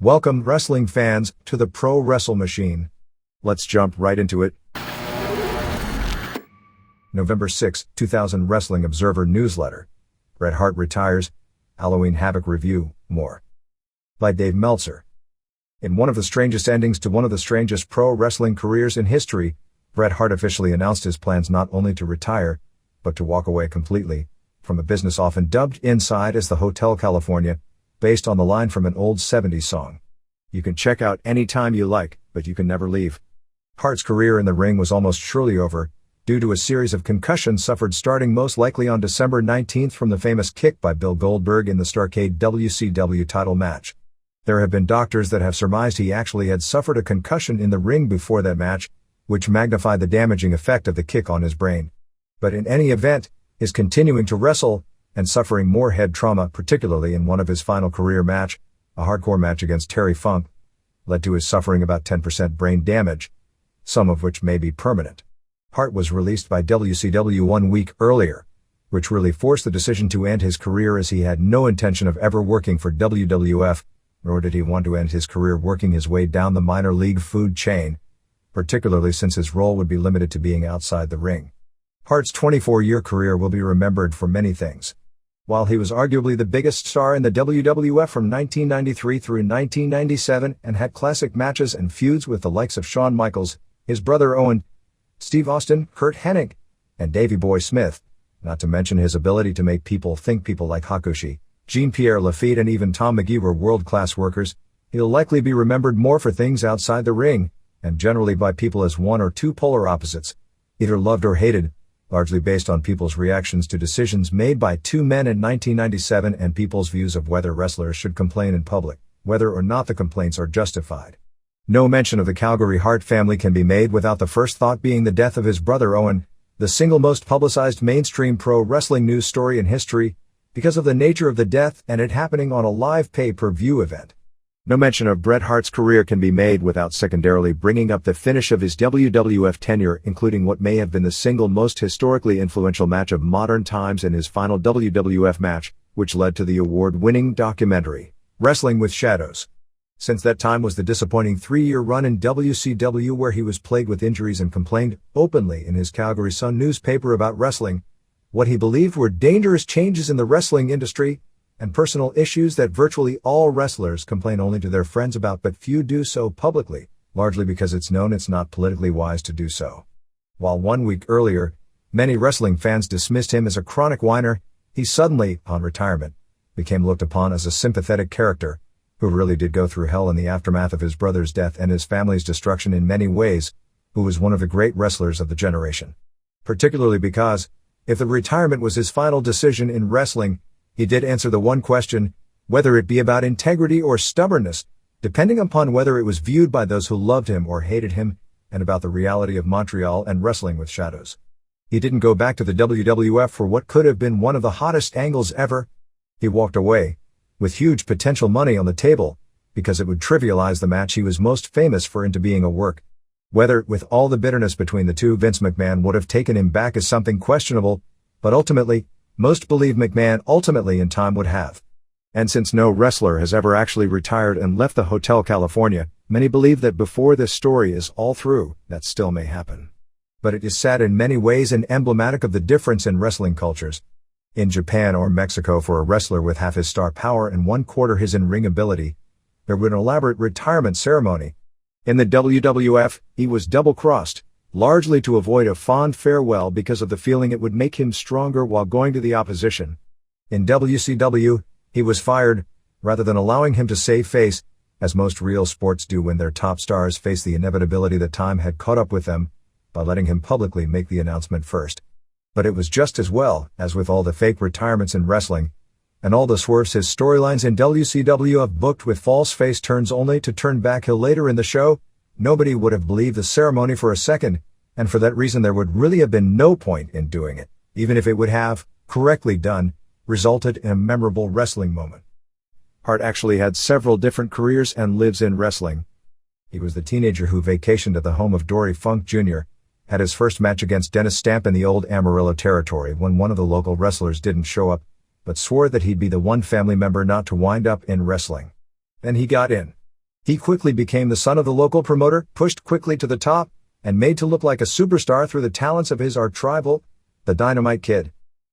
Welcome, wrestling fans, to the Pro Wrestle Machine. Let's jump right into it. November 6, 2000 Wrestling Observer Newsletter. Bret Hart retires. Halloween Havoc review, more. By Dave Meltzer. In one of the strangest endings to one of the strangest pro wrestling careers in history, Bret Hart officially announced his plans not only to retire, but to walk away completely from a business often dubbed inside as the Hotel California, based on the line from an old 70s song. You can check out any time you like, but you can never leave. Hart's career in the ring was almost surely over, due to a series of concussions suffered starting most likely on December 19 from the famous kick by Bill Goldberg in the Starrcade WCW title match. There have been doctors that have surmised he actually had suffered a concussion in the ring before that match, which magnified the damaging effect of the kick on his brain. But in any event, his continuing to wrestle, and suffering more head trauma, particularly in one of his final career match, a hardcore match against Terry Funk, led to his suffering about 10% brain damage, some of which may be permanent. Hart was released by WCW 1 week earlier, which really forced the decision to end his career, as he had no intention of ever working for WWF, nor did he want to end his career working his way down the minor league food chain, particularly since his role would be limited to being outside the ring. Hart's 24-year career will be remembered for many things. While he was arguably the biggest star in the WWF from 1993 through 1997 and had classic matches and feuds with the likes of Shawn Michaels, his brother Owen, Steve Austin, Curt Hennig, and Davey Boy Smith, not to mention his ability to make people think people like Hakushi, Jean-Pierre Lafitte and even Tom McGee were world-class workers, he'll likely be remembered more for things outside the ring, and generally by people as one or two polar opposites, either loved or hated, largely based on people's reactions to decisions made by two men in 1997 and people's views of whether wrestlers should complain in public, whether or not the complaints are justified. No mention of the Calgary Hart family can be made without the first thought being the death of his brother Owen, the single most publicized mainstream pro wrestling news story in history, because of the nature of the death and it happening on a live pay-per-view event. No mention of Bret Hart's career can be made without secondarily bringing up the finish of his WWF tenure, including what may have been the single most historically influential match of modern times and his final WWF match, which led to the award-winning documentary, Wrestling with Shadows. Since that time was the disappointing 3-year run in WCW, where he was plagued with injuries and complained openly in his Calgary Sun newspaper about wrestling, what he believed were dangerous changes in the wrestling industry, and personal issues that virtually all wrestlers complain only to their friends about, but few do so publicly, largely because it's known it's not politically wise to do so. While 1 week earlier, many wrestling fans dismissed him as a chronic whiner, he suddenly, on retirement, became looked upon as a sympathetic character, who really did go through hell in the aftermath of his brother's death and his family's destruction in many ways, who was one of the great wrestlers of the generation. Particularly because, if the retirement was his final decision in wrestling, he did answer the one question, whether it be about integrity or stubbornness, depending upon whether it was viewed by those who loved him or hated him, and about the reality of Montreal and Wrestling with Shadows. He didn't go back to the WWF for what could have been one of the hottest angles ever. He walked away, with huge potential money on the table, because it would trivialize the match he was most famous for into being a work. Whether, with all the bitterness between the two, Vince McMahon would have taken him back is something questionable, but ultimately, most believe McMahon ultimately in time would have. And since no wrestler has ever actually retired and left the Hotel California, many believe that before this story is all through, that still may happen. But it is sad in many ways and emblematic of the difference in wrestling cultures. In Japan or Mexico, for a wrestler with half his star power and 1/4 his in-ring ability, there would be an elaborate retirement ceremony. In the WWF, he was double-crossed, largely to avoid a fond farewell because of the feeling it would make him stronger while going to the opposition. In WCW, he was fired, rather than allowing him to save face, as most real sports do when their top stars face the inevitability that time had caught up with them, by letting him publicly make the announcement first. But it was just as well, as with all the fake retirements in wrestling, and all the swerves his storylines in WCW have booked with false face turns only to turn back heel later in the show, nobody would have believed the ceremony for a second, and for that reason there would really have been no point in doing it, even if it would have, correctly done, resulted in a memorable wrestling moment. Hart actually had several different careers and lives in wrestling. He was the teenager who vacationed at the home of Dory Funk Jr., had his first match against Dennis Stamp in the old Amarillo territory when one of the local wrestlers didn't show up, but swore that he'd be the one family member not to wind up in wrestling. Then he got in. He quickly became the son of the local promoter, pushed quickly to the top, and made to look like a superstar through the talents of his arch-rival, the Dynamite Kid.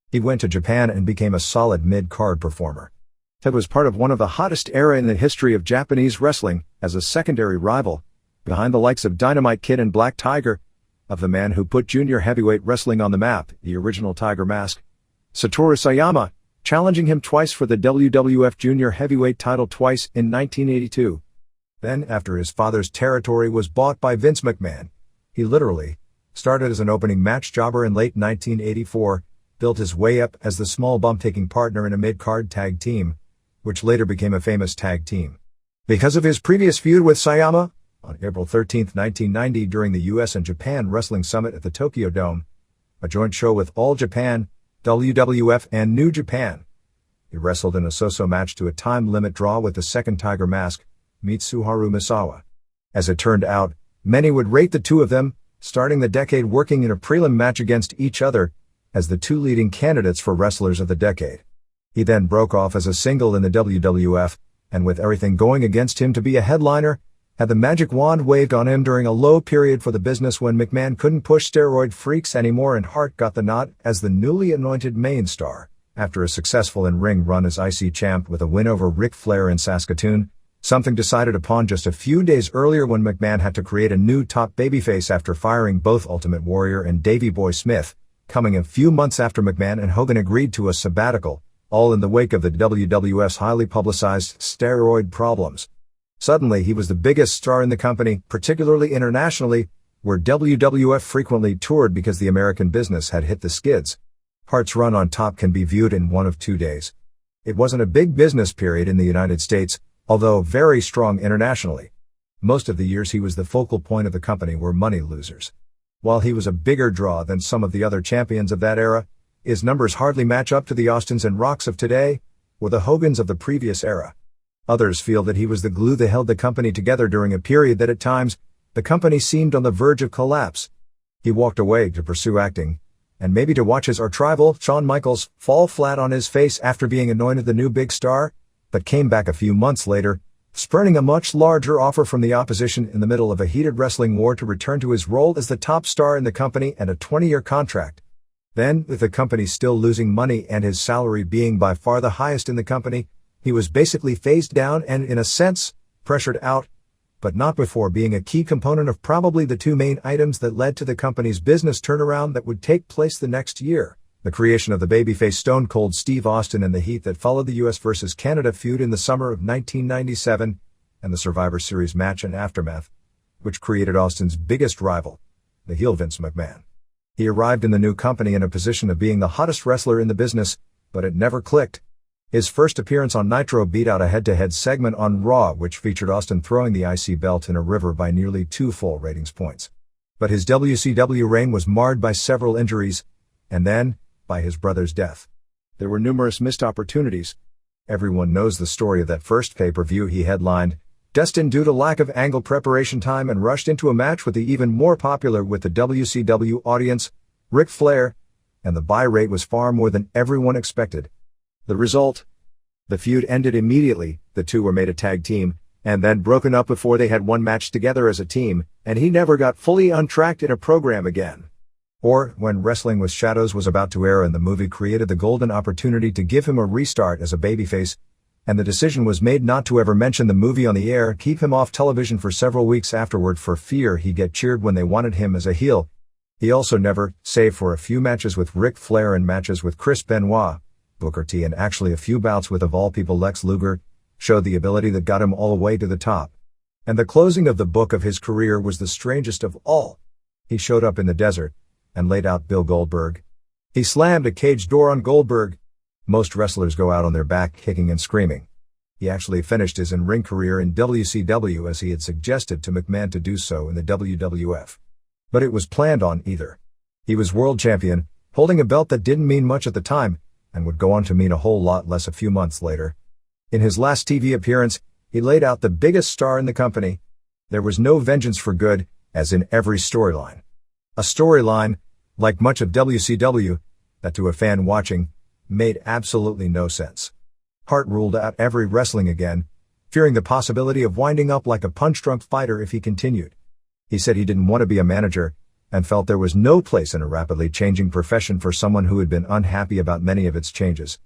He went to Japan and became a solid mid-card performer. Ted was part of one of the hottest era in the history of Japanese wrestling, as a secondary rival, behind the likes of Dynamite Kid and Black Tiger, of the man who put junior heavyweight wrestling on the map, the original Tiger Mask, Satoru Sayama, challenging him twice for the WWF Junior Heavyweight title twice in 1982. Then, after his father's territory was bought by Vince McMahon, he literally started as an opening match jobber in late 1984, built his way up as the small bump-taking partner in a mid-card tag team, which later became a famous tag team. Because of his previous feud with Sayama, on April 13, 1990 during the US and Japan Wrestling Summit at the Tokyo Dome, a joint show with All Japan, WWF and New Japan, he wrestled in a so-so match to a time-limit draw with the second Tiger Mask, Mitsuharu Misawa. As it turned out, many would rate the two of them, starting the decade working in a prelim match against each other, as the two leading candidates for wrestlers of the decade. He then broke off as a single in the WWF, and with everything going against him to be a headliner, had the magic wand waved on him during a low period for the business when McMahon couldn't push steroid freaks anymore and Hart got the nod as the newly anointed main star, after a successful in-ring run as IC champ with a win over Ric Flair in Saskatoon, something decided upon just a few days earlier when McMahon had to create a new top babyface after firing both Ultimate Warrior and Davey Boy Smith, coming a few months after McMahon and Hogan agreed to a sabbatical, all in the wake of the WWF's highly publicized steroid problems. Suddenly he was the biggest star in the company, particularly internationally, where WWF frequently toured because the American business had hit the skids. Hart's run on top can be viewed in one of 2 days. It wasn't a big business period in the United States, although very strong internationally. Most of the years he was the focal point of the company were money losers. While he was a bigger draw than some of the other champions of that era, his numbers hardly match up to the Austins and Rocks of today, or the Hogans of the previous era. Others feel that he was the glue that held the company together during a period that at times, the company seemed on the verge of collapse. He walked away to pursue acting, and maybe to watch his arch-rival, Shawn Michaels, fall flat on his face after being anointed the new big star, but came back a few months later, spurning a much larger offer from the opposition in the middle of a heated wrestling war to return to his role as the top star in the company and a 20-year contract. Then, with the company still losing money and his salary being by far the highest in the company, he was basically phased down and, in a sense, pressured out, but not before being a key component of probably the two main items that led to the company's business turnaround that would take place the next year: the creation of the babyface Stone Cold Steve Austin and the heat that followed the US vs. Canada feud in the summer of 1997, and the Survivor Series match and aftermath, which created Austin's biggest rival, the heel Vince McMahon. He arrived in the new company in a position of being the hottest wrestler in the business, but it never clicked. His first appearance on Nitro beat out a head-to-head segment on Raw which featured Austin throwing the IC belt in a river by nearly 2 full ratings points. But his WCW reign was marred by several injuries, and then, by his brother's death. There were numerous missed opportunities. Everyone knows the story of that first pay-per-view he headlined, destined due to lack of angle preparation time and rushed into a match with the even more popular with the WCW audience, Ric Flair, and the buy rate was far more than everyone expected. The result? The feud ended immediately, the two were made a tag team, and then broken up before they had one match together as a team, and he never got fully untracked in a program again. Or, when Wrestling with Shadows was about to air and the movie created the golden opportunity to give him a restart as a babyface, and the decision was made not to ever mention the movie on the air, keep him off television for several weeks afterward for fear he'd get cheered when they wanted him as a heel. He also never, save for a few matches with Ric Flair and matches with Chris Benoit, Booker T and actually a few bouts with of all people Lex Luger, showed the ability that got him all the way to the top. And the closing of the book of his career was the strangest of all. He showed up in the desert, and laid out Bill Goldberg. He slammed a cage door on Goldberg. Most wrestlers go out on their back kicking and screaming. He actually finished his in-ring career in WCW as he had suggested to McMahon to do so in the WWF. But it was planned on either. He was world champion, holding a belt that didn't mean much at the time, and would go on to mean a whole lot less a few months later. In his last TV appearance, he laid out the biggest star in the company. There was no vengeance for good, as in every storyline. A storyline, like much of WCW, that to a fan watching, made absolutely no sense. Hart ruled out every wrestling again, fearing the possibility of winding up like a punch-drunk fighter if he continued. He said he didn't want to be a manager, and felt there was no place in a rapidly changing profession for someone who had been unhappy about many of its changes.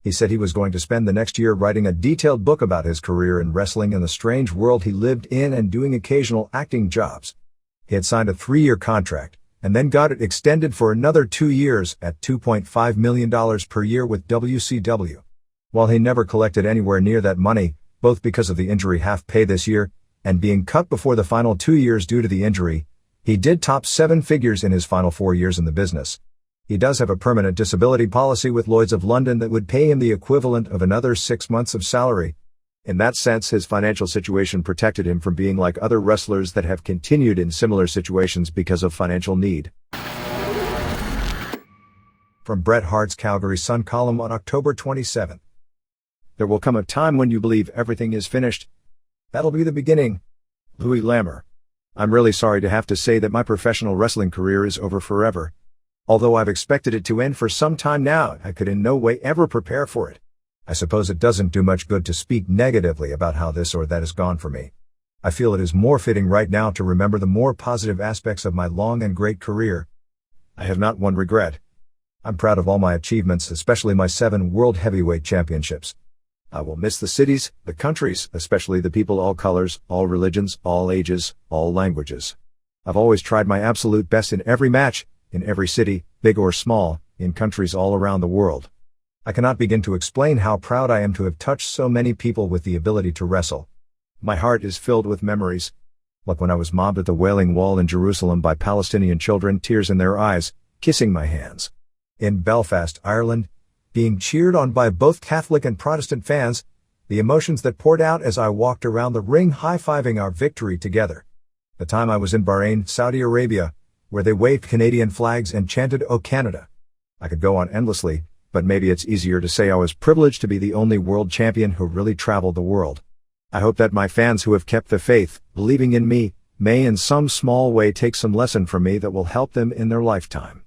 He said he was going to spend the next year writing a detailed book about his career in wrestling and the strange world he lived in and doing occasional acting jobs. He had signed a 3-year contract, and then got it extended for another 2 years at $2.5 million per year with WCW. While he never collected anywhere near that money, both because of the injury half-pay this year, and being cut before the final 2 years due to the injury, he did top 7 figures in his final 4 years in the business. He does have a permanent disability policy with Lloyd's of London that would pay him the equivalent of another 6 months of salary. In that sense, his financial situation protected him from being like other wrestlers that have continued in similar situations because of financial need. From Bret Hart's Calgary Sun column on October 27. There will come a time when you believe everything is finished. That'll be the beginning. Louis Lammer. I'm really sorry to have to say that my professional wrestling career is over forever. Although I've expected it to end for some time now, I could in no way ever prepare for it. I suppose it doesn't do much good to speak negatively about how this or that has gone for me. I feel it is more fitting right now to remember the more positive aspects of my long and great career. I have not one regret. I'm proud of all my achievements, especially my 7 World Heavyweight Championships. I will miss the cities, the countries, especially the people, all colors, all religions, all ages, all languages. I've always tried my absolute best in every match, in every city, big or small, in countries all around the world. I cannot begin to explain how proud I am to have touched so many people with the ability to wrestle. My heart is filled with memories. Like when I was mobbed at the Wailing Wall in Jerusalem by Palestinian children, tears in their eyes, kissing my hands. In Belfast, Ireland, being cheered on by both Catholic and Protestant fans, the emotions that poured out as I walked around the ring high-fiving our victory together. The time I was in Bahrain, Saudi Arabia, where they waved Canadian flags and chanted "O Canada." I could go on endlessly, but maybe it's easier to say I was privileged to be the only world champion who really traveled the world. I hope that my fans who have kept the faith, believing in me, may in some small way take some lesson from me that will help them in their lifetime.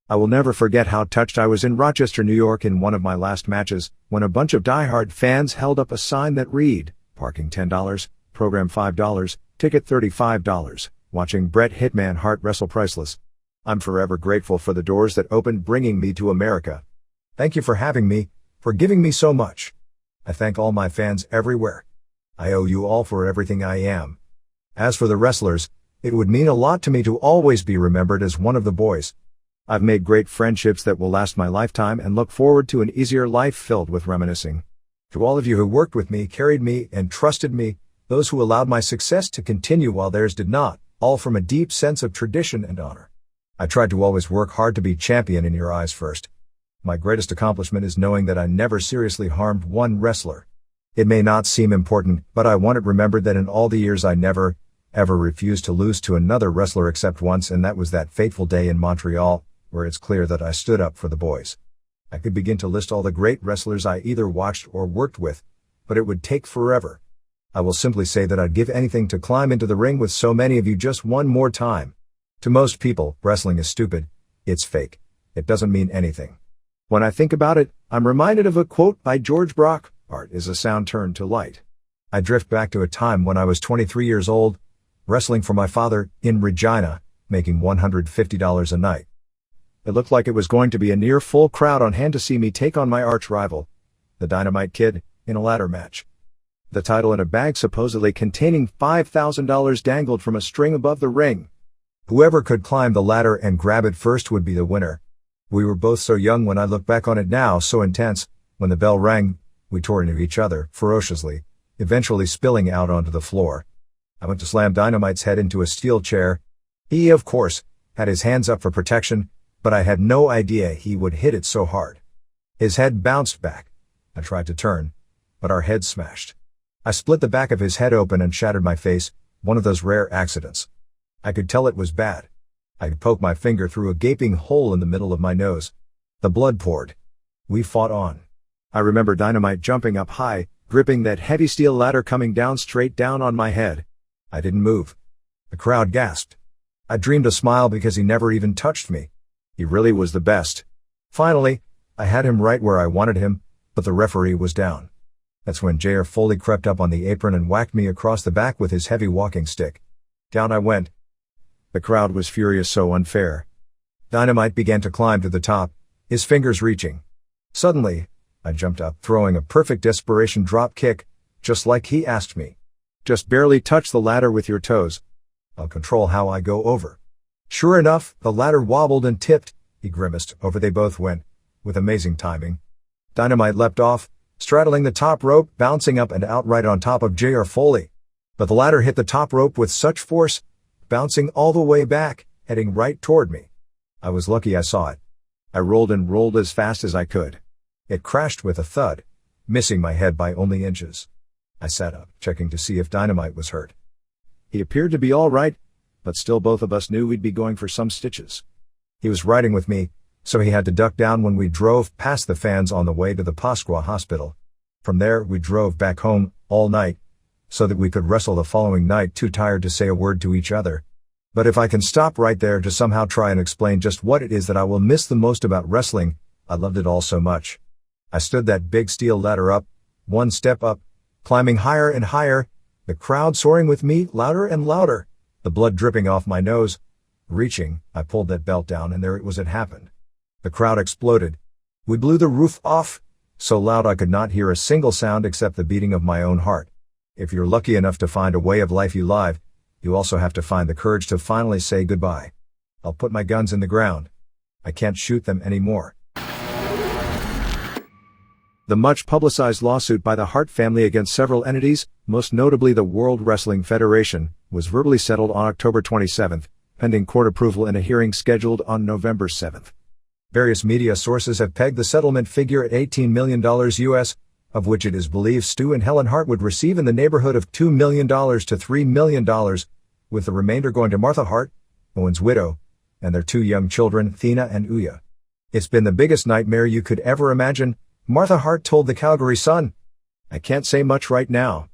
I will never forget how touched I was in Rochester, New York in one of my last matches, when a bunch of diehard fans held up a sign that read, "Parking $10, program $5, ticket $35, watching Bret Hitman Hart wrestle priceless." I'm forever grateful for the doors that opened, bringing me to America. Thank you for having me, for giving me so much. I thank all my fans everywhere. I owe you all for everything I am. As for the wrestlers, it would mean a lot to me to always be remembered as one of the boys. I've made great friendships that will last my lifetime and look forward to an easier life filled with reminiscing. To all of you who worked with me, carried me, and trusted me, those who allowed my success to continue while theirs did not, all from a deep sense of tradition and honor. I tried to always work hard to be champion in your eyes first. My greatest accomplishment is knowing that I never seriously harmed one wrestler. It may not seem important, but I want it remembered that in all the years I never, ever refused to lose to another wrestler except once, and that was that fateful day in Montreal, where it's clear that I stood up for the boys. I could begin to list all the great wrestlers I either watched or worked with, but it would take forever. I will simply say that I'd give anything to climb into the ring with so many of you just one more time. To most people, wrestling is stupid. It's fake. It doesn't mean anything. When I think about it, I'm reminded of a quote by George Brock, "Art is a sound turned to light." I drift back to a time when I was 23 years old, wrestling for my father, in Regina, making $150 a night. It looked like it was going to be a near full crowd on hand to see me take on my arch rival, the Dynamite Kid, in a ladder match. The title in a bag supposedly containing $5,000 dangled from a string above the ring. Whoever could climb the ladder and grab it first would be the winner. We were both so young when I look back on it now, so intense. When the bell rang, we tore into each other, ferociously, eventually spilling out onto the floor. I went to slam Dynamite's head into a steel chair. He, of course, had his hands up for protection, but I had no idea he would hit it so hard. His head bounced back. I tried to turn, but our heads smashed. I split the back of his head open and shattered my face, one of those rare accidents. I could tell it was bad. I could poke my finger through a gaping hole in the middle of my nose. The blood poured. We fought on. I remember Dynamite jumping up high, gripping that heavy steel ladder coming down straight down on my head. I didn't move. The crowd gasped. I dreamed a smile because he never even touched me. He really was the best. Finally, I had him right where I wanted him, but the referee was down. That's when J.R. Foley crept up on the apron and whacked me across the back with his heavy walking stick. Down I went. The crowd was furious, so unfair. Dynamite began to climb to the top, his fingers reaching. Suddenly, I jumped up, throwing a perfect desperation drop kick, just like he asked me. Just barely touch the ladder with your toes. I'll control how I go over. Sure enough, the ladder wobbled and tipped. He grimaced. Over they both went, with amazing timing. Dynamite leapt off, straddling the top rope, bouncing up and out right on top of J.R. Foley. But the ladder hit the top rope with such force, bouncing all the way back, heading right toward me. I was lucky I saw it. I rolled and rolled as fast as I could. It crashed with a thud, missing my head by only inches. I sat up, checking to see if Dynamite was hurt. He appeared to be all right, but still both of us knew we'd be going for some stitches. He was riding with me, so he had to duck down when we drove past the fans on the way to the Pasqua Hospital. From there, we drove back home all night, so that we could wrestle the following night, too tired to say a word to each other. But if I can stop right there to somehow try and explain just what it is that I will miss the most about wrestling, I loved it all so much. I stood that big steel ladder up, one step up, climbing higher and higher, the crowd soaring with me, louder and louder, the blood dripping off my nose. Reaching, I pulled that belt down and there it was, it happened. The crowd exploded. We blew the roof off, so loud I could not hear a single sound except the beating of my own heart. If you're lucky enough to find a way of life you live, you also have to find the courage to finally say goodbye. I'll put my guns in the ground. I can't shoot them anymore. The much-publicized lawsuit by the Hart family against several entities, most notably the World Wrestling Federation, was verbally settled on October 27, pending court approval in a hearing scheduled on November 7. Various media sources have pegged the settlement figure at $18 million US, of which it is believed Stu and Helen Hart would receive in the neighborhood of $2 million to $3 million, with the remainder going to Martha Hart, Owen's widow, and their two young children, Thina and Uya. It's been the biggest nightmare you could ever imagine, Martha Hart told the Calgary Sun. I can't say much right now.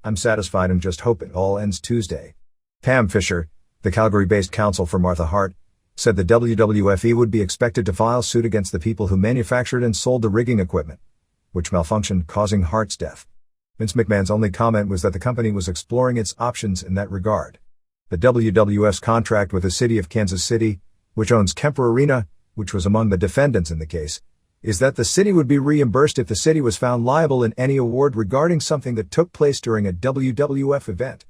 I'm satisfied and just hope it all ends Tuesday. Pam Fisher, the Calgary-based counsel for Martha Hart, said the WWFE would be expected to file suit against the people who manufactured and sold the rigging equipment, which malfunctioned, causing Hart's death. Vince McMahon's only comment was that the company was exploring its options in that regard. The WWF's contract with the city of Kansas City, which owns Kemper Arena, which was among the defendants in the case, is that the city would be reimbursed if the city was found liable in any award regarding something that took place during a WWF event.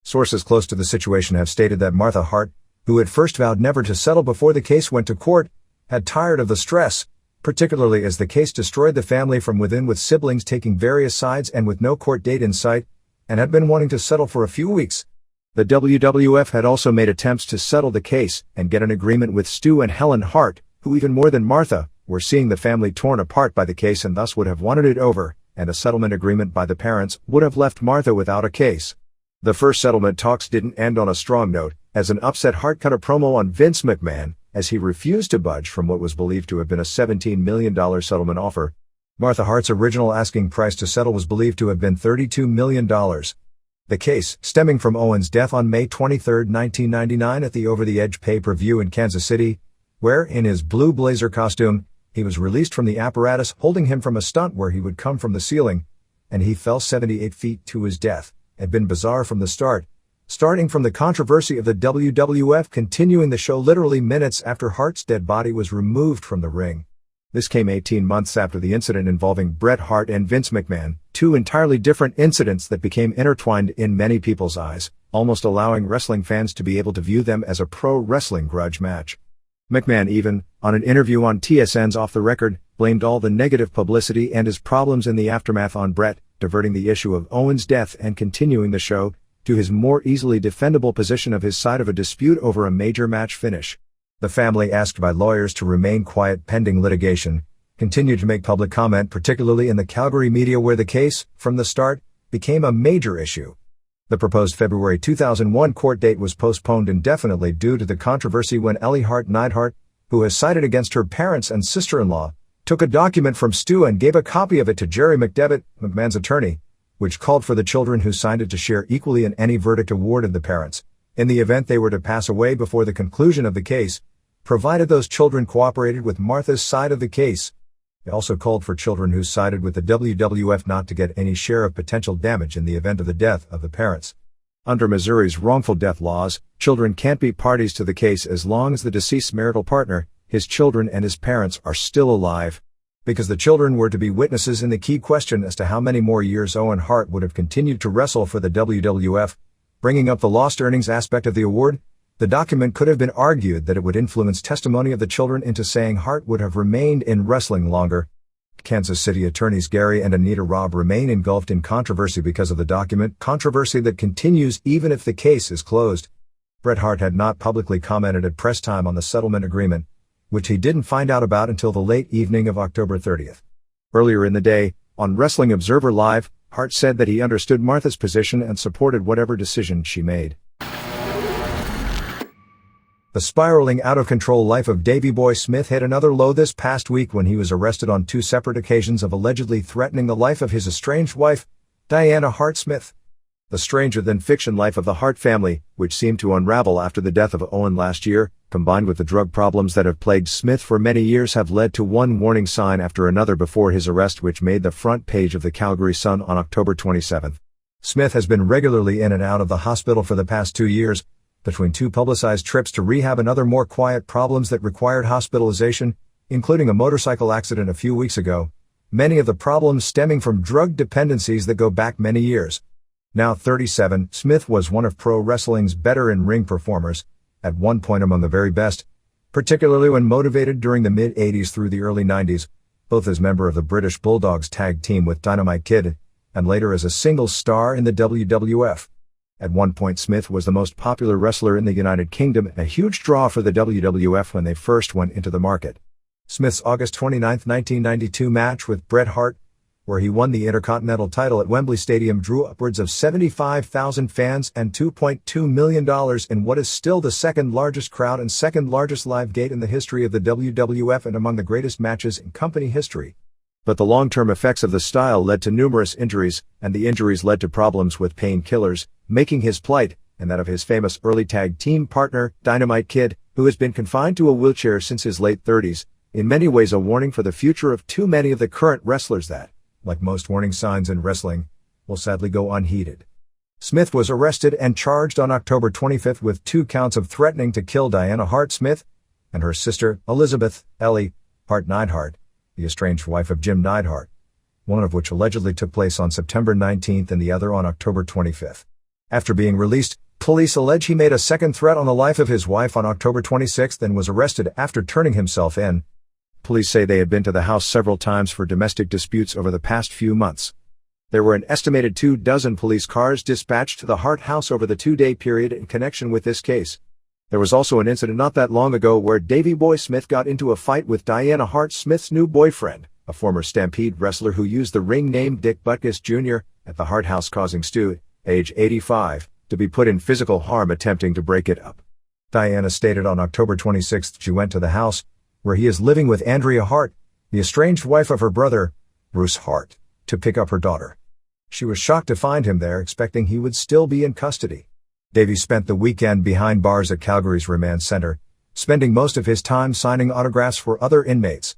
Sources close to the situation have stated that Martha Hart, who had first vowed never to settle before the case went to court, had tired of the stress, particularly as the case destroyed the family from within, with siblings taking various sides and with no court date in sight, and had been wanting to settle for a few weeks. The WWF had also made attempts to settle the case and get an agreement with Stu and Helen Hart, who even more than Martha, were seeing the family torn apart by the case and thus would have wanted it over, and a settlement agreement by the parents would have left Martha without a case. The first settlement talks didn't end on a strong note, as an upset Hart cut a promo on Vince McMahon, as he refused to budge from what was believed to have been a $17 million settlement offer. Martha Hart's original asking price to settle was believed to have been $32 million. The case, stemming from Owen's death on May 23, 1999 at the Over the Edge pay-per-view in Kansas City, where, in his blue blazer costume, he was released from the apparatus holding him from a stunt where he would come from the ceiling, and he fell 78 feet to his death, had been bizarre from the start, starting from the controversy of the WWF continuing the show literally minutes after Hart's dead body was removed from the ring. This came 18 months after the incident involving Bret Hart and Vince McMahon, two entirely different incidents that became intertwined in many people's eyes, almost allowing wrestling fans to be able to view them as a pro wrestling grudge match. McMahon even, on an interview on TSN's Off the Record, blamed all the negative publicity and his problems in the aftermath on Bret, diverting the issue of Owen's death and continuing the show to his more easily defendable position of his side of a dispute over a major match finish. The family, asked by lawyers to remain quiet pending litigation, continued to make public comment, particularly in the Calgary media where the case, from the start, became a major issue. The proposed February 2001 court date was postponed indefinitely due to the controversy when Ellie Hart Neidhart, who has sided against her parents and sister-in-law, took a document from Stu and gave a copy of it to Jerry McDevitt, McMahon's attorney, which called for the children who signed it to share equally in any verdict awarded the parents, in the event they were to pass away before the conclusion of the case, provided those children cooperated with Martha's side of the case. He also called for children who sided with the WWF not to get any share of potential damage in the event of the death of the parents. Under Missouri's wrongful death laws, children can't be parties to the case as long as the deceased's marital partner, his children and his parents are still alive. Because the children were to be witnesses in the key question as to how many more years Owen Hart would have continued to wrestle for the WWF, bringing up the lost earnings aspect of the award, the document could have been argued that it would influence testimony of the children into saying Hart would have remained in wrestling longer. Kansas City attorneys Gary and Anita Robb remain engulfed in controversy because of the document, controversy that continues even if the case is closed. Bret Hart had not publicly commented at press time on the settlement agreement, which he didn't find out about until the late evening of October 30th. Earlier in the day, on Wrestling Observer Live, Hart said that he understood Martha's position and supported whatever decision she made. The spiraling out-of-control life of Davey Boy Smith hit another low this past week when he was arrested on 2 separate occasions of allegedly threatening the life of his estranged wife, Diana Hart Smith. The stranger-than-fiction life of the Hart family, which seemed to unravel after the death of Owen last year, combined with the drug problems that have plagued Smith for many years, have led to one warning sign after another before his arrest, which made the front page of the Calgary Sun on October 27. Smith has been regularly in and out of the hospital for the past 2 years, between 2 publicized trips to rehab and other more quiet problems that required hospitalization, including a motorcycle accident a few weeks ago, many of the problems stemming from drug dependencies that go back many years. Now 37, Smith was one of pro wrestling's better in-ring performers, at one point among the very best, particularly when motivated during the mid-80s through the early 90s, both as member of the British Bulldogs tag team with Dynamite Kid, and later as a singles star in the WWF. At one point Smith was the most popular wrestler in the United Kingdom and a huge draw for the WWF when they first went into the market. Smith's August 29, 1992 match with Bret Hart, where he won the Intercontinental title at Wembley Stadium, drew upwards of 75,000 fans and $2.2 million in what is still the second largest crowd and second largest live gate in the history of the WWF and among the greatest matches in company history. But the long-term effects of the style led to numerous injuries, and the injuries led to problems with painkillers, making his plight, and that of his famous early tag team partner, Dynamite Kid, who has been confined to a wheelchair since his late 30s, in many ways a warning for the future of too many of the current wrestlers that, like most warning signs in wrestling, will sadly go unheeded. Smith was arrested and charged on October 25th with 2 counts of threatening to kill Diana Hart Smith and her sister, Elizabeth Ellie Hart Neidhart, the estranged wife of Jim Neidhart, one of which allegedly took place on September 19th and the other on October 25th. After being released, police allege he made a second threat on the life of his wife on October 26th and was arrested after turning himself in. Police say they had been to the house several times for domestic disputes over the past few months. There were an estimated 24 police cars dispatched to the Hart house over the 2-day period in connection with this case. There was also an incident not that long ago where Davey Boy Smith got into a fight with Diana Hart Smith's new boyfriend, a former Stampede wrestler who used the ring name Dick Butkus Jr., at the Hart house, causing Stu, age 85, to be put in physical harm attempting to break it up. Diana stated on October 26th she went to the house, where he is living with Andrea Hart, the estranged wife of her brother, Bruce Hart, to pick up her daughter. She was shocked to find him there, expecting he would still be in custody. Davey spent the weekend behind bars at Calgary's Remand Center, spending most of his time signing autographs for other inmates.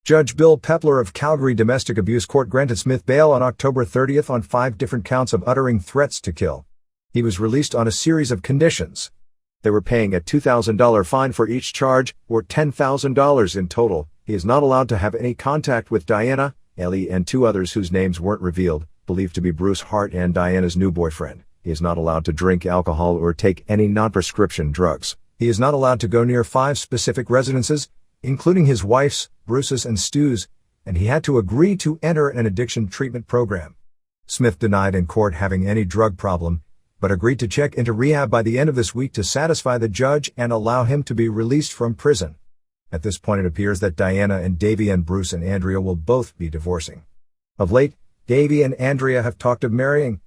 Judge Bill Pepler of Calgary Domestic Abuse Court granted Smith bail on October 30th on 5 different counts of uttering threats to kill. He was released on a series of conditions. They were paying a $2,000 fine for each charge, or $10,000 in total. He is not allowed to have any contact with Diana, Ellie, and 2 others whose names weren't revealed, believed to be Bruce Hart and Diana's new boyfriend. He is not allowed to drink alcohol or take any non-prescription drugs. He is not allowed to go near 5 specific residences, including his wife's, Bruce's and Stu's, and he had to agree to enter an addiction treatment program. Smith denied in court having any drug problem, but agreed to check into rehab by the end of this week to satisfy the judge and allow him to be released from prison. At this point it appears that Diana and Davey and Bruce and Andrea will both be divorcing. Of late, Davey and Andrea have talked of marrying.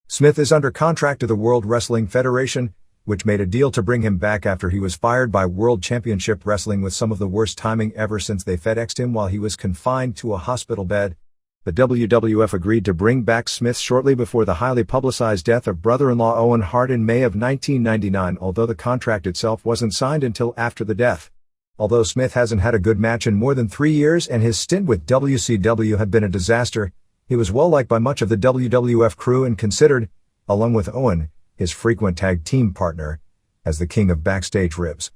Smith is under contract to the World Wrestling Federation, which made a deal to bring him back after he was fired by World Championship Wrestling with some of the worst timing ever since they FedExed him while he was confined to a hospital bed. The WWF agreed to bring back Smith shortly before the highly publicized death of brother-in-law Owen Hart in May of 1999, although the contract itself wasn't signed until after the death. Although Smith hasn't had a good match in more than 3 years and his stint with WCW had been a disaster, he was well liked by much of the WWF crew and considered, along with Owen, his frequent tag team partner, as the king of backstage ribs.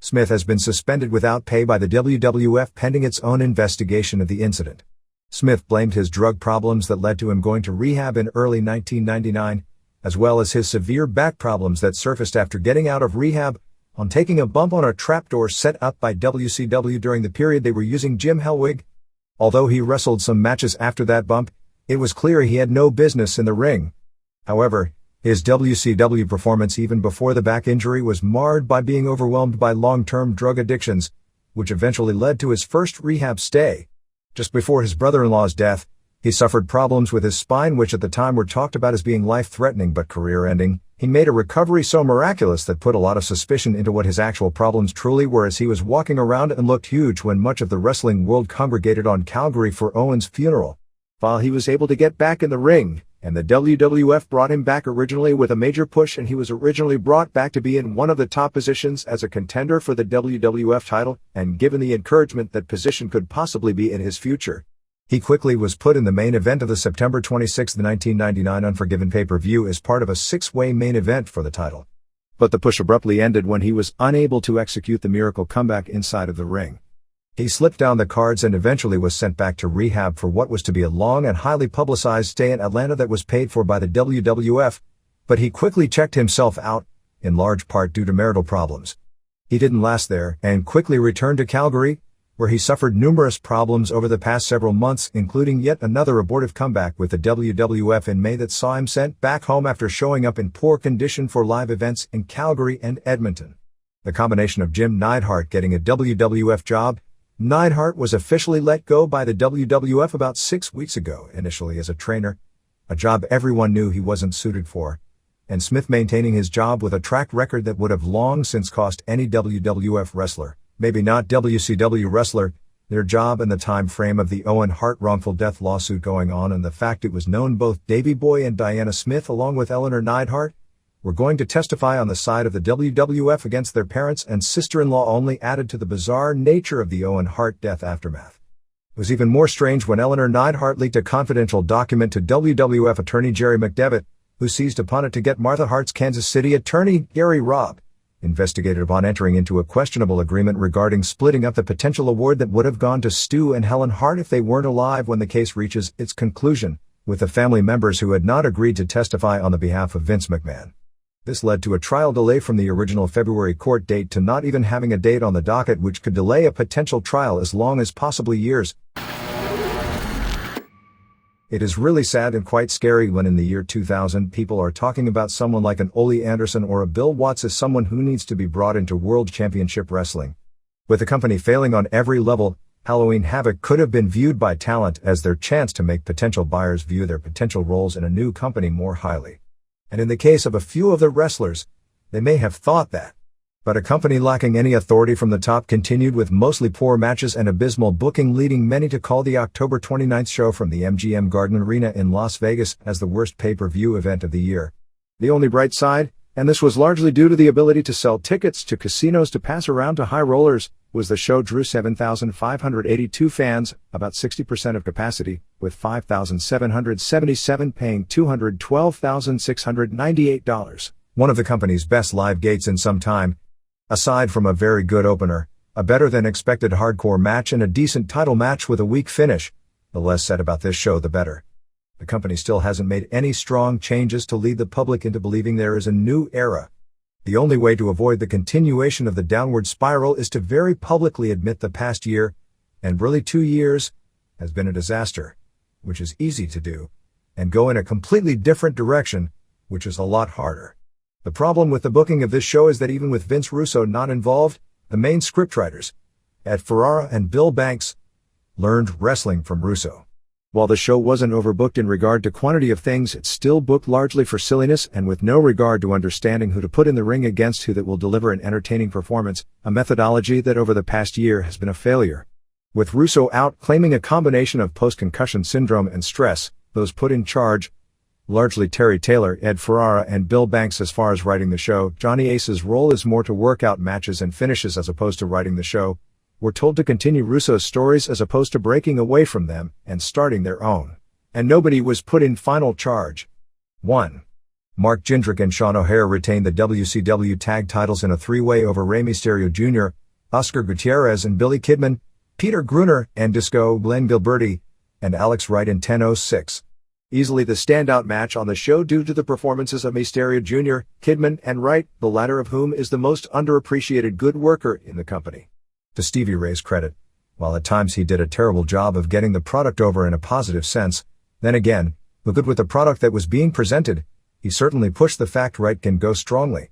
Smith has been suspended without pay by the WWF pending its own investigation of the incident. Smith blamed his drug problems that led to him going to rehab in early 1999, as well as his severe back problems that surfaced after getting out of rehab, on taking a bump on a trapdoor set up by WCW during the period they were using Jim Hellwig. Although he wrestled some matches after that bump, it was clear he had no business in the ring. However, his WCW performance even before the back injury was marred by being overwhelmed by long-term drug addictions, which eventually led to his first rehab stay. Just before his brother-in-law's death, he suffered problems with his spine which at the time were talked about as being life-threatening but career-ending. He made a recovery so miraculous that put a lot of suspicion into what his actual problems truly were as he was walking around and looked huge when much of the wrestling world congregated on Calgary for Owen's funeral. While he was able to get back in the ring, and the WWF brought him back originally with a major push and he was originally brought back to be in one of the top positions as a contender for the WWF title and given the encouragement that position could possibly be in his future. He quickly was put in the main event of the September 26, 1999 Unforgiven pay-per-view as part of a 6-way main event for the title. But the push abruptly ended when he was unable to execute the miracle comeback inside of the ring. He slipped down the cards and eventually was sent back to rehab for what was to be a long and highly publicized stay in Atlanta that was paid for by the WWF, but he quickly checked himself out, in large part due to marital problems. He didn't last there and quickly returned to Calgary, where he suffered numerous problems over the past several months, including yet another abortive comeback with the WWF in May that saw him sent back home after showing up in poor condition for live events in Calgary and Edmonton. The combination of Jim Neidhart getting a WWF job, Neidhart was officially let go by the WWF about 6 weeks ago, initially as a trainer, a job everyone knew he wasn't suited for, and Smith maintaining his job with a track record that would have long since cost any WWF wrestler, maybe not WCW wrestler, their job in the time frame of the Owen Hart wrongful death lawsuit going on and the fact it was known both Davey Boy and Diana Smith along with Eleanor Neidhart were going to testify on the side of the WWF against their parents and sister-in-law only added to the bizarre nature of the Owen Hart death aftermath. It was even more strange when Eleanor Neidhart leaked a confidential document to WWF attorney Jerry McDevitt, who seized upon it to get Martha Hart's Kansas City attorney, Gary Robb, investigated upon entering into a questionable agreement regarding splitting up the potential award that would have gone to Stu and Helen Hart if they weren't alive when the case reaches its conclusion, with the family members who had not agreed to testify on the behalf of Vince McMahon. This led to a trial delay from the original February court date to not even having a date on the docket, which could delay a potential trial as long as possibly years. It is really sad and quite scary when in the year 2000 people are talking about someone like an Ole Anderson or a Bill Watts as someone who needs to be brought into World Championship Wrestling. With the company failing on every level, Halloween Havoc could have been viewed by talent as their chance to make potential buyers view their potential roles in a new company more highly. And in the case of a few of the wrestlers, they may have thought that. But a company lacking any authority from the top continued with mostly poor matches and abysmal booking, leading many to call the October 29th show from the MGM Garden Arena in Las Vegas as the worst pay-per-view event of the year. The only bright side, and this was largely due to the ability to sell tickets to casinos to pass around to high rollers, was the show drew 7,582 fans, about 60% of capacity, with 5,777 paying $212,698, one of the company's best live gates in some time. Aside from a very good opener, a better-than-expected hardcore match and a decent title match with a weak finish, the less said about this show the better. The company still hasn't made any strong changes to lead the public into believing there is a new era. The only way to avoid the continuation of the downward spiral is to very publicly admit the past year, and really 2 years, has been a disaster, which is easy to do, and go in a completely different direction, which is a lot harder. The problem with the booking of this show is that even with Vince Russo not involved, the main scriptwriters, Ed Ferrara and Bill Banks, learned wrestling from Russo. While the show wasn't overbooked in regard to quantity of things, it's still booked largely for silliness and with no regard to understanding who to put in the ring against who that will deliver an entertaining performance, a methodology that over the past year has been a failure. With Russo out claiming a combination of post-concussion syndrome and stress, those put in charge, Largely Terry Taylor, Ed Ferrara and Bill Banks. As far as writing the show, Johnny Ace's role is more to work out matches and finishes as opposed to writing the show. We're told to continue Russo's stories as opposed to breaking away from them and starting their own. And nobody was put in final charge. 1. Mark Jindrak and Sean O'Haire retained the WCW tag titles in a three-way over Rey Mysterio Jr., Oscar Gutierrez and Billy Kidman, Peter Gruner and Disco Glenn Gilberti, and Alex Wright in 10:06. Easily the standout match on the show due to the performances of Mysterio Jr., Kidman, and Wright, the latter of whom is the most underappreciated good worker in the company. To Stevie Ray's credit, while at times he did a terrible job of getting the product over in a positive sense, then again, the good with the product that was being presented, he certainly pushed the fact Wright can go strongly.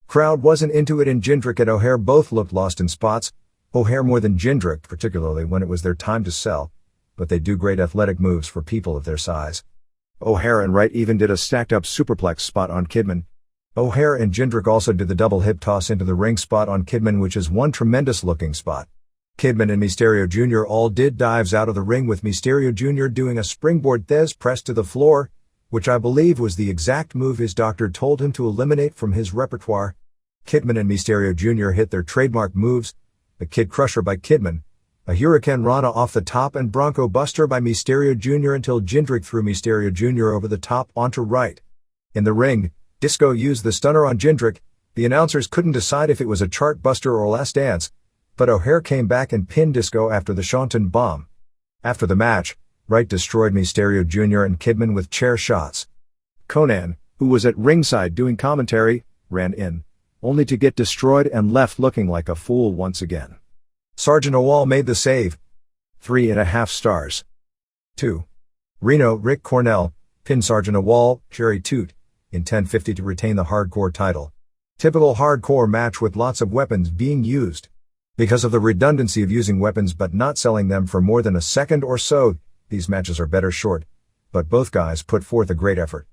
Crowd wasn't into it and Jindrak and O'Haire both looked lost in spots, O'Haire more than Jindrak, particularly when it was their time to sell, but they do great athletic moves for people of their size. O'Haire and Wright even did a stacked-up superplex spot on Kidman. O'Haire and Jindrak also did the double hip toss into the ring spot on Kidman, which is one tremendous-looking spot. Kidman and Mysterio Jr. all did dives out of the ring, with Mysterio Jr. doing a springboard Thez press to the floor, which I believe was the exact move his doctor told him to eliminate from his repertoire. Kidman and Mysterio Jr. hit their trademark moves, the Kid Crusher by Kidman, a Hurricane Rana off the top and Bronco Buster by Mysterio Jr. until Jindrak threw Mysterio Jr. over the top onto Wright. In the ring, Disco used the stunner on Jindrak. The announcers couldn't decide if it was a chart buster or last dance, but O'Haire came back and pinned Disco after the Shanton Bomb. After the match, Wright destroyed Mysterio Jr. and Kidman with chair shots. Conan, who was at ringside doing commentary, ran in, only to get destroyed and left looking like a fool once again. Sergeant Owal made the save. 3.5 stars. 2. Reno Rick Cornell pinned Sergeant Owal, Jerry Toot, in 10:50 to retain the hardcore title. Typical hardcore match with lots of weapons being used. Because of the redundancy of using weapons but not selling them for more than a second or so, these matches are better short, but both guys put forth a great effort.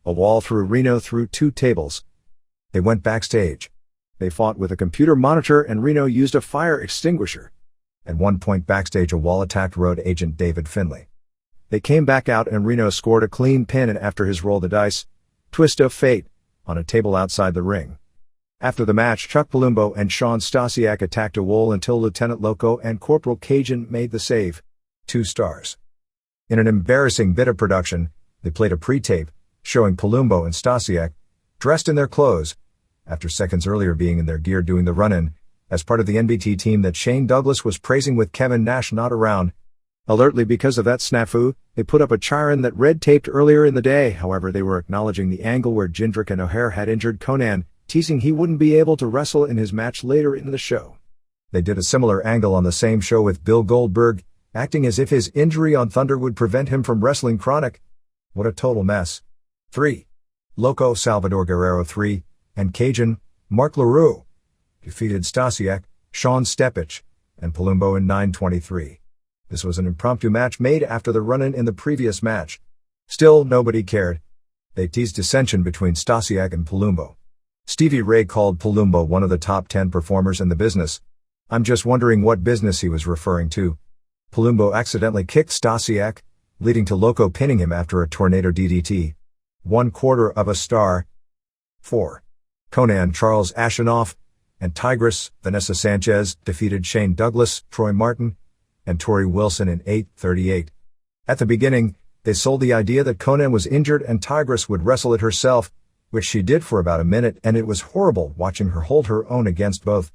Owal threw Reno through 2 tables. They went backstage. They fought with a computer monitor and Reno used a fire extinguisher. At one point backstage, Owal attacked road agent David Finlay. They came back out and Reno scored a clean pin and after his roll the dice, twist of fate, on a table outside the ring. After the match, Chuck Palumbo and Sean Stasiak attacked Owal until Lieutenant Loco and Corporal Cajun made the save. 2 stars. In an embarrassing bit of production, they played a pre-tape, showing Palumbo and Stasiak, dressed in their clothes, after seconds earlier being in their gear doing the run-in, as part of the NBT team that Shane Douglas was praising with Kevin Nash not around. Alertly because of that snafu, they put up a chiron that red-taped earlier in the day. However, they were acknowledging the angle where Jindrak and O'Haire had injured Conan, teasing he wouldn't be able to wrestle in his match later in the show. They did a similar angle on the same show with Bill Goldberg, acting as if his injury on Thunder would prevent him from wrestling Chronic. What a total mess. 3. Loco Salvador Guerrero 3, and Cajun, Mark LaRue, defeated Stasiak, Sean Stepich, and Palumbo in 9:23. This was an impromptu match made after the run-in in the previous match. Still, nobody cared. They teased dissension between Stasiak and Palumbo. Stevie Ray called Palumbo one of the top 10 performers in the business. I'm just wondering what business he was referring to. Palumbo accidentally kicked Stasiak, leading to Loco pinning him after a tornado DDT. 1/4 star. 4. Conan Charles Ashenoff and Tigress Vanessa Sanchez defeated Shane Douglas, Troy Martin, and Tori Wilson in 8:38. At the beginning, they sold the idea that Conan was injured and Tigress would wrestle it herself, which she did for about a minute, and it was horrible watching her hold her own against both.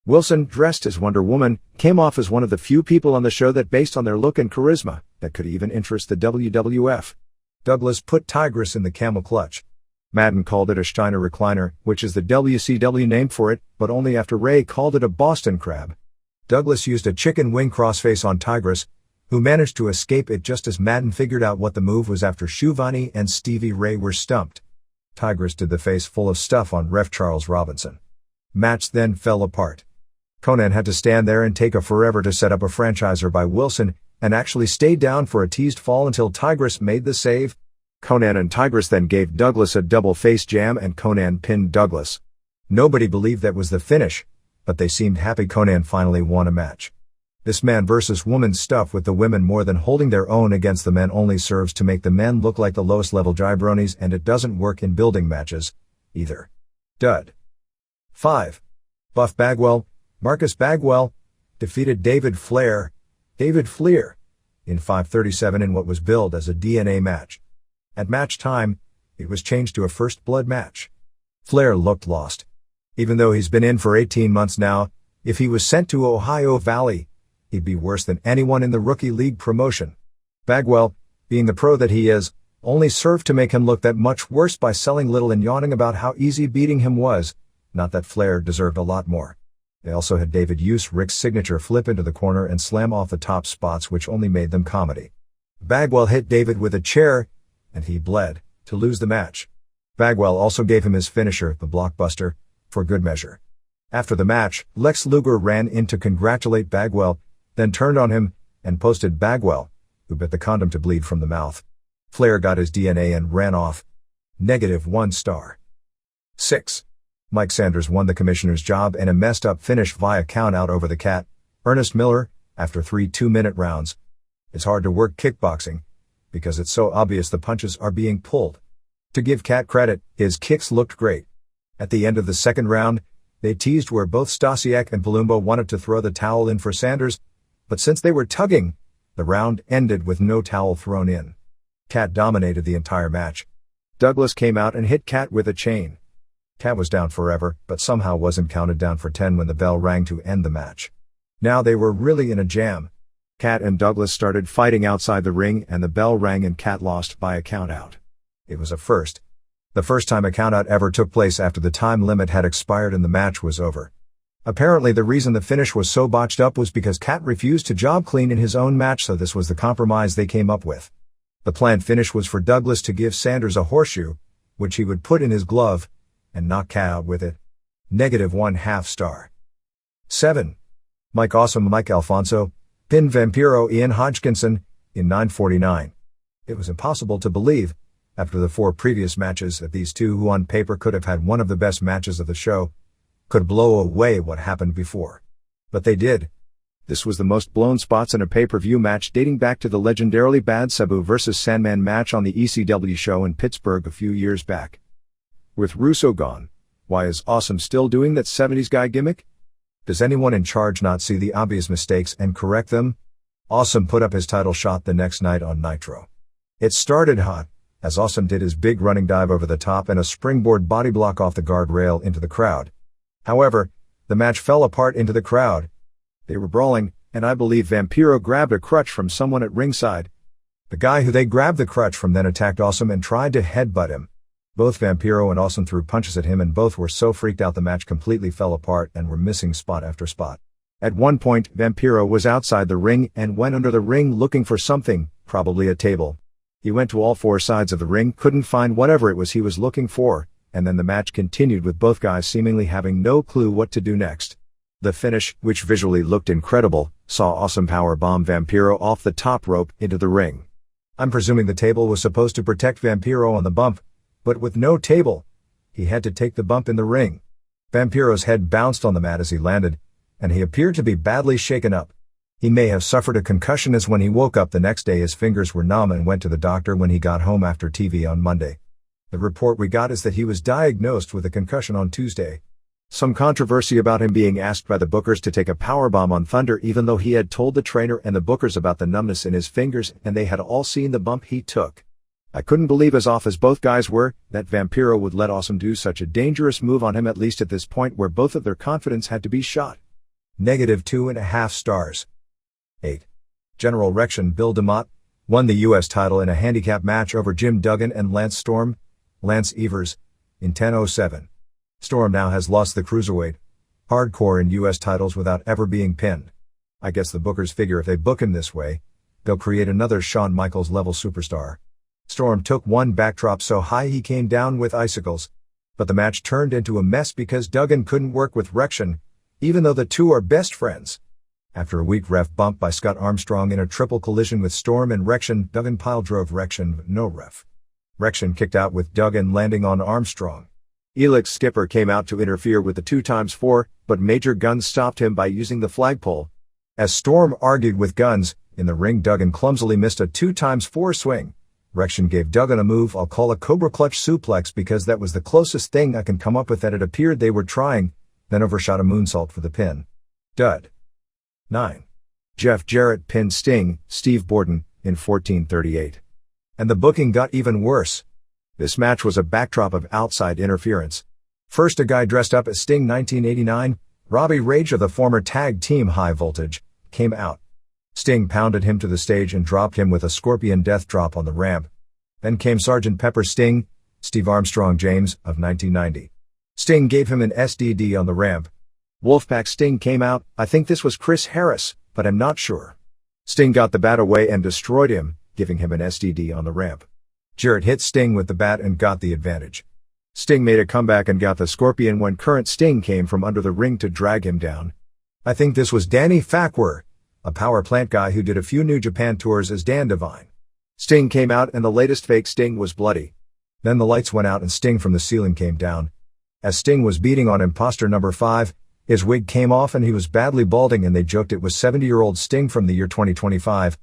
Wilson, dressed as Wonder Woman, came off as one of the few people on the show that, based on their look and charisma, that could even interest the WWF. Douglas put Tigress in the camel clutch. Madden called it a Steiner recliner, which is the WCW name for it, but only after Ray called it a Boston crab. Douglas used a chicken wing crossface on Tigress, who managed to escape it just as Madden figured out what the move was after Shuvani and Stevie Ray were stumped. Tigress did the face full of stuff on ref Charles Robinson. Match then fell apart. Conan had to stand there and take a forever to set up a franchiser by Wilson, and actually stayed down for a teased fall until Tigress made the save. Conan and Tigress then gave Douglas a double face jam and Conan pinned Douglas. Nobody believed that was the finish, but they seemed happy Conan finally won a match. This man versus woman stuff with the women more than holding their own against the men only serves to make the men look like the lowest level jabronis, and it doesn't work in building matches, either. Dud. 5. Buff Bagwell, Marcus Bagwell, defeated David Flair, in 5:37 in what was billed as a DNA match. At match time, it was changed to a first blood match. Flair looked lost. Even though he's been in for 18 months now, if he was sent to Ohio Valley, he'd be worse than anyone in the Rookie League promotion. Bagwell, being the pro that he is, only served to make him look that much worse by selling little and yawning about how easy beating him was, not that Flair deserved a lot more. They also had David use Rick's signature flip into the corner and slam off the top spots, which only made them comedy. Bagwell hit David with a chair, and he bled, to lose the match. Bagwell also gave him his finisher, the blockbuster, for good measure. After the match, Lex Luger ran in to congratulate Bagwell, then turned on him, and posted Bagwell, who bit the condom to bleed from the mouth. Flair got his DNA and ran off. -1 star. 6. Mike Sanders won the commissioner's job in a messed up finish via countout over the Cat, Ernest Miller, after 3 2-minute rounds. It's hard to work kickboxing, because it's so obvious the punches are being pulled. To give Cat credit, his kicks looked great. At the end of the second round, they teased where both Stasiak and Palumbo wanted to throw the towel in for Sanders, but since they were tugging, the round ended with no towel thrown in. Cat dominated the entire match. Douglas came out and hit Cat with a chain. Cat was down forever, but somehow wasn't counted down for 10 when the bell rang to end the match. Now they were really in a jam. Cat and Douglas started fighting outside the ring and the bell rang and Cat lost by a countout. It was a first. The first time a countout ever took place after the time limit had expired and the match was over. Apparently the reason the finish was so botched up was because Cat refused to job clean in his own match, so this was the compromise they came up with. The planned finish was for Douglas to give Sanders a horseshoe, which he would put in his glove, and knock Cat out with it. -1/2 star. 7. Mike Alfonso, pinned Vampiro Ian Hodgkinson, in 9:49. It was impossible to believe, after the 4 previous matches, that these two, who on paper could have had one of the best matches of the show, could blow away what happened before. But they did. This was the most blown spots in a pay-per-view match dating back to the legendarily bad Sabu vs. Sandman match on the ECW show in Pittsburgh a few years back. With Russo gone, why is Awesome still doing that 70s guy gimmick? Does anyone in charge not see the obvious mistakes and correct them? Awesome put up his title shot the next night on Nitro. It started hot, as Awesome did his big running dive over the top and a springboard body block off the guardrail into the crowd. However, the match fell apart into the crowd. They were brawling, and I believe Vampiro grabbed a crutch from someone at ringside. The guy who they grabbed the crutch from then attacked Awesome and tried to headbutt him. Both Vampiro and Awesome threw punches at him and both were so freaked out the match completely fell apart and were missing spot after spot. At one point, Vampiro was outside the ring and went under the ring looking for something, probably a table. He went to all 4 sides of the ring, couldn't find whatever it was he was looking for, and then the match continued with both guys seemingly having no clue what to do next. The finish, which visually looked incredible, saw Awesome powerbomb Vampiro off the top rope into the ring. I'm presuming the table was supposed to protect Vampiro on the bump, but with no table, he had to take the bump in the ring. Vampiro's head bounced on the mat as he landed, and he appeared to be badly shaken up. He may have suffered a concussion, as when he woke up the next day his fingers were numb and went to the doctor when he got home after TV on Monday. The report we got is that he was diagnosed with a concussion on Tuesday. Some controversy about him being asked by the bookers to take a powerbomb on Thunder, even though he had told the trainer and the bookers about the numbness in his fingers and they had all seen the bump he took. I couldn't believe, as off as both guys were, that Vampiro would let Awesome do such a dangerous move on him, at least at this point where both of their confidence had to be shot. -2.5 stars. 8. General Rection Bill DeMott won the U.S. title in a handicap match over Jim Duggan and Lance Evers, in 10:07. Storm now has lost the Cruiserweight, Hardcore and U.S. titles without ever being pinned. I guess the bookers figure if they book him this way, they'll create another Shawn Michaels level superstar. Storm took one backdrop so high he came down with icicles, but the match turned into a mess because Duggan couldn't work with Rection, even though the two are best friends. After a weak ref bump by Scott Armstrong in a triple collision with Storm and Rection, Duggan pile-drove Rection with no ref. Rection kicked out with Duggan landing on Armstrong. Elix Skipper came out to interfere with the 2x4, but Major Gunn stopped him by using the flagpole. As Storm argued with Guns, in the ring Duggan clumsily missed a 2x4 swing. Rection gave Duggan a move I'll call a Cobra Clutch suplex because that was the closest thing I can come up with that it appeared they were trying, then overshot a moonsault for the pin. Dud. 9. Jeff Jarrett pinned Sting, Steve Borden, in 14:38. And the booking got even worse. This match was a backdrop of outside interference. First a guy dressed up as Sting 1989, Robbie Rage of the former tag team High Voltage, came out. Sting pounded him to the stage and dropped him with a scorpion death drop on the ramp. Then came Sgt. Pepper Sting, Steve Armstrong James, of 1990. Sting gave him an SDD on the ramp. Wolfpack Sting came out, I think this was Chris Harris, but I'm not sure. Sting got the bat away and destroyed him, giving him an SDD on the ramp. Jarrett hit Sting with the bat and got the advantage. Sting made a comeback and got the scorpion when current Sting came from under the ring to drag him down. I think this was Danny Fackwar, a power plant guy who did a few New Japan tours as Dan Devine. Sting came out and the latest fake Sting was bloody. Then the lights went out and Sting from the ceiling came down. As Sting was beating on imposter number 5, his wig came off and he was badly balding and they joked it was 70-year-old Sting from the year 2025.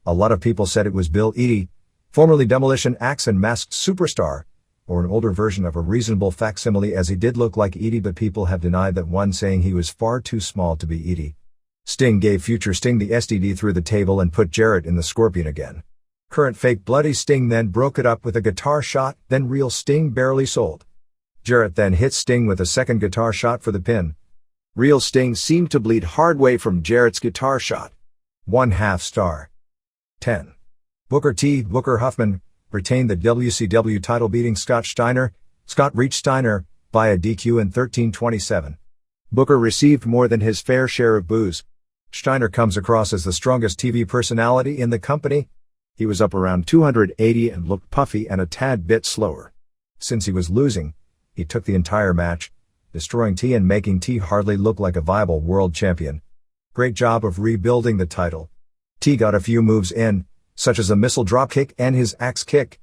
A lot of people said it was Bill Eadie, formerly Demolition Axe and Masked Superstar, or an older version of a reasonable facsimile as he did look like Eadie, but people have denied that one, saying he was far too small to be Eadie. Sting gave future Sting the SDD through the table and put Jarrett in the scorpion again. Current fake bloody Sting then broke it up with a guitar shot, then real Sting barely sold. Jarrett then hit Sting with a second guitar shot for the pin. Real Sting seemed to bleed hard way from Jarrett's guitar shot. 1/2 star. 10. Booker T. Booker Huffman retained the WCW title beating Scott Steiner. Scott reached Steiner via DQ in 13:27. Booker received more than his fair share of boos. Steiner comes across as the strongest TV personality in the company. He was up around 280 and looked puffy and a tad bit slower. Since he was losing, he took the entire match, destroying T and making T hardly look like a viable world champion. Great job of rebuilding the title. T got a few moves in, such as a missile dropkick and his axe kick.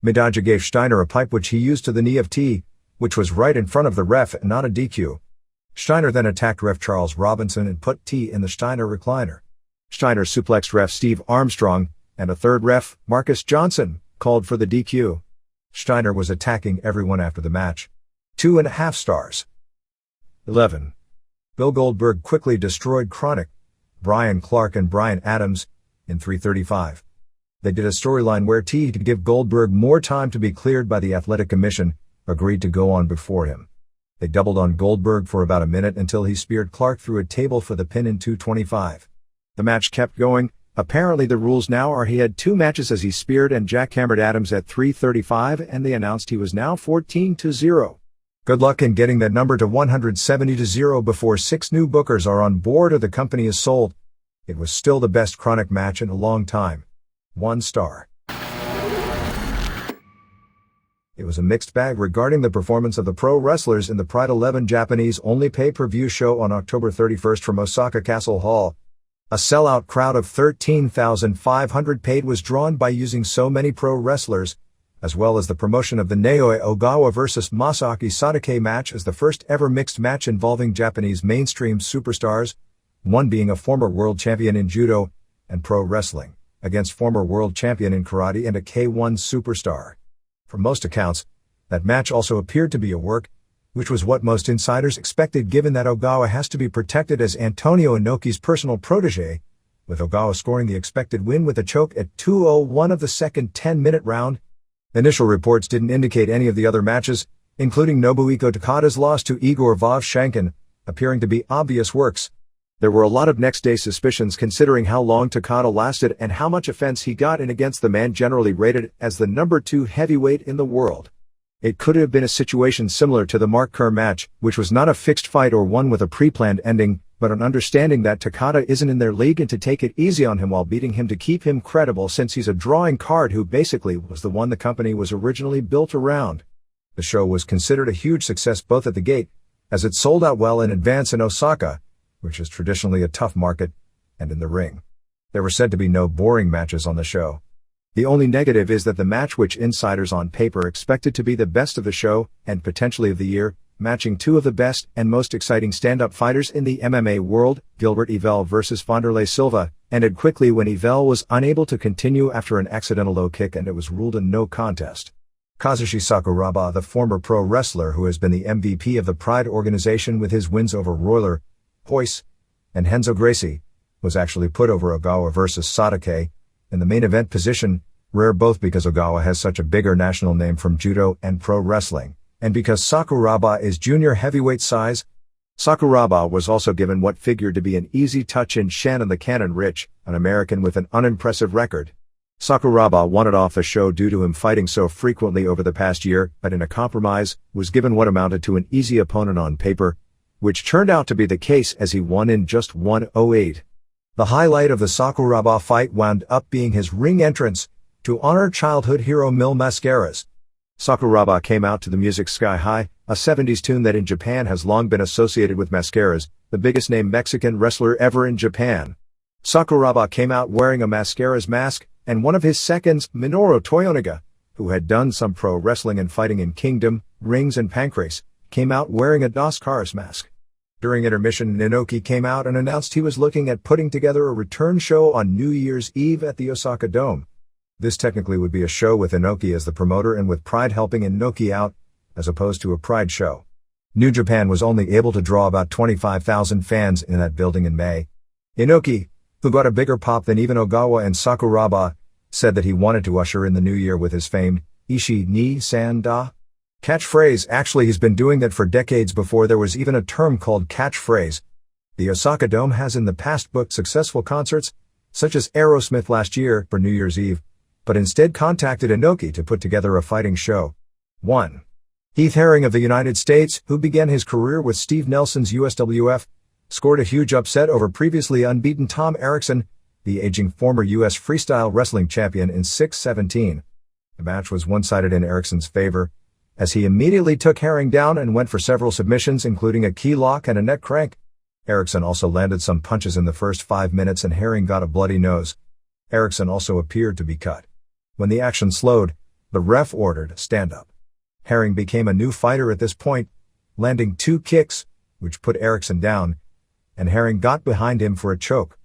Midaja gave Steiner a pipe which he used to the knee of T, which was right in front of the ref and not a DQ. Steiner then attacked ref Charles Robinson and put T in the Steiner recliner. Steiner suplexed ref Steve Armstrong, and a third ref, Marcus Johnson, called for the DQ. Steiner was attacking everyone after the match. 2.5 stars. 11. Bill Goldberg quickly destroyed Chronic, Brian Clark and Brian Adams, in 3:35. They did a storyline where T, to give Goldberg more time to be cleared by the Athletic Commission, agreed to go on before him. They doubled on Goldberg for about a minute until he speared Clark through a table for the pin in 2:25. The match kept going. Apparently the rules now are he had 2 matches as he speared and jackhammered Adams at 3:35, and they announced he was now 14-0. Good luck in getting that number to 170-0 before 6 new bookers are on board or the company is sold. It was still the best Chronic match in a long time. 1 star. It was a mixed bag regarding the performance of the pro wrestlers in the Pride 11 Japanese-only pay-per-view show on October 31st from Osaka Castle Hall. A sellout crowd of 13,500 paid was drawn by using so many pro wrestlers, as well as the promotion of the Naoya Ogawa vs. Masaaki Sadake match as the first ever mixed match involving Japanese mainstream superstars, one being a former world champion in judo and pro wrestling, against former world champion in karate and a K1 superstar. From most accounts, that match also appeared to be a work, which was what most insiders expected given that Ogawa has to be protected as Antonio Inoki's personal protege, with Ogawa scoring the expected win with a choke at 2:01 of the second 10-minute round. Initial reports didn't indicate any of the other matches, including Nobuhiko Takada's loss to Igor Vovshankin, appearing to be obvious works. There were a lot of next-day suspicions considering how long Takada lasted and how much offense he got in against the man generally rated as the number 2 heavyweight in the world. It could have been a situation similar to the Mark Kerr match, which was not a fixed fight or one with a pre-planned ending, but an understanding that Takada isn't in their league and to take it easy on him while beating him to keep him credible since he's a drawing card who basically was the one the company was originally built around. The show was considered a huge success both at the gate, as it sold out well in advance in Osaka, which is traditionally a tough market, and in the ring. There were said to be no boring matches on the show. The only negative is that the match which insiders on paper expected to be the best of the show, and potentially of the year, matching two of the best and most exciting stand-up fighters in the MMA world. Gilbert Yvel vs Wanderlei Silva ended quickly when Yvel was unable to continue after an accidental low kick, and it was ruled a no contest. Kazushi Sakuraba, the former pro wrestler who has been the MVP of the Pride organization with his wins over Royler, Hoyce, and Henzo Gracie, was actually put over Ogawa vs Sadake in the main event position, rare both because Ogawa has such a bigger national name from judo and pro wrestling, and because Sakuraba is junior heavyweight size. Sakuraba was also given what figured to be an easy touch in Shannon the Cannon Rich, an American with an unimpressive record. Sakuraba wanted off the show due to him fighting so frequently over the past year, but in a compromise, was given what amounted to an easy opponent on paper, which turned out to be the case as he won in just 1:08. The highlight of the Sakuraba fight wound up being his ring entrance to honor childhood hero Mil Mascaras. Sakuraba came out to the music Sky High, a 70s tune that in Japan has long been associated with Mascaras, the biggest name Mexican wrestler ever in Japan. Sakuraba came out wearing a Mascaras mask, and one of his seconds, Minoru Toyonaga, who had done some pro wrestling and fighting in Kingdom, Rings and Pancrase, came out wearing a Dos Caras mask. During intermission, Inoki came out and announced he was looking at putting together a return show on New Year's Eve at the Osaka Dome. This technically would be a show with Inoki as the promoter and with Pride helping Inoki out, as opposed to a Pride show. New Japan was only able to draw about 25,000 fans in that building in May. Inoki, who got a bigger pop than even Ogawa and Sakuraba, said that he wanted to usher in the new year with his famed Ishi ni San da catchphrase. Actually, he's been doing that for decades before there was even a term called catchphrase. The Osaka Dome has in the past booked successful concerts, such as Aerosmith last year for New Year's Eve, but instead contacted Inoki to put together a fighting show. 1. Heath Herring of the United States, who began his career with Steve Nelson's USWF, scored a huge upset over previously unbeaten Tom Erickson, the aging former U.S. freestyle wrestling champion, in 6-17. The match was one-sided in Erickson's favor, as he immediately took Herring down and went for several submissions, including a key lock and a neck crank. Erickson also landed some punches in the first 5 minutes and Herring got a bloody nose. Erickson also appeared to be cut. When the action slowed, the ref ordered stand up. Herring became a new fighter at this point, landing 2 kicks, which put Erickson down, and Herring got behind him for a choke.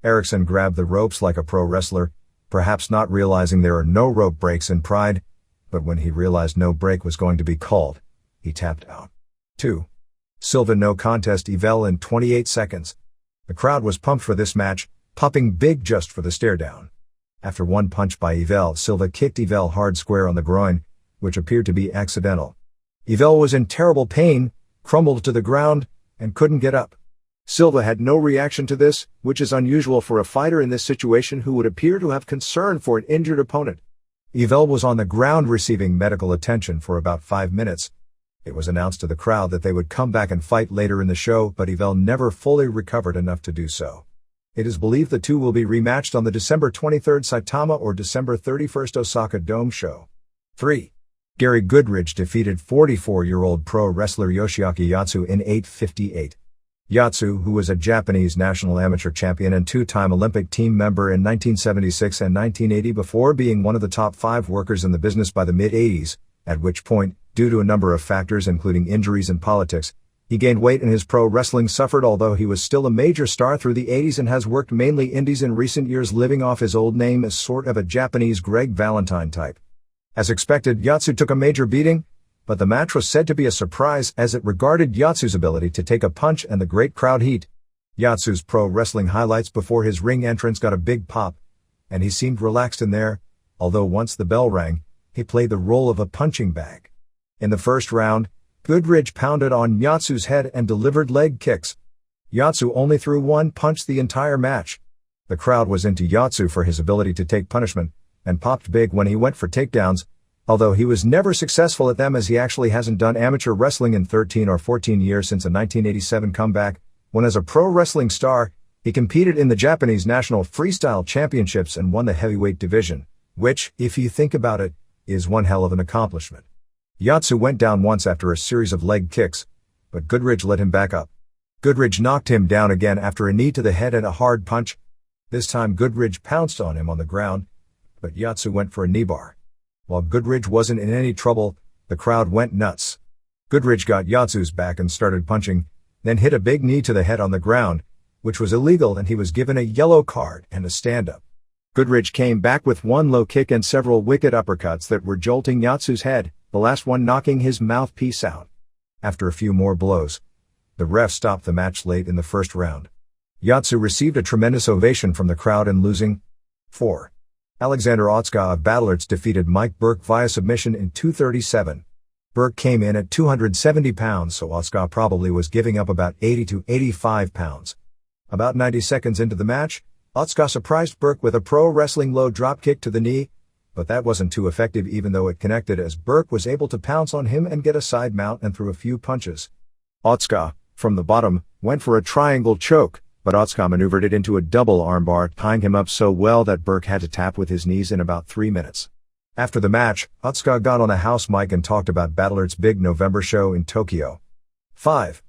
Erickson grabbed the ropes like a pro wrestler, perhaps not realizing there are no rope breaks in Pride, but when he realized no break was going to be called, he tapped out. 2. Silva no contest Yvel in 28 seconds. The crowd was pumped for this match, popping big just for the stare down. After one punch by Yvel, Silva kicked Yvel hard square on the groin, which appeared to be accidental. Yvel was in terrible pain, crumbled to the ground, and couldn't get up. Silva had no reaction to this, which is unusual for a fighter in this situation who would appear to have concern for an injured opponent. Yvel was on the ground receiving medical attention for about 5 minutes. It was announced to the crowd that they would come back and fight later in the show, but Yvel never fully recovered enough to do so. It is believed the two will be rematched on the December 23rd Saitama or December 31st Osaka Dome show. 3. Gary Goodridge defeated 44-year-old pro wrestler Yoshiaki Yatsu in 8:58. Yatsu, who was a Japanese national amateur champion and 2-time Olympic team member in 1976 and 1980 before being one of the top 5 workers in the business by the mid-80s, at which point, due to a number of factors including injuries and politics, he gained weight and his pro wrestling suffered, although he was still a major star through the 80s and has worked mainly indies in recent years, living off his old name as sort of a Japanese Greg Valentine type. As expected, Yatsu took a major beating, but the match was said to be a surprise as it regarded Yatsu's ability to take a punch and the great crowd heat. Yatsu's pro wrestling highlights before his ring entrance got a big pop, and he seemed relaxed in there, although once the bell rang, he played the role of a punching bag. In the first round, Goodridge pounded on Yatsu's head and delivered leg kicks. Yatsu only threw one punch the entire match. The crowd was into Yatsu for his ability to take punishment, and popped big when he went for takedowns, although he was never successful at them as he actually hasn't done amateur wrestling in 13 or 14 years since a 1987 comeback, when as a pro wrestling star, he competed in the Japanese National Freestyle Championships and won the heavyweight division, which, if you think about it, is one hell of an accomplishment. Yatsu went down once after a series of leg kicks, but Goodridge let him back up. Goodridge knocked him down again after a knee to the head and a hard punch. This time Goodridge pounced on him on the ground, but Yatsu went for a knee bar. While Goodridge wasn't in any trouble, the crowd went nuts. Goodrich got Yatsu's back and started punching, then hit a big knee to the head on the ground, which was illegal, and he was given a yellow card and a stand-up. Goodrich came back with one low kick and several wicked uppercuts that were jolting Yatsu's head, the last one knocking his mouthpiece out. After a few more blows, the ref stopped the match late in the first round. Yatsu received a tremendous ovation from the crowd and losing. 4. Alexander Otska of Battlerts defeated Mike Burke via submission in 2:37. Burke came in at 270 pounds, so Otska probably was giving up about 80 to 85 pounds. About 90 seconds into the match, Otska surprised Burke with a pro wrestling low drop kick to the knee, but that wasn't too effective even though it connected, as Burke was able to pounce on him and get a side mount and threw a few punches. Otska, from the bottom, went for a triangle choke, but Otska maneuvered it into a double armbar, tying him up so well that Burke had to tap with his knees in about 3 minutes. After the match, Otska got on a house mic and talked about Battler's big November show in Tokyo. 5.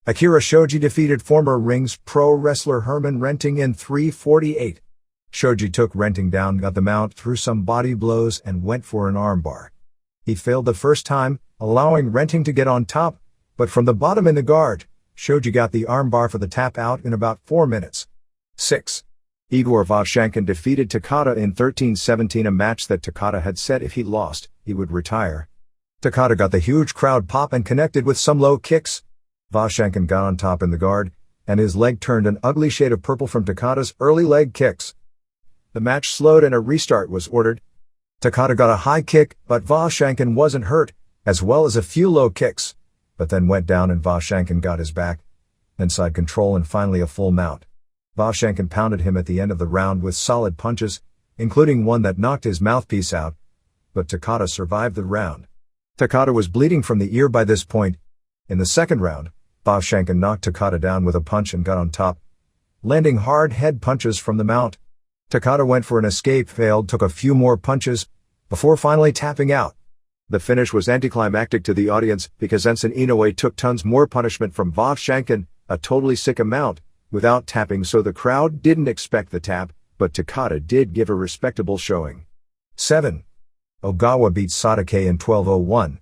Akira Shoji defeated former Rings pro wrestler Herman Renting in 3:48. Shoji took Renting down, got the mount, threw some body blows, and went for an armbar. He failed the first time, allowing Renting to get on top, but from the bottom in the guard, Shoji got the armbar for the tap out in about 4 minutes. 6. Igor Vovchankin defeated Takada in 13:17, a match that Takada had said if he lost, he would retire. Takada got the huge crowd pop and connected with some low kicks. Vovchankin got on top in the guard, and his leg turned an ugly shade of purple from Takada's early leg kicks. The match slowed and a restart was ordered. Takada got a high kick, but Vovchankin wasn't hurt, as well as a few low kicks, but then went down and Vovchankin got his back, then side control and finally a full mount. Vovchankin pounded him at the end of the round with solid punches, including one that knocked his mouthpiece out, but Takada survived the round. Takada was bleeding from the ear by this point. In the second round, Vovchankin knocked Takada down with a punch and got on top, landing hard head punches from the mount. Takada went for an escape, failed, took a few more punches, before finally tapping out. The finish was anticlimactic to the audience because Ensign Inoue took tons more punishment from Vovchankin, a totally sick amount, without tapping, so the crowd didn't expect the tap, but Takada did give a respectable showing. 7. Ogawa beat Sadake in 12:01.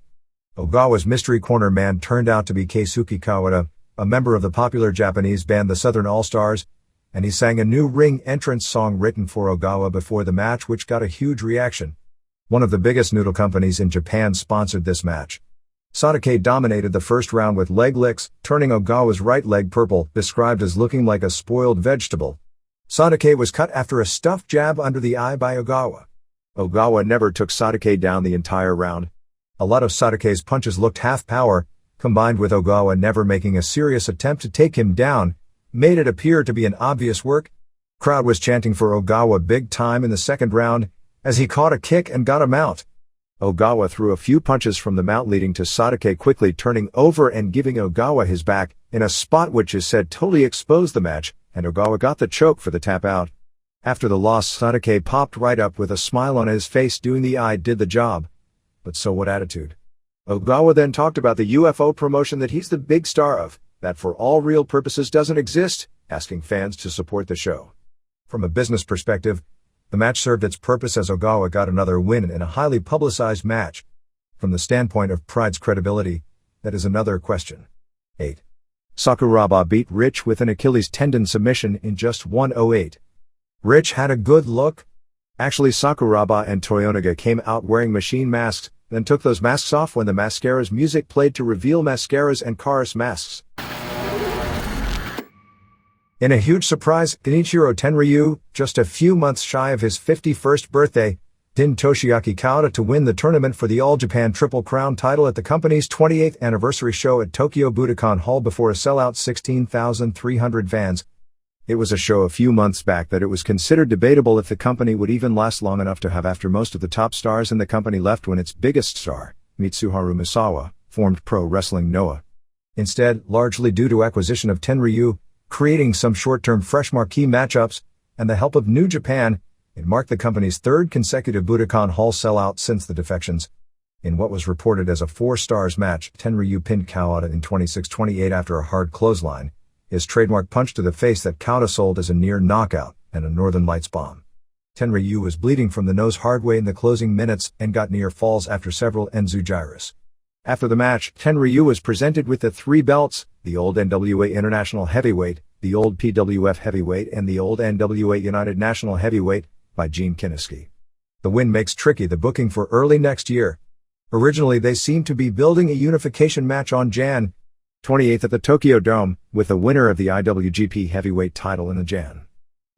Ogawa's mystery corner man turned out to be Keisuke Kawada, a member of the popular Japanese band the Southern All-Stars, and he sang a new ring entrance song written for Ogawa before the match, which got a huge reaction. One of the biggest noodle companies in Japan sponsored this match. Sadake dominated the first round with leg licks, turning Ogawa's right leg purple, described as looking like a spoiled vegetable. Sadake was cut after a stuffed jab under the eye by Ogawa. Ogawa never took Sadake down the entire round. A lot of Sadake's punches looked half-power, combined with Ogawa never making a serious attempt to take him down, made it appear to be an obvious work. Crowd was chanting for Ogawa big time in the second round, as he caught a kick and got a mount. Ogawa threw a few punches from the mount, leading to Sadake quickly turning over and giving Ogawa his back, in a spot which is said totally exposed the match, and Ogawa got the choke for the tap out. After the loss, Sadake popped right up with a smile on his face, doing the "I did the job, but so what" attitude. Ogawa then talked about the UFO promotion that he's the big star of, that for all real purposes doesn't exist, asking fans to support the show. From a business perspective, the match served its purpose as Ogawa got another win in a highly publicized match. From the standpoint of Pride's credibility, that is another question. 8. Sakuraba beat Rich with an Achilles tendon submission in just 1:08. Rich had a good look. Actually, Sakuraba and Toyonaga came out wearing machine masks, then took those masks off when the Mascara's music played to reveal Mascaras and Chorus masks. In a huge surprise, Genichiro Tenryu, just a few months shy of his 51st birthday, pinned Toshiaki Kawada to win the tournament for the All Japan Triple Crown title at the company's 28th anniversary show at Tokyo Budokan Hall before a sellout 16,300 fans. It was a show a few months back that it was considered debatable if the company would even last long enough to have after most of the top stars in the company left when its biggest star, Mitsuharu Misawa, formed Pro Wrestling Noah. Instead, largely due to acquisition of Tenryu, creating some short-term fresh marquee matchups, and the help of New Japan, it marked the company's third consecutive Budokan Hall sellout since the defections. In what was reported as a 4-stars match, Tenryu pinned Kawada in 26-28 after a hard clothesline, his trademark punch to the face that Kawada sold as a near knockout, and a Northern Lights bomb. Tenryu was bleeding from the nose hard way in the closing minutes and got near falls after several Enzu gyrus. After the match, Tenryu was presented with the 3 belts, the old NWA International Heavyweight, the old PWF Heavyweight and the old NWA United National Heavyweight, by Gene Kiniski. The win makes tricky the booking for early next year. Originally they seemed to be building a unification match on Jan. 28th at the Tokyo Dome, with the winner of the IWGP Heavyweight title in the Jan.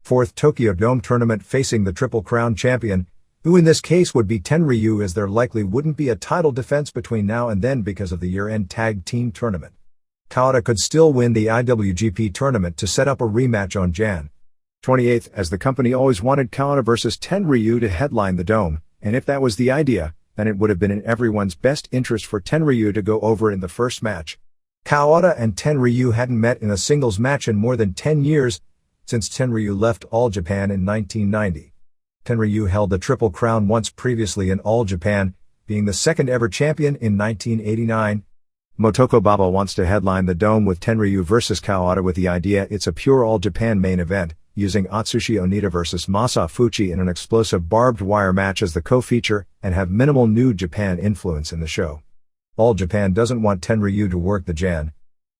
4th Tokyo Dome tournament facing the Triple Crown champion, who in this case would be Tenryu, as there likely wouldn't be a title defense between now and then because of the year-end tag team tournament. Kawada could still win the IWGP tournament to set up a rematch on Jan. 28th, as the company always wanted Kawada vs Tenryu to headline the Dome, and if that was the idea, then it would have been in everyone's best interest for Tenryu to go over in the first match. Kawada and Tenryu hadn't met in a singles match in more than 10 years, since Tenryu left All Japan in 1990. Tenryu held the Triple Crown once previously in All Japan, being the second ever champion in 1989. Motoko Baba wants to headline the Dome with Tenryu vs Kawada with the idea it's a pure All Japan main event, using Atsushi Onita vs Masa Fuchi in an explosive barbed wire match as the co-feature, and have minimal New Japan influence in the show. All Japan doesn't want Tenryu to work the Jan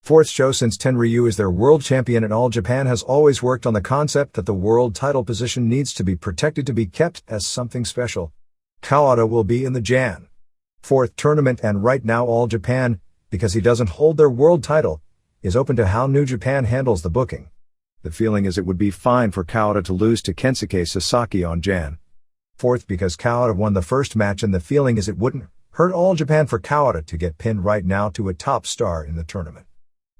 4th show since Tenryu is their world champion, and All Japan has always worked on the concept that the world title position needs to be protected to be kept as something special. Kawada will be in the Jan 4th tournament, and right now All Japan, because he doesn't hold their world title, is open to how New Japan handles the booking. The feeling is it would be fine for Kawada to lose to Kensuke Sasaki on Jan 4th because Kawada won the first match, and the feeling is it wouldn't hurt All Japan for Kawada to get pinned right now to a top star in the tournament.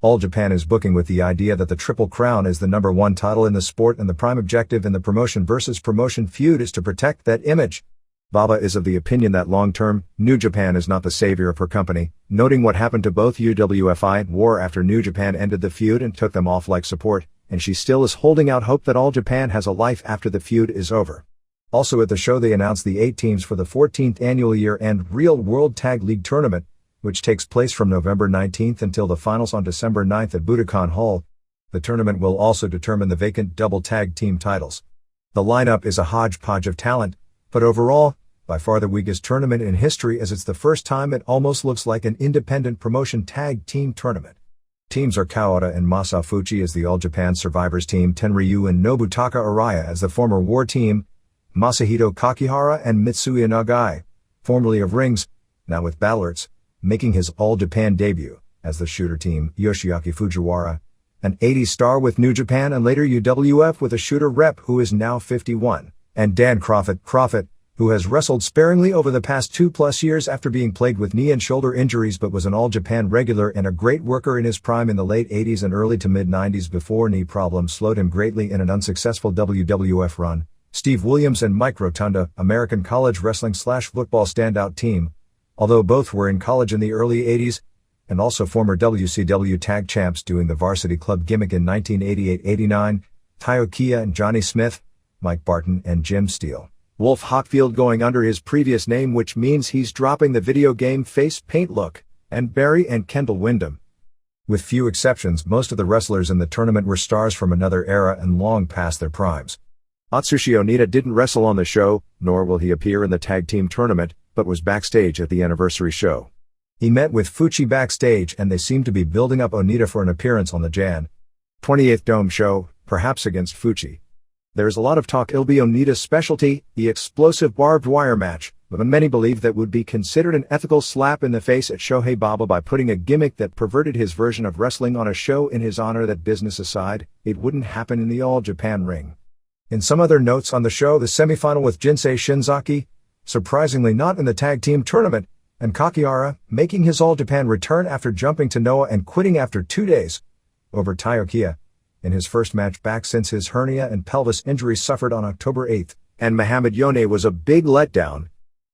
All Japan is booking with the idea that the Triple Crown is the #1 title in the sport, and the prime objective in the promotion versus promotion feud is to protect that image. Baba is of the opinion that long-term, New Japan is not the savior of her company, noting what happened to both UWFI and War after New Japan ended the feud and took them off like support, and she still is holding out hope that All Japan has a life after the feud is over. Also at the show they announced the 8 teams for the 14th annual year-end Real World Tag League Tournament, which takes place from November 19th until the finals on December 9th at Budokan Hall. The tournament will also determine the vacant double tag team titles. The lineup is a hodgepodge of talent, but overall, by far the weakest tournament in history, as it's the first time it almost looks like an independent promotion tag team tournament. Teams are Kawada and Masa Fuchi as the All Japan Survivors team, Tenryu and Nobutaka Araya as the former War team, Masahito Kakihara and Mitsuya Nagai, formerly of Rings, now with Battlers, making his All Japan debut, as the shooter team, Yoshiaki Fujiwara, an 80s star with New Japan and later UWF with a shooter rep who is now 51, and Dan Crawford, who has wrestled sparingly over the past 2+ years after being plagued with knee and shoulder injuries, but was an All Japan regular and a great worker in his prime in the late 80s and early to mid-90s before knee problems slowed him greatly in an unsuccessful WWF run. Steve Williams and Mike Rotunda, American college wrestling/football standout team, although both were in college in the early 80s, and also former WCW tag champs doing the varsity club gimmick in 1988-89, Taiyo Kia and Johnny Smith, Mike Barton and Jim Steele. Wolf Hockfield going under his previous name, which means he's dropping the video game face paint look, and Barry and Kendall Windham. With few exceptions, most of the wrestlers in the tournament were stars from another era and long past their primes. Atsushi Onita didn't wrestle on the show, nor will he appear in the tag team tournament, but was backstage at the anniversary show. He met with Fuchi backstage, and they seem to be building up Onita for an appearance on the Jan 28th Dome show, perhaps against Fuchi. There's a lot of talk it'll be Onita's specialty, the explosive barbed wire match, but many believe that would be considered an ethical slap in the face at Shohei Baba by putting a gimmick that perverted his version of wrestling on a show in his honor. That business aside, it wouldn't happen in the All Japan ring. In some other notes on the show, the semifinal with Jinsei Shinzaki, surprisingly not in the tag team tournament, and Kakihara, making his All Japan return after jumping to Noah and quitting after 2 days, over Taiyo Kia, in his first match back since his hernia and pelvis injury suffered on October 8th, and Muhammad Yone was a big letdown.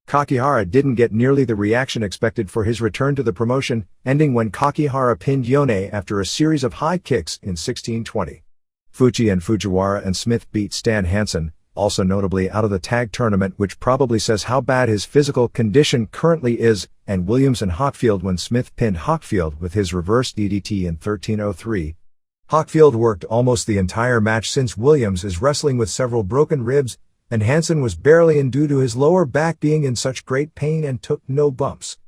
Kakihara didn't get nearly the reaction expected for his return to the promotion, ending when Kakihara pinned Yone after a series of high kicks in 16:20. Fuchi and Fujiwara and Smith beat Stan Hansen, also notably out of the tag tournament, which probably says how bad his physical condition currently is, and Williams and Hockfield when Smith pinned Hockfield with his reverse DDT in 13:03. Hockfield worked almost the entire match since Williams is wrestling with several broken ribs, and Hansen was barely in due to his lower back being in such great pain and took no bumps.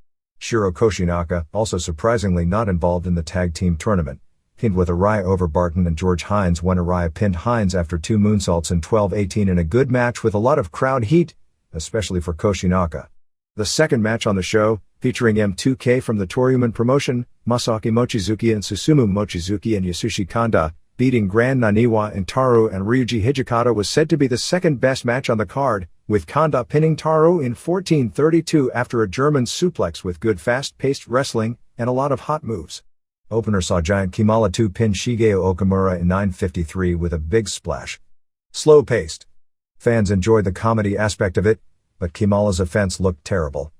Shiro Koshinaka, also surprisingly not involved in the tag team tournament, pinned with Arai over Barton and George Hines when Arai pinned Hines after 2 moonsaults in 12-18 in a good match with a lot of crowd heat, especially for Koshinaka. The second match on the show, featuring M2K from the Toryuman promotion, Masaki Mochizuki and Susumu Mochizuki and Yasushi Kanda, beating Grand Naniwa and Taru and Ryuji Hijikata, was said to be the second best match on the card, with Kanda pinning Taru in 14:32 after a German suplex with good fast-paced wrestling and a lot of hot moves. Opener saw Giant Kimala 2 pin Shigeo Okamura in 9:53 with a big splash. Slow-paced. Fans enjoyed the comedy aspect of it, but Kimala's offense looked terrible.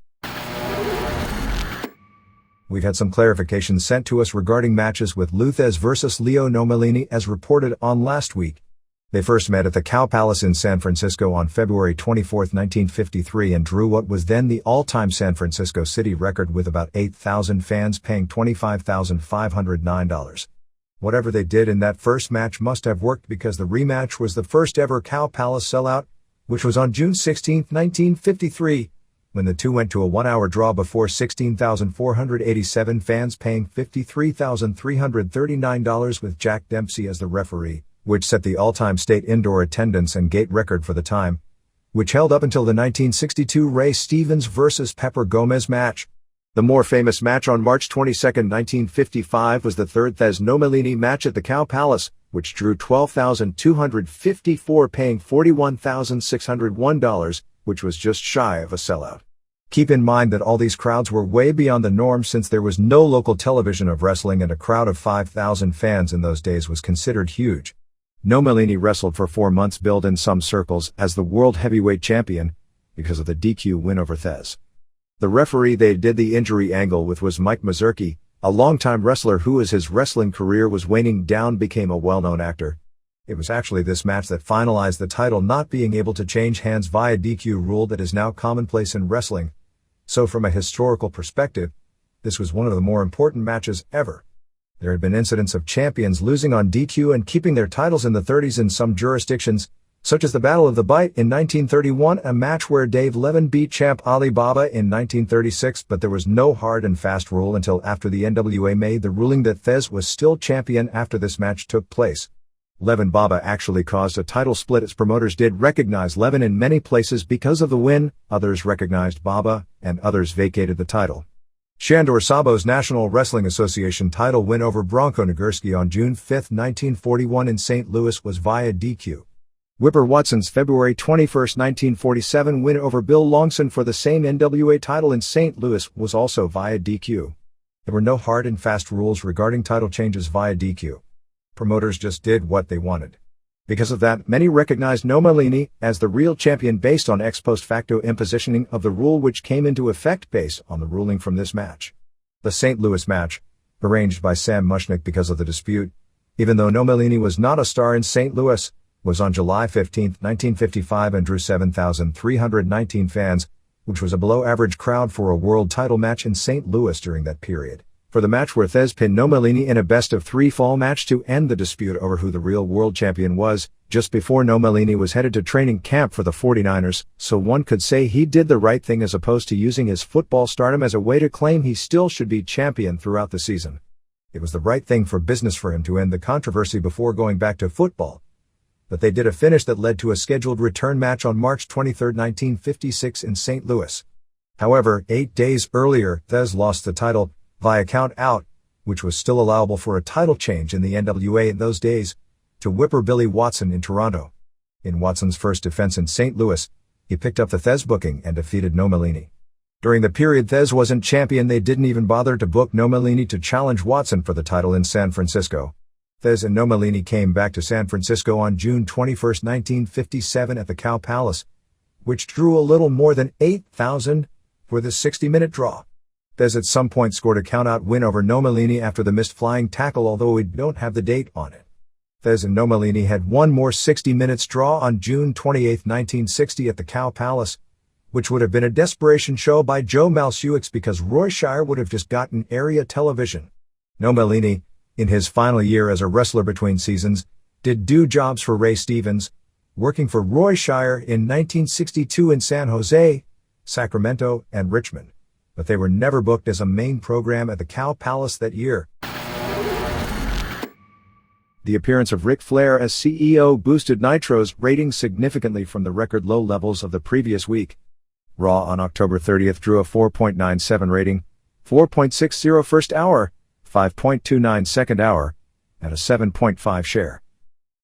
We've had some clarifications sent to us regarding matches with Luthez vs. Leo Nomalini as reported on last week. They first met at the Cow Palace in San Francisco on February 24, 1953 and drew what was then the all-time San Francisco City record with about 8,000 fans paying $25,509. Whatever they did in that first match must have worked because the rematch was the first ever Cow Palace sellout, which was on June 16, 1953. When the two went to a 1-hour draw before 16,487 fans paying $53,339 with Jack Dempsey as the referee, which set the all-time state indoor attendance and gate record for the time, which held up until the 1962 Ray Stevens vs. Pepper Gomez match. The more famous match on March 22, 1955 was the third Thez Nomalini match at the Cow Palace, which drew 12,254 paying $41,601, which was just shy of a sellout. Keep in mind that all these crowds were way beyond the norm since there was no local television of wrestling and a crowd of 5,000 fans in those days was considered huge. Nomalini wrestled for 4 months, billed in some circles as the world heavyweight champion because of the DQ win over Thez. The referee they did the injury angle with was Mike Mazurki, a longtime wrestler who, as his wrestling career was waning down, became a well-known actor. It was actually this match that finalized the title not being able to change hands via DQ rule that is now commonplace in wrestling. So from a historical perspective, this was one of the more important matches ever. There had been incidents of champions losing on DQ and keeping their titles in the 30s in some jurisdictions, such as the Battle of the Bite in 1931, a match where Dave Levin beat champ Ali Baba in 1936, but there was no hard and fast rule until after the NWA made the ruling that Thez was still champion after this match took place. Levin Baba actually caused a title split as promoters did recognize Levin in many places because of the win, others recognized Baba, and others vacated the title. Shandor Sabo's National Wrestling Association title win over Bronco Nagurski on June 5, 1941 in St. Louis was via DQ. Whipper Watson's February 21, 1947 win over Bill Longson for the same NWA title in St. Louis was also via DQ. There were no hard and fast rules regarding title changes via DQ. Promoters just did what they wanted. Because of that, many recognized Nomalini as the real champion based on ex post facto impositioning of the rule, which came into effect based on the ruling from this match. The St. Louis match, arranged by Sam Mushnick because of the dispute, even though Nomalini was not a star in St. Louis, was on July 15, 1955 and drew 7,319 fans, which was a below-average crowd for a world title match in St. Louis during that period. For the match where Thez pinned Nomalini in a best-of-3 fall match to end the dispute over who the real world champion was, just before Nomalini was headed to training camp for the 49ers, so one could say he did the right thing as opposed to using his football stardom as a way to claim he still should be champion throughout the season. It was the right thing for business for him to end the controversy before going back to football. But they did a finish that led to a scheduled return match on March 23, 1956 in St. Louis. However, 8 days earlier, Thez lost the title via count out, which was still allowable for a title change in the NWA in those days, to Whipper Billy Watson in Toronto. In Watson's first defense in St. Louis, he picked up the Thez booking and defeated Nomalini. During the period Thez wasn't champion, they didn't even bother to book Nomalini to challenge Watson for the title in San Francisco. Thez and Nomalini came back to San Francisco on June 21, 1957 at the Cow Palace, which drew a little more than 8,000 for the 60-minute draw. Thez at some point scored a count-out win over Nomalini after the missed flying tackle, although we don't have the date on it. Thez and Nomalini had one more 60 minutes draw on June 28, 1960 at the Cow Palace, which would have been a desperation show by Joe Malsiewicz because Roy Shire would have just gotten area television. Nomalini, in his final year as a wrestler between seasons, did jobs for Ray Stevens, working for Roy Shire in 1962 in San Jose, Sacramento, and Richmond. but they were never booked as a main program at the Cow Palace that year. The appearance of Ric Flair as CEO boosted Nitro's ratings significantly from the record low levels of the previous week. Raw on October 30th drew a 4.97 rating, 4.60 first hour, 5.29 second hour, and a 7.5 share.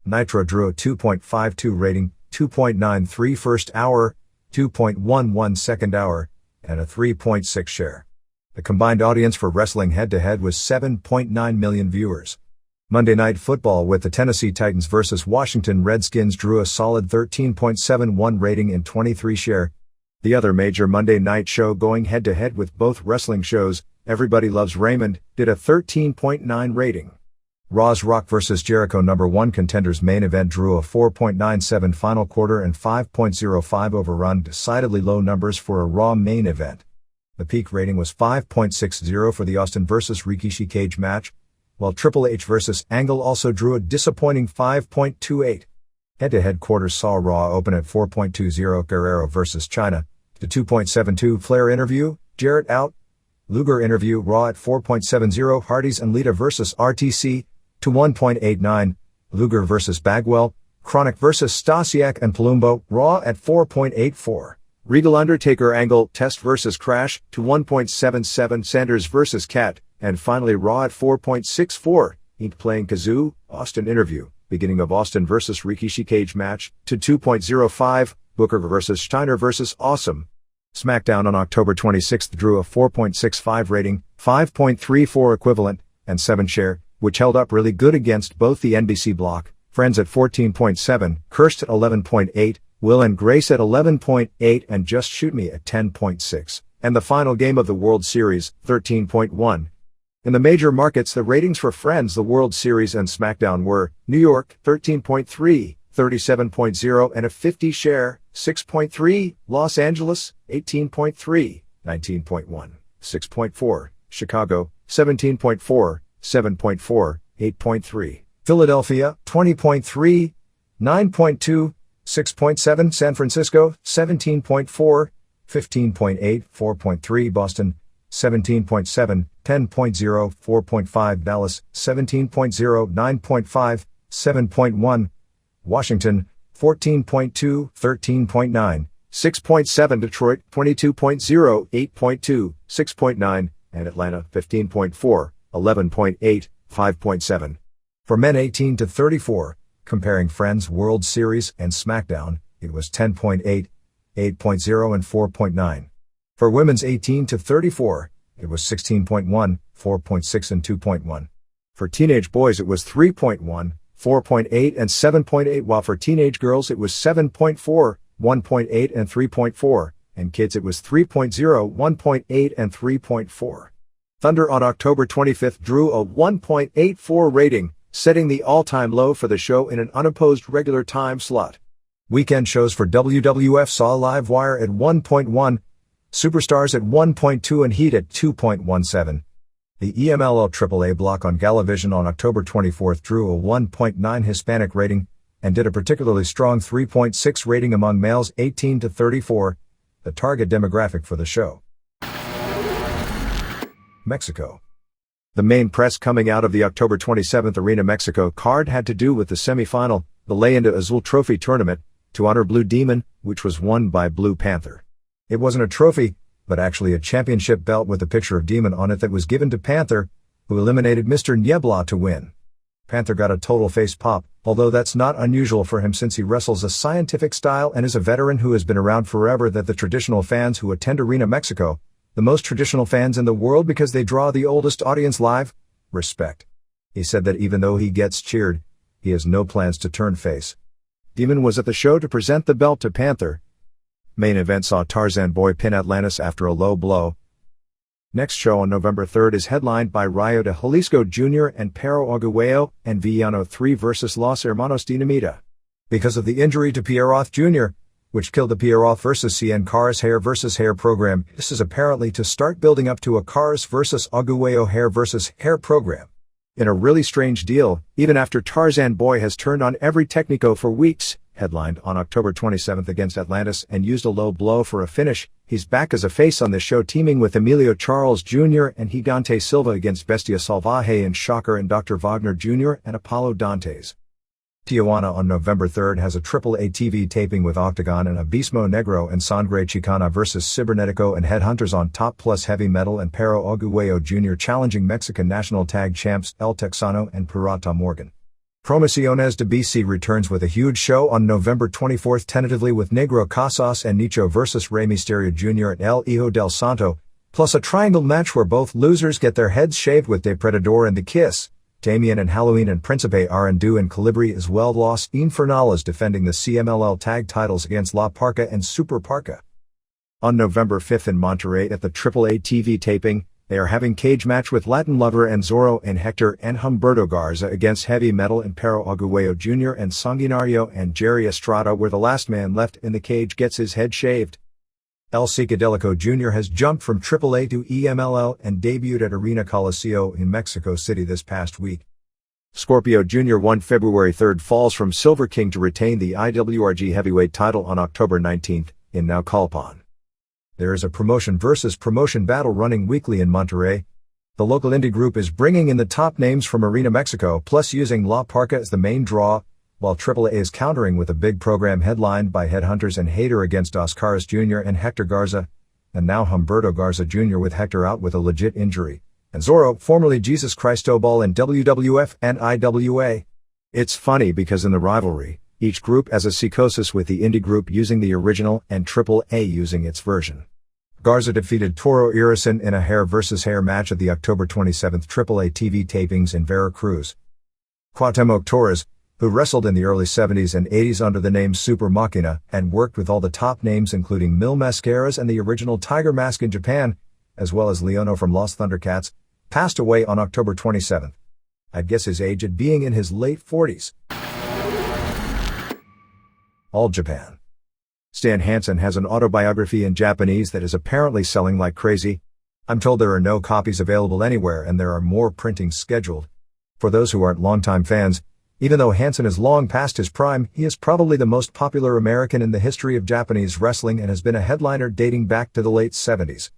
Nitro drew a 2.52 rating, 2.93 first hour, 2.11 second hour, and a 3.6 share. The combined audience for Wrestling Head-to-Head was 7.9 million viewers. Monday Night Football with the Tennessee Titans vs. Washington Redskins drew a solid 13.71 rating and 23 share. The other major Monday night show going head-to-head with both wrestling shows, Everybody Loves Raymond, did a 13.9 rating. Raw's Rock vs. Jericho number 1 contenders main event drew a 4.97 final quarter and 5.05 overrun, decidedly low numbers for a Raw main event. The peak rating was 5.60 for the Austin vs. Rikishi cage match, while Triple H vs. Angle also drew a disappointing 5.28. Head-to-head quarters saw Raw open at 4.20 Guerrero vs. China, to 2.72 Flair interview, Jarrett out, Luger interview Raw at 4.70 Hardys and Lita vs. RTC, to 1.89, Luger vs. Bagwell, Chronic vs. Stasiak and Palumbo, Raw at 4.84. Regal Undertaker Angle Test vs. Crash, to 1.77 Sanders vs. Cat, and finally Raw at 4.64, Inc. playing Kazoo, Austin interview, beginning of Austin vs. Rikishi cage match, to 2.05, Booker vs. Steiner vs. Awesome. SmackDown on October 26th drew a 4.65 rating, 5.34 equivalent, and 7 share, which held up really good against both the NBC block, Friends at 14.7, Cursed at 11.8, Will and Grace at 11.8 and Just Shoot Me at 10.6, and the final game of the World Series, 13.1. In the major markets, the ratings for Friends, the World Series and SmackDown were New York, 13.3, 37.0 and a 50 share, 6.3, Los Angeles, 18.3, 19.1, 6.4, Chicago, 17.4, 7.4, 8.3, Philadelphia, 20.3, 9.2, 6.7, San Francisco, 17.4, 15.8, 4.3, Boston, 17.7, 10.0, 4.5, Dallas, 17.0, 9.5, 7.1, Washington, 14.2, 13.9, 6.7, Detroit, 22.0, 8.2, 6.9, and Atlanta, 15.4, 11.8, 5.7. For men 18 to 34, comparing Friends, World Series, and SmackDown, it was 10.8, 8.0 and 4.9. For women's 18 to 34, it was 16.1, 4.6 and 2.1. For teenage boys it was 3.1, 4.8 and 7.8, while for teenage girls it was 7.4, 1.8 and 3.4, and kids it was 3.0, 1.8 and 3.4. Thunder on October 25th drew a 1.84 rating, setting the all-time low for the show in an unopposed regular time slot. Weekend shows for WWF saw Livewire at 1.1, Superstars at 1.2 and Heat at 2.17. The EMLL AAA block on Galavision on October 24th drew a 1.9 Hispanic rating, and did a particularly strong 3.6 rating among males 18 to 34, the target demographic for the show. Mexico. The main press coming out of the October 27th Arena Mexico card had to do with the semifinal, the Leyenda Azul Trophy tournament, to honor Blue Demon, which was won by Blue Panther. It wasn't a trophy, but actually a championship belt with a picture of Demon on it that was given to Panther, who eliminated Mr. Niebla to win. Panther got a total face pop, although that's not unusual for him since he wrestles a scientific style and is a veteran who has been around forever. That the traditional fans who attend Arena Mexico, the most traditional fans in the world because they draw the oldest audience live, respect. He said that even though he gets cheered, he has no plans to turn face. Demon was at the show to present the belt to Panther. Main event saw Tarzan Boy pin Atlantis after a low blow. Next show on November 3rd is headlined by Rayo de Jalisco Jr. and Pero Arguello and Villano 3 vs. Los Hermanos Dinamita. Because of the injury to Pierroth Jr., which killed the Pierroth vs. CN Cars Hair vs. Hair program, this is apparently to start building up to a Cars vs. Arguello Hair vs. Hair program. In a really strange deal, even after Tarzan Boy has turned on every Technico for weeks, headlined on October 27 against Atlantis and used a low blow for a finish. He's back as a face on this show, teaming with Emilio Charles Jr. and Gigante Silva against Bestia Salvaje and Shocker and Dr. Wagner Jr. and Apollo Dantes. Tijuana on November 3 has a AAA TV taping with Octagon and Abismo Negro and Sangre Chicana versus Cibernetico and Headhunters on top, plus Heavy Metal and Pero Aguayo Jr. challenging Mexican national tag champs El Texano and Pirata Morgan. Promociones de BC returns with a huge show on November 24 tentatively with Negro Casas and Nicho versus Rey Mysterio Jr. and El Hijo del Santo, plus a triangle match where both losers get their heads shaved with Depredador and The Kiss. Damien and Halloween and Principe Arandu and Calibri as well. Los Infernales defending the CMLL tag titles against La Parca and Super Parca. On November 5 in Monterrey at the AAA TV taping, they are having cage match with Latin Lover and Zorro and Hector and Humberto Garza against Heavy Metal and Pero Aguayo Jr. and Sanguinario and Jerry Estrada, where the last man left in the cage gets his head shaved. El Psicodelico Jr. has jumped from AAA to EMLL and debuted at Arena Coliseo in Mexico City this past week. Scorpio Jr. won February 3, falls from Silver King to retain the IWRG heavyweight title on October 19 in Naucalpan. There is a promotion versus promotion battle running weekly in Monterrey. The local indie group is bringing in the top names from Arena Mexico, plus using La Parca as the main draw, while AAA is countering with a big program headlined by Headhunters and Hater against Oscaris Jr. and Hector Garza, and now Humberto Garza Jr. with Hector out with a legit injury, and Zorro, formerly Jesus Cristobal in WWF and IWA. It's funny because in the rivalry, each group has a psychosis with the indie group using the original and AAA using its version. Garza defeated Toro Irison in a hair versus hair match at the October 27 AAA TV tapings in Veracruz. Cuauhtemoc Torres, who wrestled in the early 70s and 80s under the name Super Machina and worked with all the top names including Mil Mascaras and the original Tiger Mask in Japan, as well as Leono from Los Thundercats, passed away on October 27. I'd guess his age at being in his late 40s. All Japan. Stan Hansen has an autobiography in Japanese that is apparently selling like crazy. I'm told there are no copies available anywhere and there are more printings scheduled. For those who aren't longtime fans, even though Hansen is long past his prime, he is probably the most popular American in the history of Japanese wrestling and has been a headliner dating back to the late 70s.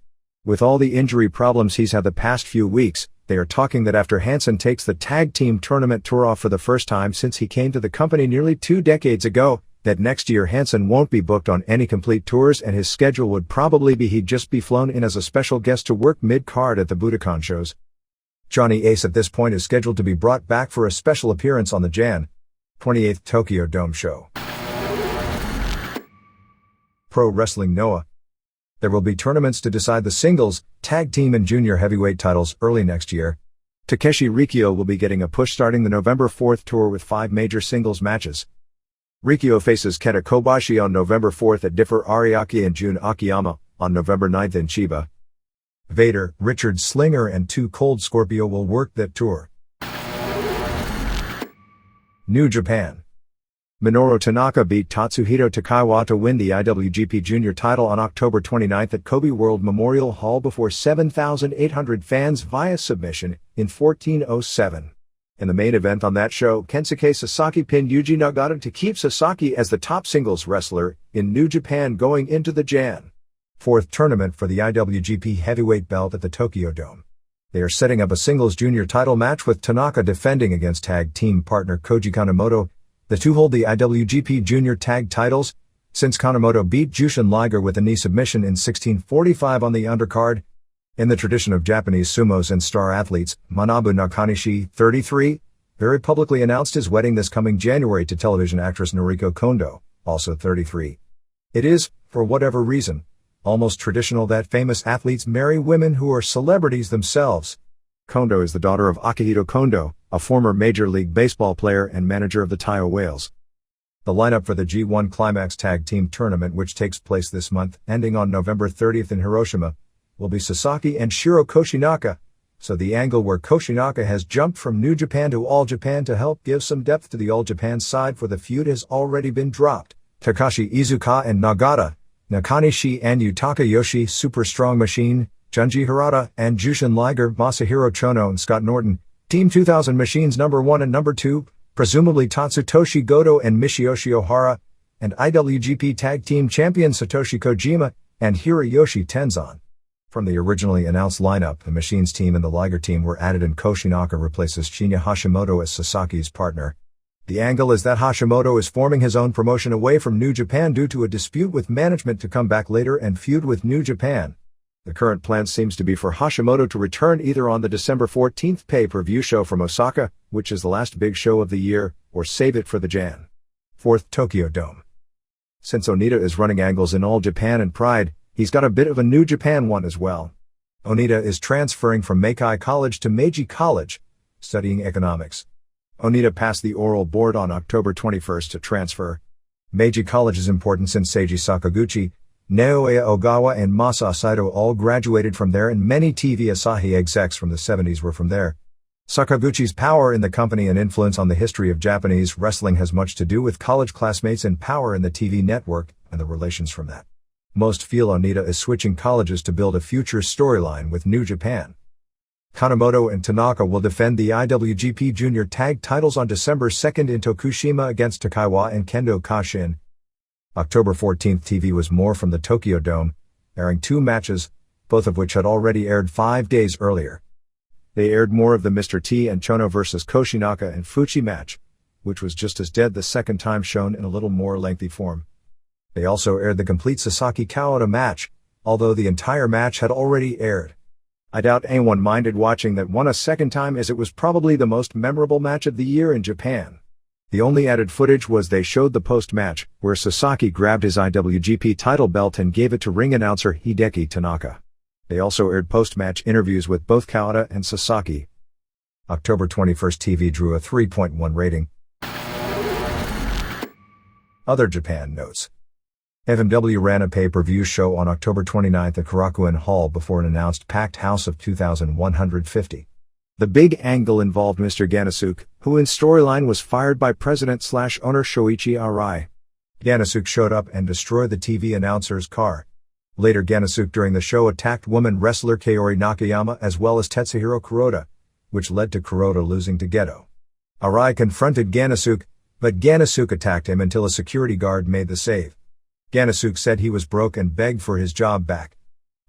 With all the injury problems he's had the past few weeks, they are talking that after Hansen takes the tag team tournament tour off for the first time since he came to the company nearly 2 decades ago, that next year Hansen won't be booked on any complete tours and his schedule would probably be he'd just be flown in as a special guest to work mid-card at the Budokan shows. Johnny Ace at this point is scheduled to be brought back for a special appearance on the Jan. 28th Tokyo Dome show. Pro Wrestling Noah. There will be tournaments to decide the singles, tag team and junior heavyweight titles early next year. Takeshi Rikio will be getting a push starting the November 4 tour with 5 major singles matches. Rikio faces Kenta Kobashi on November 4 at Differ Ariake and Jun Akiyama on November 9 in Chiba. Vader, Richard Slinger and 2 Cold Scorpio will work that tour. New Japan. Minoru Tanaka beat Tatsuhito Takaiwa to win the IWGP Junior title on October 29 at Kobe World Memorial Hall before 7,800 fans via submission in 14:07. In the main event on that show, Kensuke Sasaki pinned Yuji Nagata to keep Sasaki as the top singles wrestler in New Japan going into the Jan. 4th tournament for the IWGP heavyweight belt at the Tokyo Dome. They are setting up a singles junior title match with Tanaka defending against tag team partner Koji Kanemoto. The two hold the IWGP junior tag titles, since Kanemoto beat Jushin Liger with a knee submission in 1645 on the undercard. In the tradition of Japanese sumos and star athletes, Manabu Nakanishi, 33, very publicly announced his wedding this coming January to television actress Noriko Kondo, also 33. It is, for whatever reason, almost traditional that famous athletes marry women who are celebrities themselves. Kondo is the daughter of Akihito Kondo, a former Major League Baseball player and manager of the Taiyo Whales. The lineup for the G1 Climax Tag Team Tournament, which takes place this month, ending on November 30 in Hiroshima, will be Sasaki and Shiro Koshinaka, so the angle where Koshinaka has jumped from New Japan to All Japan to help give some depth to the All Japan side for the feud has already been dropped. Takashi Iizuka and Nagata, Nakanishi and Yutaka Yoshi, Super Strong Machine, Junji Hirata and Jushin Liger, Masahiro Chono and Scott Norton, Team 2000 Machines number 1 and number 2, presumably Tatsutoshi Goto and Michiyoshi Ohara, and IWGP Tag Team Champion Satoshi Kojima and Hiroyoshi Tenzan. From the originally announced lineup, the Machines team and the Liger team were added and Koshinaka replaces Shinya Hashimoto as Sasaki's partner. The angle is that Hashimoto is forming his own promotion away from New Japan due to a dispute with management to come back later and feud with New Japan. The current plan seems to be for Hashimoto to return either on the December 14th pay-per-view show from Osaka, which is the last big show of the year, or save it for the Jan. 4th Tokyo Dome. Since Onita is running angles in All Japan and Pride, he's got a bit of a New Japan one as well. Onita is transferring from Meikai College to Meiji College, studying economics. Onita passed the oral board on October 21st to transfer. Meiji College is important since Seiji Sakaguchi, Naoya Ogawa and Masa Saito all graduated from there and many TV Asahi execs from the 70s were from there. Sakaguchi's power in the company and influence on the history of Japanese wrestling has much to do with college classmates and power in the TV network and the relations from that. Most feel Onita is switching colleges to build a future storyline with New Japan. Kanemoto and Tanaka will defend the IWGP Junior Tag titles on December 2nd in Tokushima against Takaiwa and Kendo Kashin. October 14th TV was more from the Tokyo Dome, airing 2 matches, both of which had already aired 5 days earlier. They aired more of the Mr. T and Chono vs. Koshinaka and Fuchi match, which was just as dead the second time shown in a little more lengthy form. They also aired the complete Sasaki Kawada match, although the entire match had already aired. I doubt anyone minded watching that one a second time as it was probably the most memorable match of the year in Japan. The only added footage was they showed the post-match, where Sasaki grabbed his IWGP title belt and gave it to ring announcer Hideki Tanaka. They also aired post-match interviews with both Kawada and Sasaki. October 21st TV drew a 3.1 rating. Other Japan notes. FMW ran a pay-per-view show on October 29th at Korakuen Hall before an announced packed house of 2,150. The big angle involved Mr. Ganasuke, who in storyline was fired by president/owner Shoichi Arai. Ganasuke showed up and destroyed the TV announcer's car. Later Ganasuke during the show attacked woman wrestler Kaori Nakayama as well as Tetsuhiro Kuroda, which led to Kuroda losing to Geto. Arai confronted Ganasuke, but Ganasuke attacked him until a security guard made the save. Ganasuke said he was broke and begged for his job back.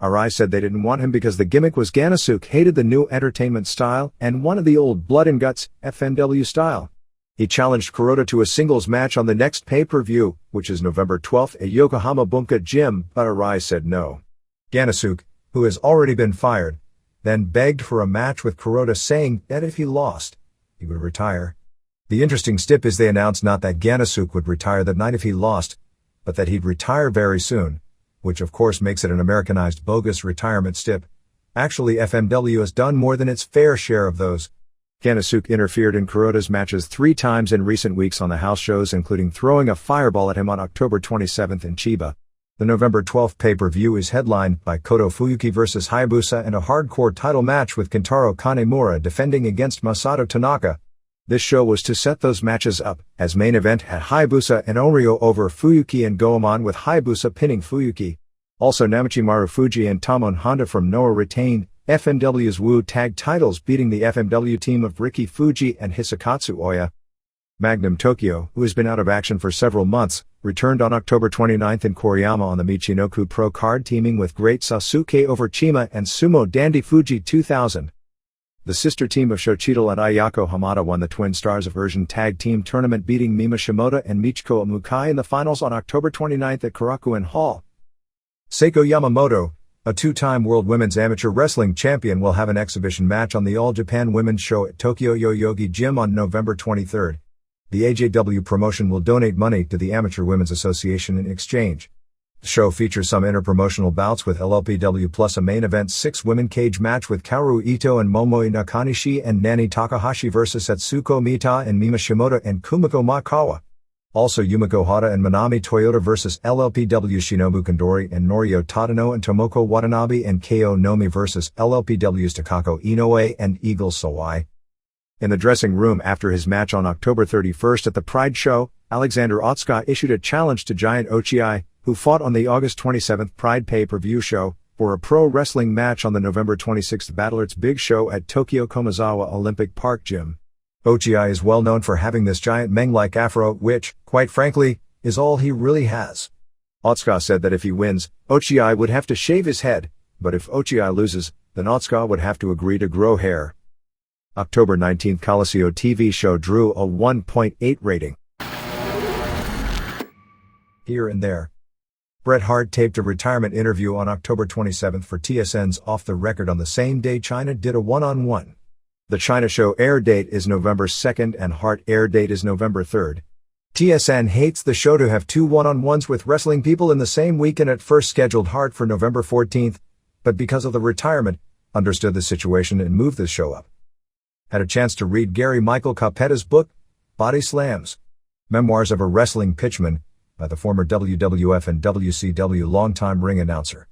Arai said they didn't want him because the gimmick was Ganasuke hated the new entertainment style and wanted the old blood and guts, FMW style. He challenged Kuroda to a singles match on the next pay-per-view, which is November 12th at Yokohama Bunka Gym, but Arai said no. Ganasuke, who has already been fired, then begged for a match with Kuroda saying that if he lost, he would retire. The interesting stip is they announced not that Ganasuke would retire that night if he lost, but that he'd retire very soon, which of course makes it an Americanized bogus retirement stip. Actually FMW has done more than its fair share of those. Ganasuke interfered in Kuroda's matches 3 times in recent weeks on the house shows, including throwing a fireball at him on October 27th in Chiba. The November 12th pay-per-view is headlined by Koto Fuyuki vs. Hayabusa and a hardcore title match with Kentaro Kanemura defending against Masato Tanaka. This show was to set those matches up, as main event had Hayabusa and Onryo over Fuyuki and Goemon with Hayabusa pinning Fuyuki. Also Namichi Marufuji and Tamon Honda from Noah retained FMW's Wu Tag titles, beating the FMW team of Riki Fuji and Hisakatsu Oya. Magnum Tokyo, who has been out of action for several months, returned on October 29th in Koriyama on the Michinoku Pro card, teaming with Great Sasuke over Chima and Sumo Dandy Fuji 2000. The sister team of Shochidal and Ayako Hamada won the Twin Stars Version Tag Team Tournament, beating Mima Shimoda and Michiko Amukai in the finals on October 29th at Korakuen Hall. Seiko Yamamoto, a 2-time World Women's Amateur Wrestling Champion, will have an exhibition match on the All Japan Women's Show at Tokyo Yoyogi Gym on November 23rd. The AJW promotion will donate money to the Amateur Women's Association in exchange. The show features some inter-promotional bouts with LLPW plus a main event 6-women cage match with Kaoru Ito and Momoi Nakanishi and Nani Takahashi vs. Atsuko Mita and Mima Shimoda and Kumiko Makawa. Also Yumiko Hata and Manami Toyota vs. LLPW Shinobu Kondori and Norio Tadano and Tomoko Watanabe and Ko Nomi vs. LLPW's Takako Inoue and Eagle Sawai. In the dressing room after his match on October 31st at the Pride Show, Alexander Otsuka issued a challenge to Giant Ochiai, who fought on the August 27th Pride pay-per-view show, for a pro wrestling match on the November 26th Battle Arts Big Show at Tokyo Komazawa Olympic Park Gym. Ochiai is well known for having this giant Meng-like afro which, quite frankly, is all he really has. Otsuka said that if he wins, Ochiai would have to shave his head, but if Ochiai loses, then Otsuka would have to agree to grow hair. October 19, Coliseo TV show drew a 1.8 rating. Here and there. Bret Hart taped a retirement interview on October 27 for TSN's Off the Record on the same day China did a one-on-one. The China show air date is November 2nd and Hart air date is November 3rd. TSN hates the show to have two one-on-ones with wrestling people in the same week and at first scheduled Hart for November 14th, but because of the retirement, understood the situation and moved the show up. Had a chance to read Gary Michael Capetta's book, Body Slams, Memoirs of a Wrestling Pitchman, by the former WWF and WCW longtime ring announcer.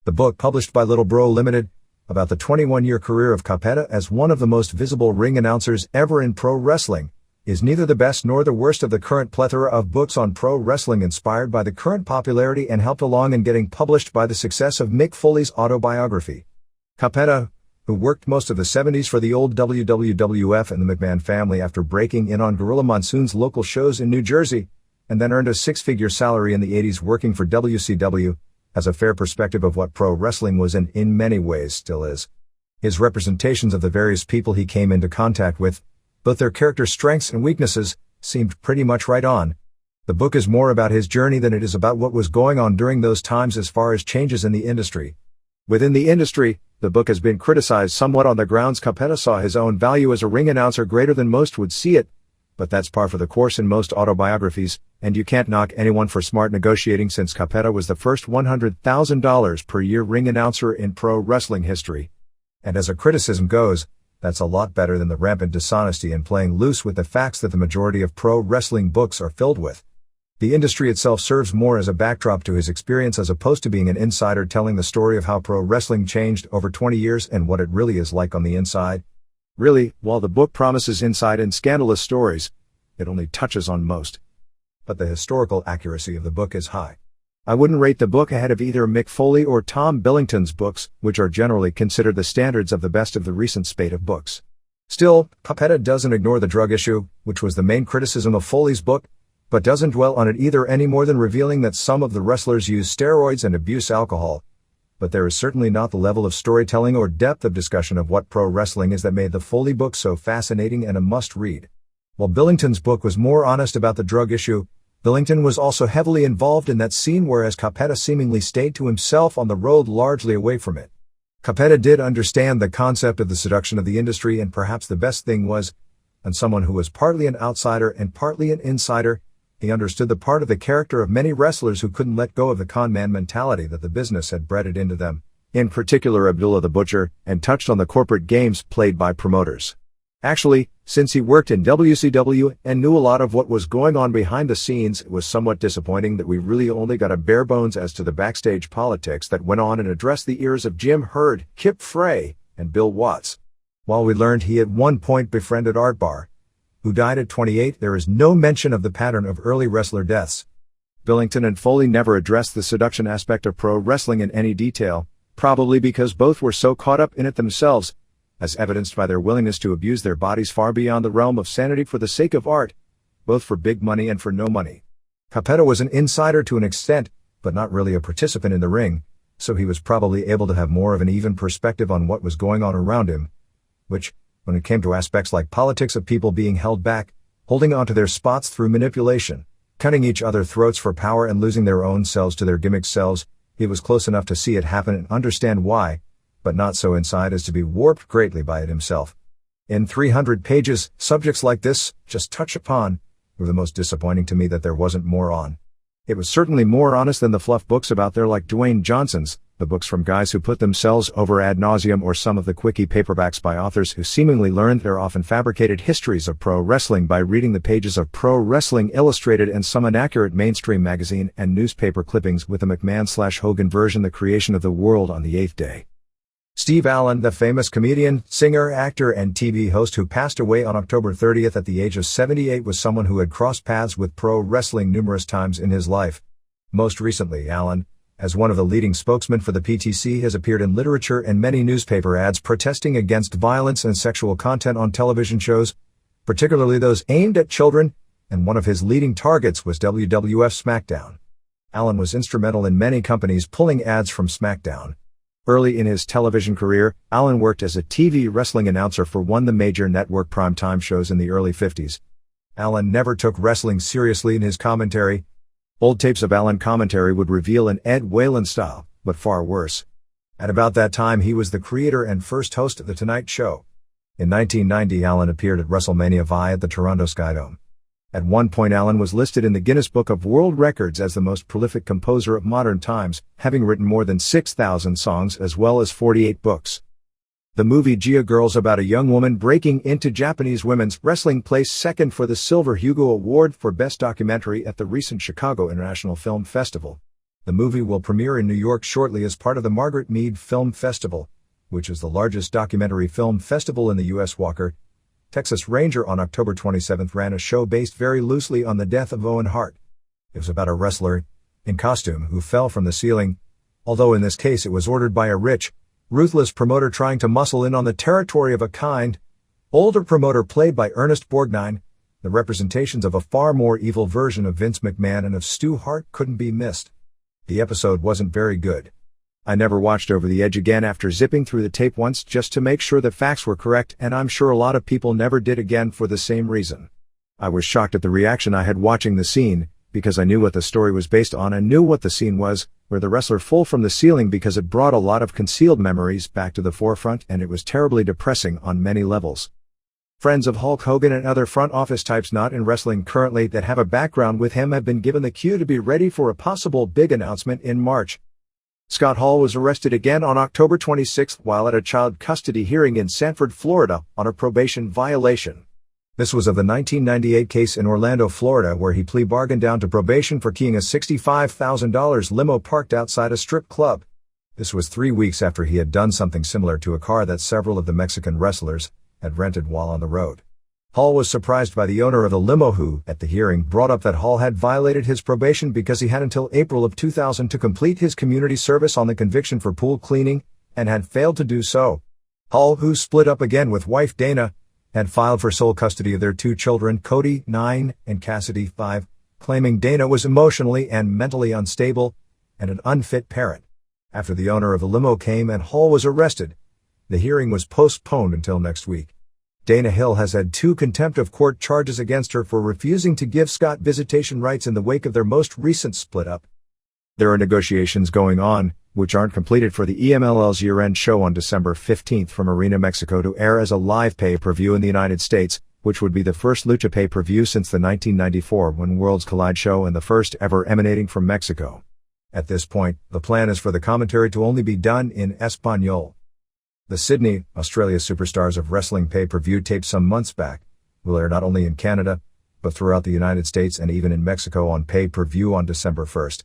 The book, published by Little Bro Limited, about the 21-year career of Capetta as one of the most visible ring announcers ever in pro wrestling, is neither the best nor the worst of the current plethora of books on pro wrestling inspired by the current popularity and helped along in getting published by the success of Mick Foley's autobiography. Capetta, who worked most of the 70s for the old WWF and the McMahon family after breaking in on Gorilla Monsoon's local shows in New Jersey, and then earned a six-figure salary in the 80s working for WCW, has a fair perspective of what pro wrestling was and in many ways still is. His representations of the various people he came into contact with, both their character strengths and weaknesses, seemed pretty much right on. The book is more about his journey than it is about what was going on during those times as far as changes in the industry. Within the industry, the book has been criticized somewhat on the grounds Capetta saw his own value as a ring announcer greater than most would see it, but that's par for the course in most autobiographies, and you can't knock anyone for smart negotiating since Capetta was the first $100,000 per year ring announcer in pro wrestling history. And as a criticism goes, that's a lot better than the rampant dishonesty and playing loose with the facts that the majority of pro wrestling books are filled with. The industry itself serves more as a backdrop to his experience as opposed to being an insider telling the story of how pro wrestling changed over 20 years and what it really is like on the inside. Really, while the book promises insight and scandalous stories, it only touches on most. But the historical accuracy of the book is high. I wouldn't rate the book ahead of either Mick Foley or Tom Billington's books, which are generally considered the standards of the best of the recent spate of books. Still, Capetta doesn't ignore the drug issue, which was the main criticism of Foley's book, but doesn't dwell on it either any more than revealing that some of the wrestlers use steroids and abuse alcohol. But there is certainly not the level of storytelling or depth of discussion of what pro wrestling is that made the Foley book so fascinating and a must-read. While Billington's book was more honest about the drug issue, Billington was also heavily involved in that scene whereas Capetta seemingly stayed to himself on the road largely away from it. Capetta did understand the concept of the seduction of the industry and perhaps the best thing was, and someone who was partly an outsider and partly an insider, he understood the part of the character of many wrestlers who couldn't let go of the con man mentality that the business had bred into them, in particular Abdullah the Butcher, and touched on the corporate games played by promoters. Actually, since he worked in WCW and knew a lot of what was going on behind the scenes, it was somewhat disappointing that we really only got a bare bones as to the backstage politics that went on and addressed the ears of Jim Herd, Kip Frey, and Bill Watts. While we learned he at one point befriended Art Barr, who died at 28, there is no mention of the pattern of early wrestler deaths. Billington and Foley never addressed the seduction aspect of pro wrestling in any detail, probably because both were so caught up in it themselves, as evidenced by their willingness to abuse their bodies far beyond the realm of sanity for the sake of art, both for big money and for no money. Capetta was an insider to an extent, but not really a participant in the ring, so he was probably able to have more of an even perspective on what was going on around him, which, when it came to aspects like politics of people being held back, holding onto their spots through manipulation, cutting each other throats for power and losing their own selves to their gimmick selves, he was close enough to see it happen and understand why, but not so inside as to be warped greatly by it himself. In 300 pages, subjects like this, just touched upon, were the most disappointing to me that there wasn't more on. It was certainly more honest than the fluff books about there like Dwayne Johnson's, the books from guys who put themselves over ad nauseum, or some of the quickie paperbacks by authors who seemingly learned their often fabricated histories of pro wrestling by reading the pages of Pro Wrestling Illustrated and some inaccurate mainstream magazine and newspaper clippings with the McMahon/Hogan version The Creation of the World on the Eighth Day. Steve Allen, the famous comedian, singer, actor, and TV host who passed away on October 30th at the age of 78, was someone who had crossed paths with pro wrestling numerous times in his life. Most recently, Allen, as one of the leading spokesmen for the PTC, has appeared in literature and many newspaper ads protesting against violence and sexual content on television shows, particularly those aimed at children, and one of his leading targets was WWF SmackDown. Allen was instrumental in many companies pulling ads from SmackDown. Early in his television career, Allen worked as a TV wrestling announcer for one of the major network primetime shows in the early 50s. Allen never took wrestling seriously in his commentary. Old tapes of Allen commentary would reveal an Ed Whalen style, but far worse. At about that time he was the creator and first host of The Tonight Show. In 1990 Allen appeared at WrestleMania VI at the Toronto Skydome. At one point Allen was listed in the Guinness Book of World Records as the most prolific composer of modern times, having written more than 6,000 songs as well as 48 books. The movie Gia Girls, about a young woman breaking into Japanese women's wrestling, placed second for the Silver Hugo Award for Best Documentary at the recent Chicago International Film Festival. The movie will premiere in New York shortly as part of the Margaret Mead Film Festival, which is the largest documentary film festival in the U.S. Walker, Texas Ranger on October 27 ran a show based very loosely on the death of Owen Hart. It was about a wrestler, in costume, who fell from the ceiling, although in this case it was ordered by a rich, ruthless promoter trying to muscle in on the territory of a kind, older promoter played by Ernest Borgnine. The representations of a far more evil version of Vince McMahon and of Stu Hart couldn't be missed. The episode wasn't very good. I never watched Over the Edge again after zipping through the tape once just to make sure the facts were correct, and I'm sure a lot of people never did again for the same reason. I was shocked at the reaction I had watching the scene, because I knew what the story was based on and knew what the scene was, where the wrestler fell from the ceiling, because it brought a lot of concealed memories back to the forefront, and it was terribly depressing on many levels. Friends of Hulk Hogan and other front office types not in wrestling currently that have a background with him have been given the cue to be ready for a possible big announcement in March. Scott Hall was arrested again on October 26 while at a child custody hearing in Sanford, Florida, on a probation violation. This was of the 1998 case in Orlando, Florida, where he plea bargained down to probation for keying a $65,000 limo parked outside a strip club. This was 3 weeks after he had done something similar to a car that several of the Mexican wrestlers had rented while on the road. Hall was surprised by the owner of the limo who, at the hearing, brought up that Hall had violated his probation because he had until April of 2000 to complete his community service on the conviction for pool cleaning, and had failed to do so. Hall, who split up again with wife Dana, had filed for sole custody of their 2 children, Cody, 9, and Cassidy, 5, claiming Dana was emotionally and mentally unstable and an unfit parent. After the owner of the limo came and Hall was arrested, the hearing was postponed until next week. Dana Hill has had 2 contempt of court charges against her for refusing to give Scott visitation rights in the wake of their most recent split-up. There are negotiations going on, which aren't completed, for the EMLL's year-end show on December 15 from Arena, Mexico to air as a live pay-per-view in the United States, which would be the first lucha pay-per-view since the 1994 When Worlds Collide show and the first ever emanating from Mexico. At this point, the plan is for the commentary to only be done in Espanol. The Sydney, Australia Superstars of Wrestling pay-per-view taped some months back will air not only in Canada, but throughout the United States and even in Mexico on pay-per-view on December 1st.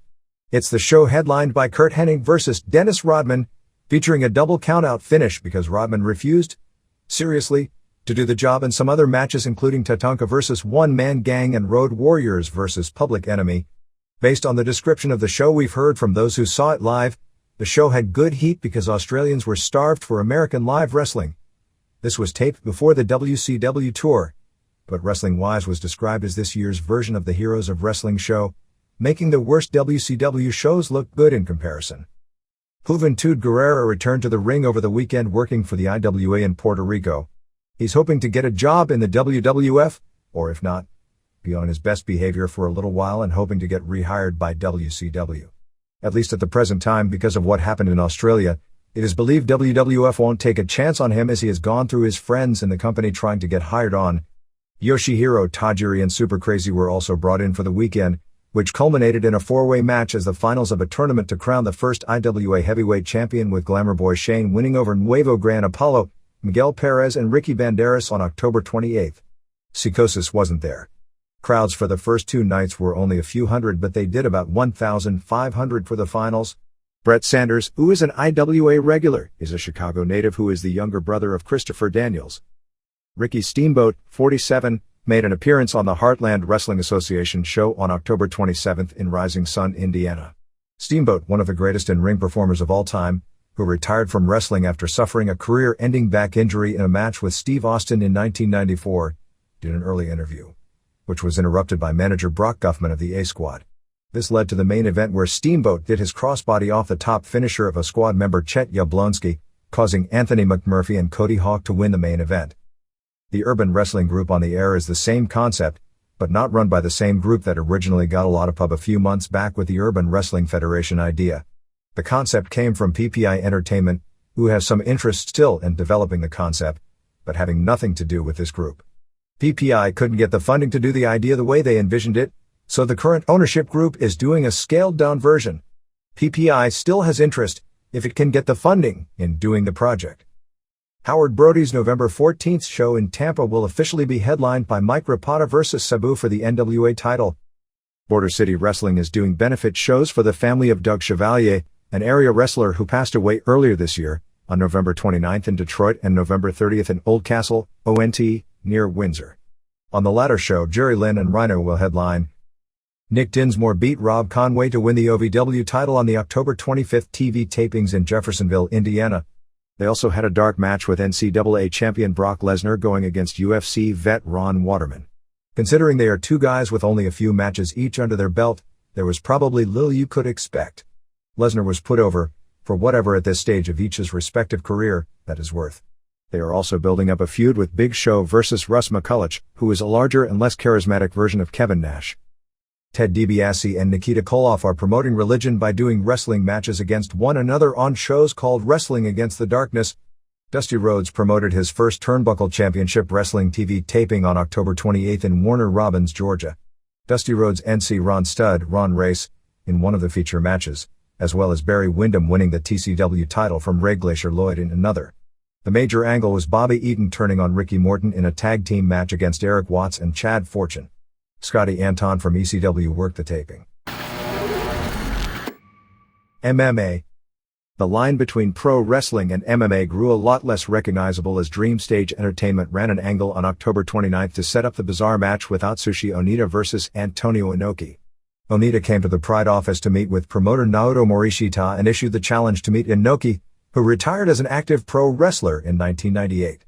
It's the show headlined by Curt Hennig versus Dennis Rodman, featuring a double countout finish because Rodman refused, seriously, to do the job, and some other matches including Tatanka versus One Man Gang and Road Warriors versus Public Enemy. Based on the description of the show we've heard from those who saw it live, the show had good heat because Australians were starved for American live wrestling. This was taped before the WCW tour, but wrestling-wise was described as this year's version of the Heroes of Wrestling show, making the worst WCW shows look good in comparison. Juventud Guerrera returned to the ring over the weekend working for the IWA in Puerto Rico. He's hoping to get a job in the WWF, or if not, be on his best behavior for a little while and hoping to get rehired by WCW. At least at the present time, because of what happened in Australia, it is believed WWF won't take a chance on him as he has gone through his friends in the company trying to get hired on. Yoshihiro Tajiri and Super Crazy were also brought in for the weekend, which culminated in a 4-way match as the finals of a tournament to crown the first IWA heavyweight champion, with Glamour Boy Shane winning over Nuevo Gran Apollo, Miguel Perez and Ricky Banderas on October 28. Psicosis wasn't there. Crowds for the first 2 nights were only a few hundred, but they did about 1,500 for the finals. Bret Sanders, who is an IWA regular, is a Chicago native who is the younger brother of Christopher Daniels. Ricky Steamboat, 47, made an appearance on the Heartland Wrestling Association show on October 27 in Rising Sun, Indiana. Steamboat, one of the greatest in-ring performers of all time, who retired from wrestling after suffering a career-ending back injury in a match with Steve Austin in 1994, did an early interview. which was interrupted by manager Brock Guffman of the A Squad. This led to the main event where Steamboat did his crossbody off the top finisher of a squad member Chet Yablonski, causing Anthony McMurphy and Cody Hawk to win the main event. The Urban Wrestling Group on the air is the same concept, but not run by the same group that originally got a lot of pub a few months back with the Urban Wrestling Federation idea. The concept came from PPI Entertainment, who has some interest still in developing the concept, but having nothing to do with this group. PPI couldn't get the funding to do the idea the way they envisioned it, so the current ownership group is doing a scaled-down version. PPI still has interest, if it can get the funding, in doing the project. Howard Brody's November 14th show in Tampa will officially be headlined by Mike Rapata vs. Sabu for the NWA title. Border City Wrestling is doing benefit shows for the family of Doug Chevalier, an area wrestler who passed away earlier this year, on November 29th in Detroit and November 30th in Old Castle, ONT, near Windsor. On the latter show, Jerry Lynn and Rhino will headline. Nick Dinsmore beat Rob Conway to win the OVW title on the October 25th TV tapings in Jeffersonville, Indiana. They also had a dark match with NCAA champion Brock Lesnar going against UFC vet Ron Waterman. Considering they are two guys with only a few matches each under their belt, there was probably little you could expect. Lesnar was put over, for whatever at this stage of each's respective career, that is worth. They are also building up a feud with Big Show versus Russ McCulloch, who is a larger and less charismatic version of Kevin Nash. Ted DiBiase and Nikita Koloff are promoting religion by doing wrestling matches against one another on shows called Wrestling Against the Darkness. Dusty Rhodes promoted his first Turnbuckle Championship Wrestling TV taping on October 28 in Warner Robins, Georgia. Dusty Rhodes NC Ron Studd, Ron Race, in one of the feature matches, as well as Barry Windham winning the TCW title from Ray Glacier Lloyd in another. The major angle was Bobby Eaton turning on Ricky Morton in a tag team match against Eric Watts and Chad Fortune. Scotty Anton from ECW worked the taping. MMA. The line between pro wrestling and MMA grew a lot less recognizable as Dream Stage Entertainment ran an angle on October 29 to set up the bizarre match with Atsushi Onita vs. Antonio Inoki. Onita came to the Pride office to meet with promoter Naoto Morishita and issued the challenge to meet Inoki, who retired as an active pro wrestler in 1998.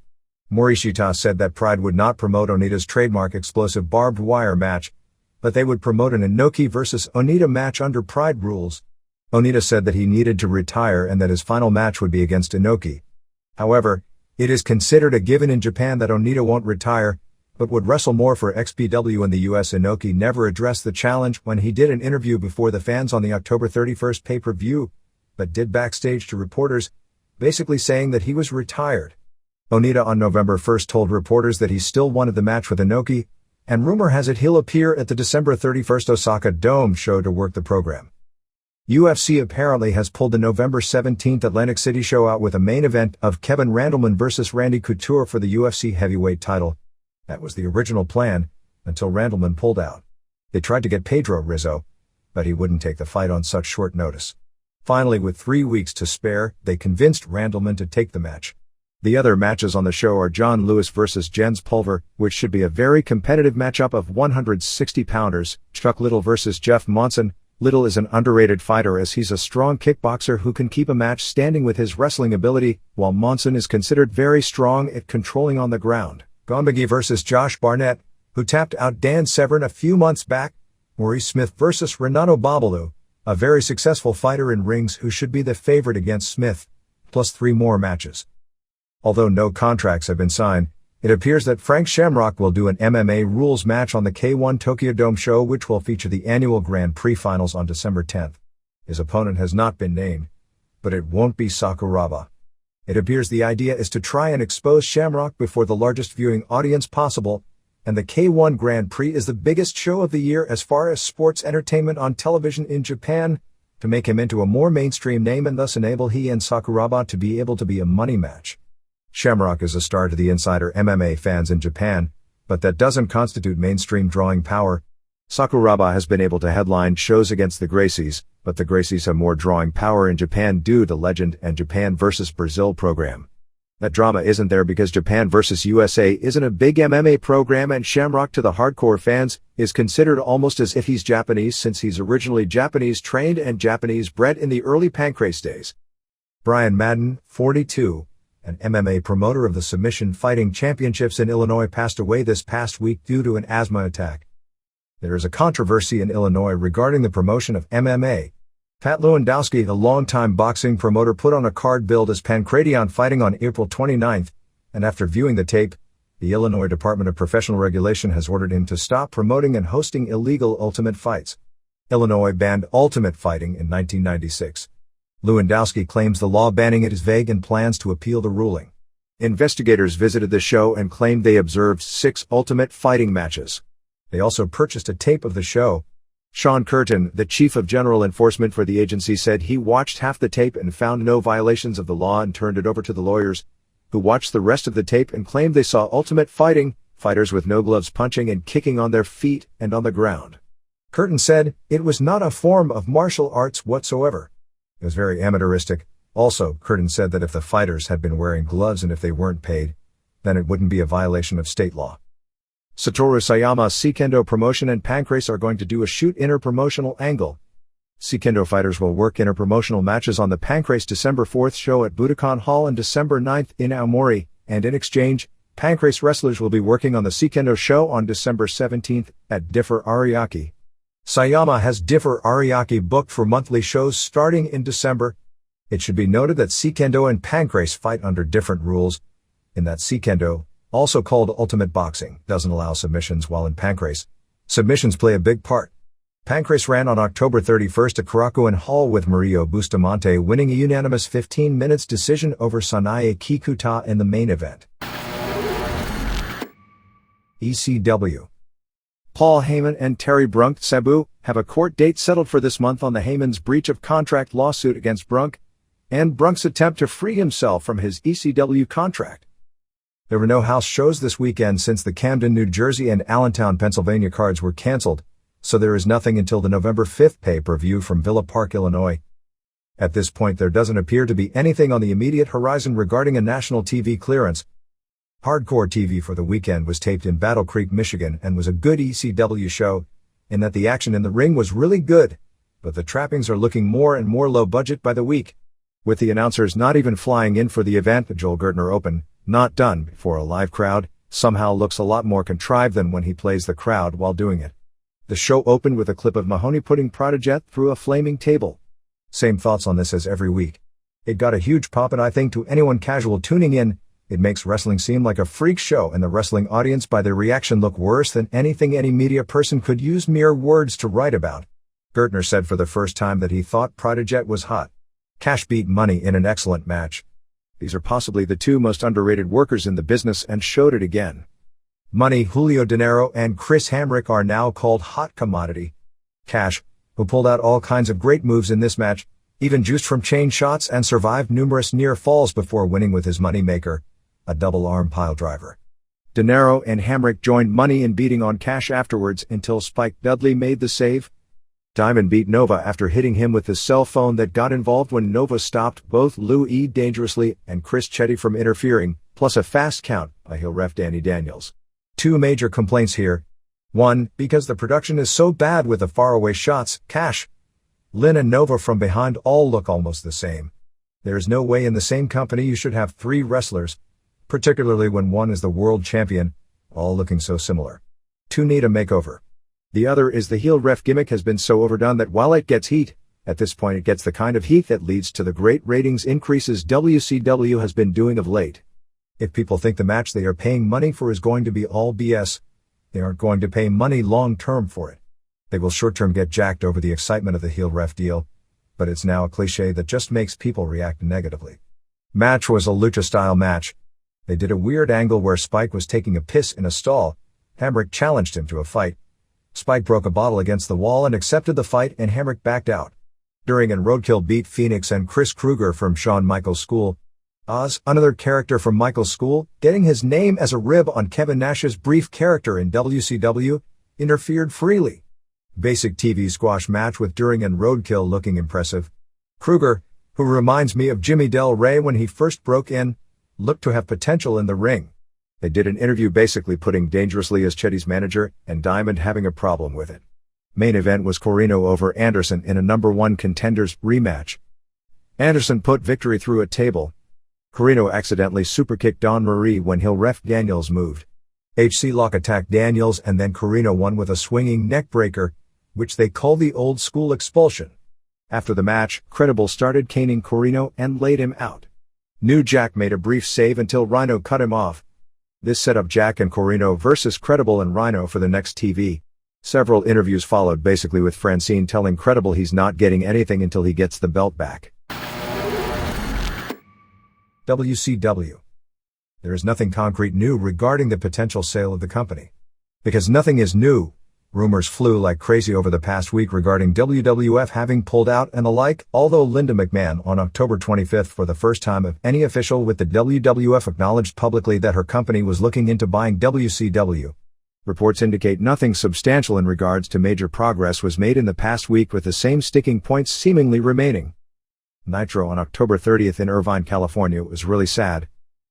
Morishita said that Pride would not promote Onita's trademark explosive barbed wire match, but they would promote an Inoki vs. Onita match under Pride rules. Onita said that he needed to retire and that his final match would be against Inoki. However, it is considered a given in Japan that Onita won't retire, but would wrestle more for XPW in the US. Inoki never addressed the challenge when he did an interview before the fans on the October 31st pay-per-view, but did backstage to reporters, basically saying that he was retired. Onita on November 1st told reporters that he still wanted the match with Inoki, and rumor has it he'll appear at the December 31st Osaka Dome show to work the program. UFC apparently has pulled the November 17th Atlantic City show out with a main event of Kevin Randleman vs. Randy Couture for the UFC heavyweight title. That was the original plan, until Randleman pulled out. They tried to get Pedro Rizzo, but he wouldn't take the fight on such short notice. Finally, with 3 weeks to spare, they convinced Randleman to take the match. The other matches on the show are John Lewis vs. Jens Pulver, which should be a very competitive matchup of 160-pounders, Chuck Liddell vs. Jeff Monson. Liddell is an underrated fighter as he's a strong kickboxer who can keep a match standing with his wrestling ability, while Monson is considered very strong at controlling on the ground. Gonbagi vs. Josh Barnett, who tapped out Dan Severn a few months back. Maurice Smith vs. Renato Babalu, a very successful fighter in rings who should be the favorite against Smith, plus 3 more matches. Although no contracts have been signed, it appears that Frank Shamrock will do an MMA rules match on the K1 Tokyo Dome show, which will feature the annual Grand Prix finals on December 10th. His opponent has not been named, but it won't be Sakuraba. It appears the idea is to try and expose Shamrock before the largest viewing audience possible, and the K1 Grand Prix is the biggest show of the year as far as sports entertainment on television in Japan, to make him into a more mainstream name and thus enable he and Sakuraba to be able to be a money match. Shamrock is a star to the insider MMA fans in Japan, but that doesn't constitute mainstream drawing power. Sakuraba has been able to headline shows against the Gracies, but the Gracies have more drawing power in Japan due to Legend and Japan vs. Brazil program. That drama isn't there because Japan vs. USA isn't a big MMA program, and Shamrock to the hardcore fans is considered almost as if he's Japanese since he's originally Japanese trained and Japanese bred in the early Pancrase days. Brian Madden, 42, an MMA promoter of the Submission Fighting Championships in Illinois, passed away this past week due to an asthma attack. There is a controversy in Illinois regarding the promotion of MMA. Pat Lewandowski, the longtime boxing promoter, put on a card billed as Pancration Fighting on April 29, and after viewing the tape, the Illinois Department of Professional Regulation has ordered him to stop promoting and hosting illegal ultimate fights. Illinois banned ultimate fighting in 1996. Lewandowski claims the law banning it is vague and plans to appeal the ruling. Investigators visited the show and claimed they observed 6 ultimate fighting matches. They also purchased a tape of the show. Sean Curtin, the chief of general enforcement for the agency, said he watched half the tape and found no violations of the law and turned it over to the lawyers, who watched the rest of the tape and claimed they saw ultimate fighting, fighters with no gloves punching and kicking on their feet and on the ground. Curtin said, "It was not a form of martial arts whatsoever. It was very amateuristic." Also, Curtin said that if the fighters had been wearing gloves and if they weren't paid, then it wouldn't be a violation of state law. Satoru Sayama's Seikendo promotion and Pancrase are going to do a shoot inter-promotional angle. Seikendo fighters will work inter-promotional matches on the Pancrase December 4th show at Budokan Hall and December 9th in Aomori, and in exchange, Pancrase wrestlers will be working on the Seikendo show on December 17th at Differ Ariake. Sayama has Differ Ariake booked for monthly shows starting in December. It should be noted that Seikendo and Pancrase fight under different rules, in that Seikendo, also called Ultimate Boxing, doesn't allow submissions, while in Pancrase, submissions play a big part. Pancrase ran on October 31st at Korakuen Hall with Murillo Bustamante winning a unanimous 15 minutes decision over Sanae Kikuta in the main event. ECW. Paul Heyman and Terry Brunk Sabu have a court date settled for this month on the Heyman's breach of contract lawsuit against Brunk, and Brunk's attempt to free himself from his ECW contract. There were no house shows this weekend since the Camden, New Jersey and Allentown, Pennsylvania cards were canceled, so there is nothing until the November 5th pay-per-view from Villa Park, Illinois. At this point there doesn't appear to be anything on the immediate horizon regarding a national TV clearance. Hardcore TV for the weekend was taped in Battle Creek, Michigan, and was a good ECW show, in that the action in the ring was really good, but the trappings are looking more and more low budget by the week. With the announcers not even flying in for the event, the Joel Gertner Open, not done before a live crowd, somehow looks a lot more contrived than when he plays the crowd while doing it. The show opened with a clip of Mahoney putting Protojet through a flaming table. Same thoughts on this as every week. It got a huge pop, and I think to anyone casual tuning in, it makes wrestling seem like a freak show, and the wrestling audience by their reaction look worse than anything any media person could use mere words to write about. Gertner said for the first time that he thought Protojet was hot. Cash beat Money in an excellent match. These are possibly the two most underrated workers in the business and showed it again. Money, Julio De Niro and Chris Hamrick are now called hot commodity. Cash, who pulled out all kinds of great moves in this match, even juiced from chain shots and survived numerous near falls before winning with his moneymaker, a double arm pile driver. De Niro and Hamrick joined Money in beating on Cash afterwards until Spike Dudley made the save. Diamond beat Nova after hitting him with the cell phone that got involved when Nova stopped both Lou E. dangerously and Chris Chetty from interfering, plus a fast count by heel ref Danny Daniels. Two major complaints here. 1, because the production is so bad with the faraway shots, Cash, Lynn and Nova from behind all look almost the same. There is no way in the same company you should have 3 wrestlers, particularly when one is the world champion, all looking so similar. 2 need a makeover. The other is the heel ref gimmick has been so overdone that while it gets heat, at this point it gets the kind of heat that leads to the great ratings increases WCW has been doing of late. If people think the match they are paying money for is going to be all BS, they aren't going to pay money long-term for it. They will short-term get jacked over the excitement of the heel ref deal, but it's now a cliche that just makes people react negatively. Match was a lucha-style match. They did a weird angle where Spike was taking a piss in a stall. Hamrick challenged him to a fight. Spike broke a bottle against the wall and accepted the fight, and Hamrick backed out. During and Roadkill beat Phoenix and Chris Kruger from Shawn Michaels' School. Oz, another character from Michaels' School, getting his name as a rib on Kevin Nash's brief character in WCW, interfered freely. Basic TV squash match with During and Roadkill looking impressive. Kruger, who reminds me of Jimmy Del Rey when he first broke in, looked to have potential in the ring. They did an interview basically putting Dangerously as Chetty's manager and Diamond having a problem with it. Main event was Corino over Anderson in a number 1 contenders rematch. Anderson put victory through a table. Corino accidentally superkicked Dawn Marie when heel ref Daniels moved. HC Lock attacked Daniels and then Corino won with a swinging neckbreaker, which they call the old school expulsion. After the match, Credible started caning Corino and laid him out. New Jack made a brief save until Rhino cut him off. This set up Jack and Corino versus Credible and Rhino for the next TV. Several interviews followed, basically with Francine telling Credible he's not getting anything until he gets the belt back. WCW. There is nothing concrete new regarding the potential sale of the company. Because nothing is new, rumors flew like crazy over the past week regarding WWF having pulled out and the like, although Linda McMahon on October 25th for the first time of any official with the WWF acknowledged publicly that her company was looking into buying WCW. Reports indicate nothing substantial in regards to major progress was made in the past week, with the same sticking points seemingly remaining. Nitro on October 30th in Irvine, California was really sad.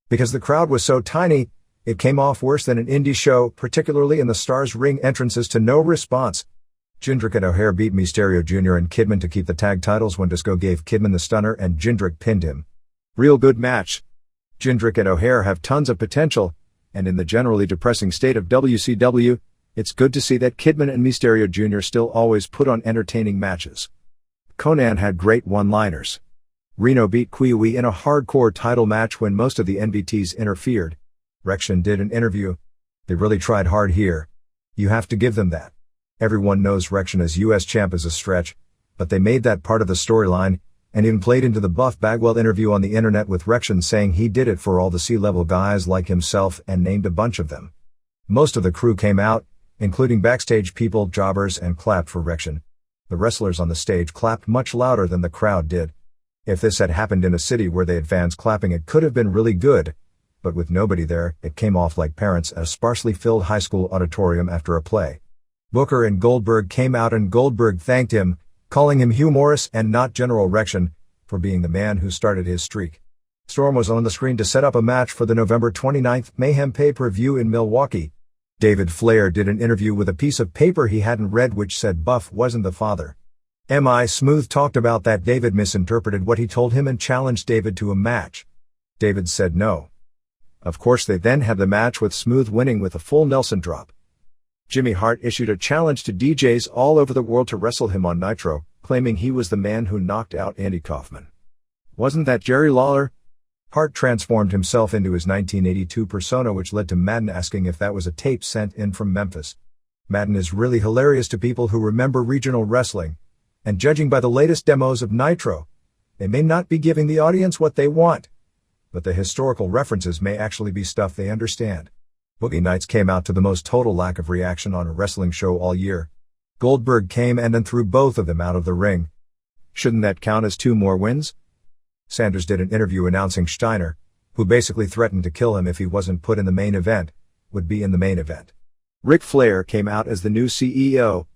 Because the crowd was so tiny, it came off worse than an indie show, particularly in the Stars ring entrances to no response. Jindrak and O'Haire beat Mysterio Jr. and Kidman to keep the tag titles when Disco gave Kidman the stunner and Jindrak pinned him. Real good match. Jindrak and O'Haire have tons of potential, and in the generally depressing state of WCW, it's good to see that Kidman and Mysterio Jr. still always put on entertaining matches. Conan had great one-liners. Reno beat Kiwi in a hardcore title match when most of the NBTs interfered. Rection did an interview. They really tried hard here. You have to give them that. Everyone knows Rection as US champ is a stretch, but they made that part of the storyline, and even played into the Buff Bagwell interview on the internet with Rection saying he did it for all the C-level guys like himself and named a bunch of them. Most of the crew came out, including backstage people, jobbers, and clapped for Rection. The wrestlers on the stage clapped much louder than the crowd did. If this had happened in a city where they had fans clapping, it could have been really good, but with nobody there, it came off like parents at a sparsely filled high school auditorium after a play. Booker and Goldberg came out and Goldberg thanked him, calling him Hugh Morris and not General Rection, for being the man who started his streak. Storm was on the screen to set up a match for the November 29th Mayhem pay-per-view in Milwaukee. David Flair did an interview with a piece of paper he hadn't read which said Buff wasn't the father. M.I. Smooth talked about that David misinterpreted what he told him and challenged David to a match. David said no. Of course they then had the match with Smooth winning with a full Nelson drop. Jimmy Hart issued a challenge to DJs all over the world to wrestle him on Nitro, claiming he was the man who knocked out Andy Kaufman. Wasn't that Jerry Lawler? Hart transformed himself into his 1982 persona, which led to Madden asking if that was a tape sent in from Memphis. Madden is really hilarious to people who remember regional wrestling, and judging by the latest demos of Nitro, they may not be giving the audience what they want, but the historical references may actually be stuff they understand. Boogie Nights came out to the most total lack of reaction on a wrestling show all year. Goldberg came and then threw both of them out of the ring. Shouldn't that count as 2 more wins? Sanders did an interview announcing Steiner, who basically threatened to kill him if he wasn't put in the main event, would be in the main event. Ric Flair came out as the new CEO.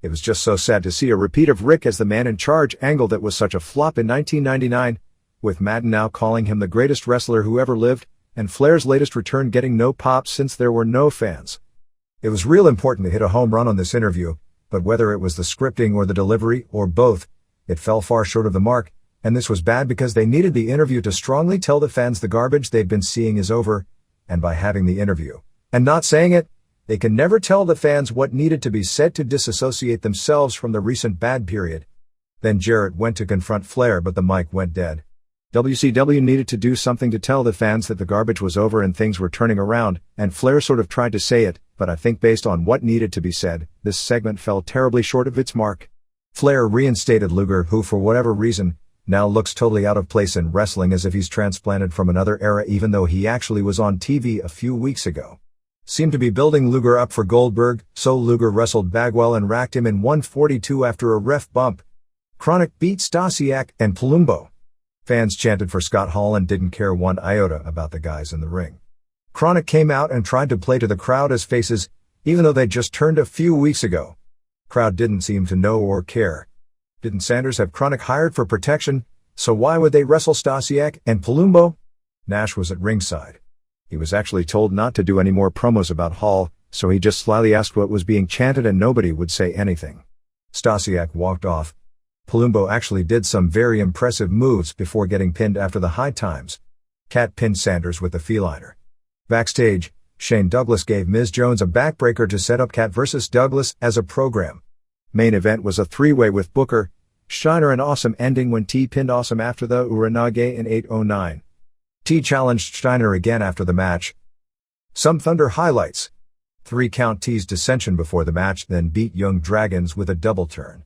It was just so sad to see a repeat of Rick as the man in charge angle that was such a flop in 1999, with Madden now calling him the greatest wrestler who ever lived, and Flair's latest return getting no pop since there were no fans. It was real important to hit a home run on this interview, but whether it was the scripting or the delivery, or both, it fell far short of the mark, and this was bad because they needed the interview to strongly tell the fans the garbage they've been seeing is over, and by having the interview, and not saying it, they can never tell the fans what needed to be said to disassociate themselves from the recent bad period. Then Jarrett went to confront Flair, but the mic went dead. WCW needed to do something to tell the fans that the garbage was over and things were turning around, and Flair sort of tried to say it, but I think based on what needed to be said, this segment fell terribly short of its mark. Flair reinstated Luger, who for whatever reason, now looks totally out of place in wrestling, as if he's transplanted from another era even though he actually was on TV a few weeks ago. Seemed to be building Luger up for Goldberg, so Luger wrestled Bagwell and racked him in 142 after a ref bump. Chronic beat Stasiak and Palumbo. Fans chanted for Scott Hall and didn't care one iota about the guys in the ring. Chronic came out and tried to play to the crowd as faces, even though they just turned a few weeks ago. Crowd didn't seem to know or care. Didn't Sanders have Chronic hired for protection, so why would they wrestle Stasiak and Palumbo? Nash was at ringside. He was actually told not to do any more promos about Hall, so he just slyly asked what was being chanted and nobody would say anything. Stasiak walked off. Palumbo actually did some very impressive moves before getting pinned after the high times. Cat pinned Sanders with the feliner. Backstage, Shane Douglas gave Ms. Jones a backbreaker to set up Cat vs. Douglas as a program. Main event was a three-way with Booker, Steiner and Awesome, ending when T pinned Awesome after the Uranage in 8:09. T challenged Steiner again after the match. Some Thunder highlights. 3-count T's dissension before the match, then beat Young Dragons with a double turn.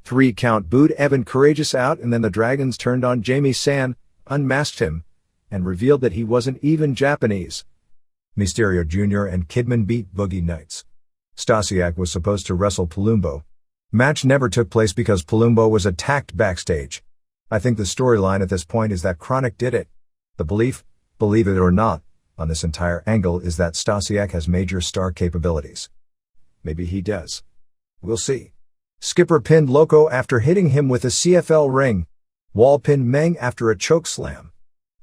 3-count booed Evan Courageous out, and then the Dragons turned on Jamie San, unmasked him, and revealed that he wasn't even Japanese. Mysterio Jr. and Kidman beat Boogie Nights. Stasiak was supposed to wrestle Palumbo. Match never took place because Palumbo was attacked backstage. I think the storyline at this point is that Chronic did it. The belief, believe it or not, on this entire angle is that Stasiak has major star capabilities. Maybe he does. We'll see. Skipper pinned Loco after hitting him with a CFL ring. Wall pinned Meng after a choke slam.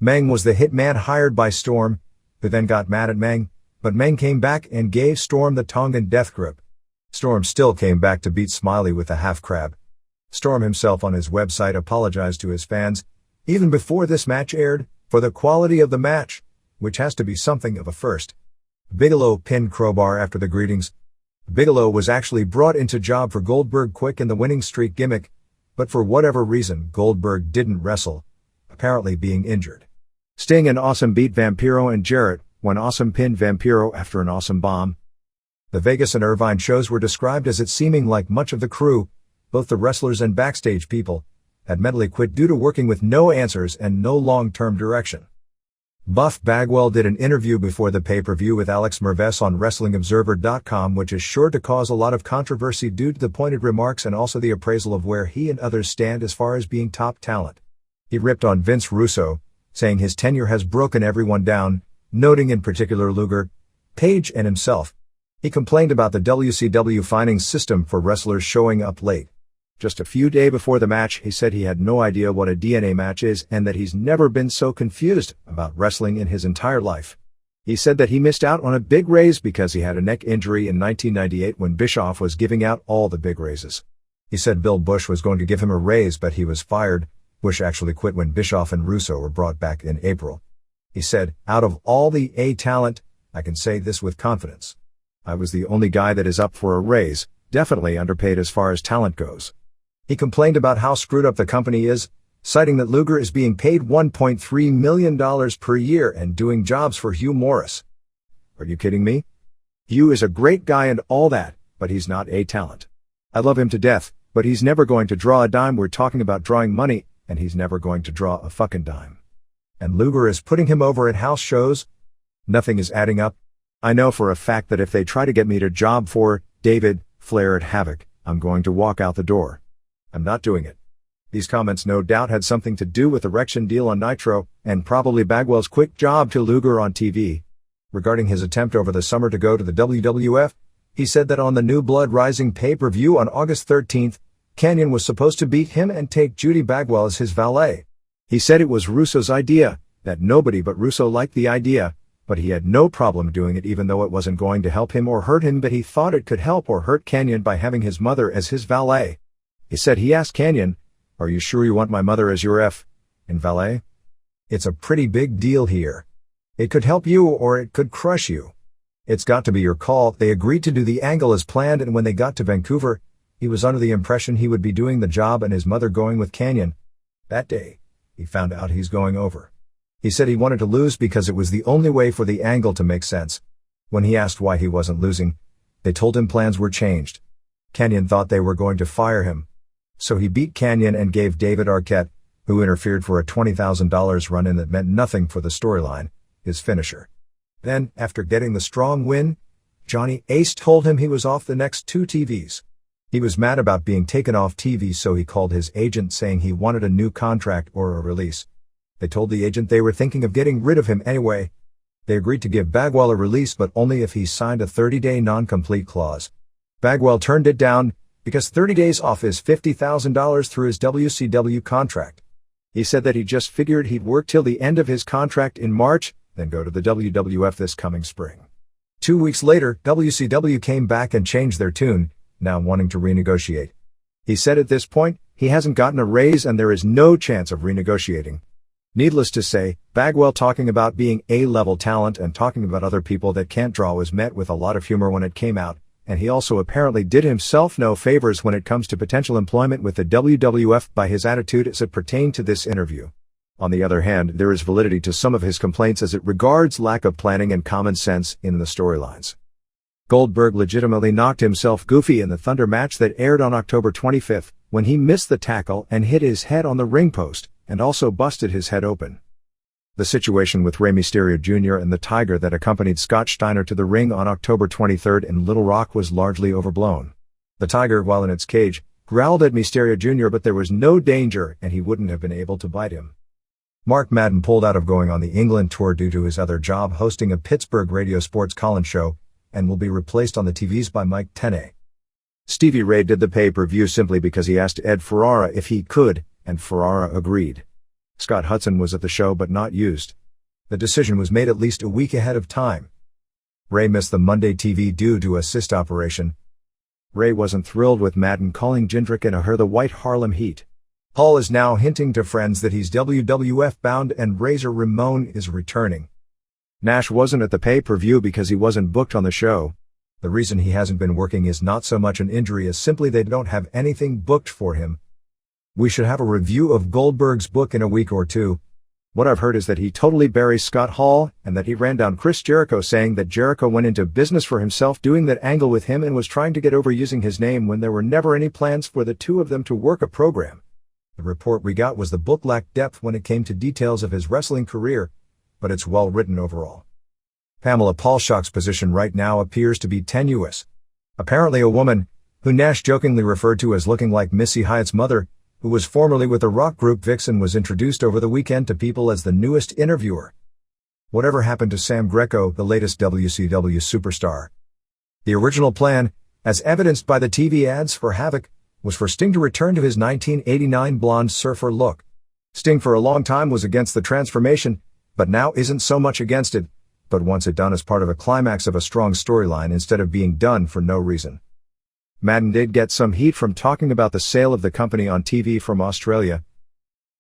Meng was the hitman hired by Storm, who then got mad at Meng, but Meng came back and gave Storm the Tongan death grip. Storm still came back to beat Smiley with the half crab. Storm himself on his website apologized to his fans, even before this match aired, for the quality of the match, which has to be something of a first. Bigelow pinned Crowbar after the greetings. Bigelow was actually brought into job for Goldberg quick in the winning streak gimmick, but for whatever reason Goldberg didn't wrestle, apparently being injured. Sting and Awesome beat Vampiro and Jarrett, when Awesome pinned Vampiro after an Awesome bomb. The Vegas and Irvine shows were described as it seeming like much of the crew, both the wrestlers and backstage people, had mentally quit due to working with no answers and no long-term direction. Buff Bagwell did an interview before the pay-per-view with Alex Merves on WrestlingObserver.com, which is sure to cause a lot of controversy due to the pointed remarks and also the appraisal of where he and others stand as far as being top talent. He ripped on Vince Russo, saying his tenure has broken everyone down, noting in particular Luger, Page and himself. He complained about the WCW fining system for wrestlers showing up late. Just a few days before the match, he said he had no idea what a DNA match is and that he's never been so confused about wrestling in his entire life. He said that he missed out on a big raise because he had a neck injury in 1998 when Bischoff was giving out all the big raises. He said Bill Bush was going to give him a raise, but he was fired. Bush actually quit when Bischoff and Russo were brought back in April. He said, "Out of all the A talent, I can say this with confidence. I was the only guy that is up for a raise, definitely underpaid as far as talent goes." He complained about how screwed up the company is, citing that Luger is being paid $1.3 million per year and doing jobs for Hugh Morris. Are you kidding me? Hugh is a great guy and all that, but he's not A talent. I love him to death, but he's never going to draw a dime. We're talking about drawing money, and he's never going to draw a fucking dime. And Luger is putting him over at house shows? Nothing is adding up. I know for a fact that if they try to get me to job for David Flair at Havoc, I'm going to walk out the door. I'm not doing it. These comments no doubt had something to do with the Rection deal on Nitro, and probably Bagwell's quick job to Luger on TV. Regarding his attempt over the summer to go to the WWF, he said that on the New Blood Rising pay-per-view on August 13th, Kanyon was supposed to beat him and take Judy Bagwell as his valet. He said it was Russo's idea, that nobody but Russo liked the idea, but he had no problem doing it even though it wasn't going to help him or hurt him, but he thought it could help or hurt Kanyon by having his mother as his valet. He said he asked Kanyon, "Are you sure you want my mother as your in valet? It's a pretty big deal here. It could help you or it could crush you. It's got to be your call." They agreed to do the angle as planned, and when they got to Vancouver, he was under the impression he would be doing the job and his mother going with Kanyon. That day, he found out he's going over. He said he wanted to lose because it was the only way for the angle to make sense. When he asked why he wasn't losing, they told him plans were changed. Kanyon thought they were going to fire him. So he beat Kanyon and gave David Arquette, who interfered for a $20,000 run-in that meant nothing for the storyline, his finisher. Then, after getting the strong win, Johnny Ace told him he was off the next 2 TVs. He was mad about being taken off TV, so he called his agent saying he wanted a new contract or a release. They told the agent they were thinking of getting rid of him anyway. They agreed to give Bagwell a release, but only if he signed a 30-day non-complete clause. Bagwell turned it down, because 30 days off is $50,000 through his WCW contract. He said that he just figured he'd work till the end of his contract in March, then go to the WWF this coming spring. 2 weeks later, WCW came back and changed their tune, now wanting to renegotiate. He said at this point, he hasn't gotten a raise and there is no chance of renegotiating. Needless to say, Bagwell talking about being A-level talent and talking about other people that can't draw was met with a lot of humor when it came out, and he also apparently did himself no favors when it comes to potential employment with the WWF by his attitude as it pertained to this interview. On the other hand, there is validity to some of his complaints as it regards lack of planning and common sense in the storylines. Goldberg legitimately knocked himself goofy in the Thunder match that aired on October 25th, when he missed the tackle and hit his head on the ring post, and also busted his head open. The situation with Rey Mysterio Jr. and the Tiger that accompanied Scott Steiner to the ring on October 23rd in Little Rock was largely overblown. The Tiger, while in its cage, growled at Mysterio Jr. but there was no danger and he wouldn't have been able to bite him. Mark Madden pulled out of going on the England tour due to his other job hosting a Pittsburgh radio sports call-in show, and will be replaced on the TVs by Mike Tenay. Stevie Ray did the pay-per-view simply because he asked Ed Ferrara if he could, and Ferrara agreed. Scott Hudson was at the show but not used. The decision was made at least a week ahead of time. Ray missed the Monday TV due to a cyst operation. Ray wasn't thrilled with Madden calling Jindrak and her the White Harlem Heat. Hall is now hinting to friends that he's WWF bound and Razor Ramon is returning. Nash wasn't at the pay-per-view because he wasn't booked on the show. The reason he hasn't been working is not so much an injury as simply they don't have anything booked for him. We should have a review of Goldberg's book in a week or two. What I've heard is that he totally buries Scott Hall, and that he ran down Chris Jericho saying that Jericho went into business for himself doing that angle with him and was trying to get over using his name when there were never any plans for the two of them to work a program. The report we got was the book lacked depth when it came to details of his wrestling career, but it's well written overall. Pamela Paulshock's position right now appears to be tenuous. Apparently a woman, who Nash jokingly referred to as looking like Missy Hyatt's mother, who was formerly with the rock group Vixen, was introduced over the weekend to people as the newest interviewer. Whatever happened to Sam Greco, the latest WCW superstar? The original plan, as evidenced by the TV ads for Havoc, was for Sting to return to his 1989 blonde surfer look. Sting for a long time was against the transformation, but now isn't so much against it, but wants it done as part of a climax of a strong storyline instead of being done for no reason. Madden did get some heat from talking about the sale of the company on TV from Australia.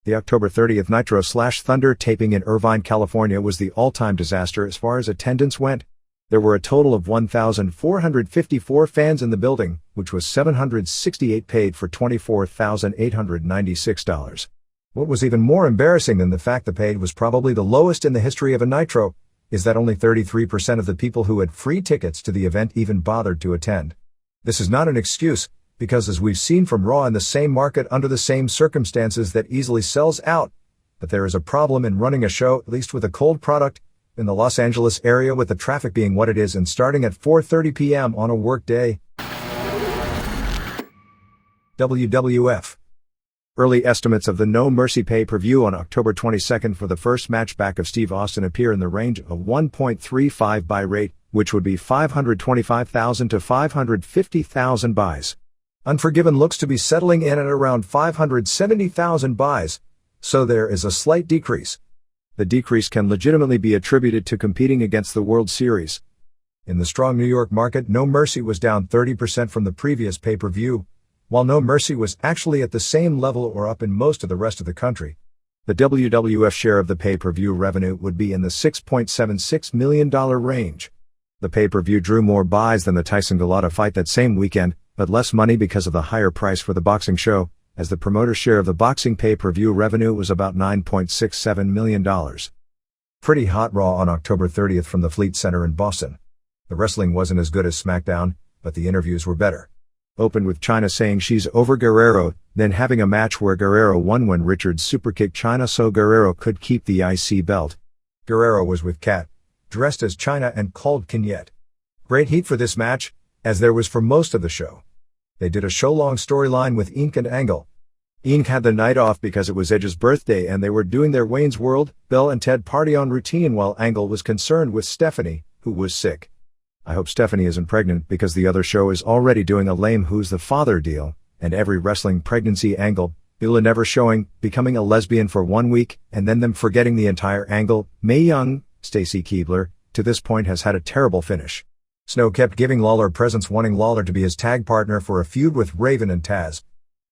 The October 30th Nitro/Thunder taping in Irvine, California was the all-time disaster as far as attendance went. There were a total of 1,454 fans in the building, which was 768 paid for $24,896. What was even more embarrassing than the fact the paid was probably the lowest in the history of a Nitro, is that only 33% of the people who had free tickets to the event even bothered to attend. This is not an excuse, because as we've seen from Raw in the same market under the same circumstances that easily sells out, but there is a problem in running a show, at least with a cold product, in the Los Angeles area with the traffic being what it is and starting at 4:30 p.m. on a work day. WWF. Early estimates of the No Mercy pay-per-view on October 22nd for the first match back of Steve Austin appear in the range of 1.35 buy rate, which would be 525,000 to 550,000 buys. Unforgiven looks to be settling in at around 570,000 buys, so there is a slight decrease. The decrease can legitimately be attributed to competing against the World Series. In the strong New York market, No Mercy was down 30% from the previous pay-per-view, while No Mercy was actually at the same level or up in most of the rest of the country. The WWF share of the pay-per-view revenue would be in the $6.76 million range. The pay-per-view drew more buys than the Tyson Galata fight that same weekend, but less money because of the higher price for the boxing show, as the promoter's share of the boxing pay-per-view revenue was about $9.67 million. Pretty hot Raw on October 30th from the Fleet Center in Boston. The wrestling wasn't as good as SmackDown, but the interviews were better. Opened with Chyna saying she's over Guerrero, then having a match where Guerrero won when Richards superkicked Chyna so Guerrero could keep the IC belt. Guerrero was with Kat, dressed as Chyna, and called Kenyette. Great heat for this match, as there was for most of the show. They did a show-long storyline with Ink and Angle. Ink had the night off because it was Edge's birthday and they were doing their Wayne's World, Belle and Ted party on routine while Angle was concerned with Stephanie, who was sick. I hope Stephanie isn't pregnant because the other show is already doing a lame Who's the Father deal, and every wrestling pregnancy angle, Beulah never showing, becoming a lesbian for 1 week, and then them forgetting the entire angle. Mae Young, Stacy Keibler, to this point has had a terrible finish. Snow kept giving Lawler presents, wanting Lawler to be his tag partner for a feud with Raven and Taz.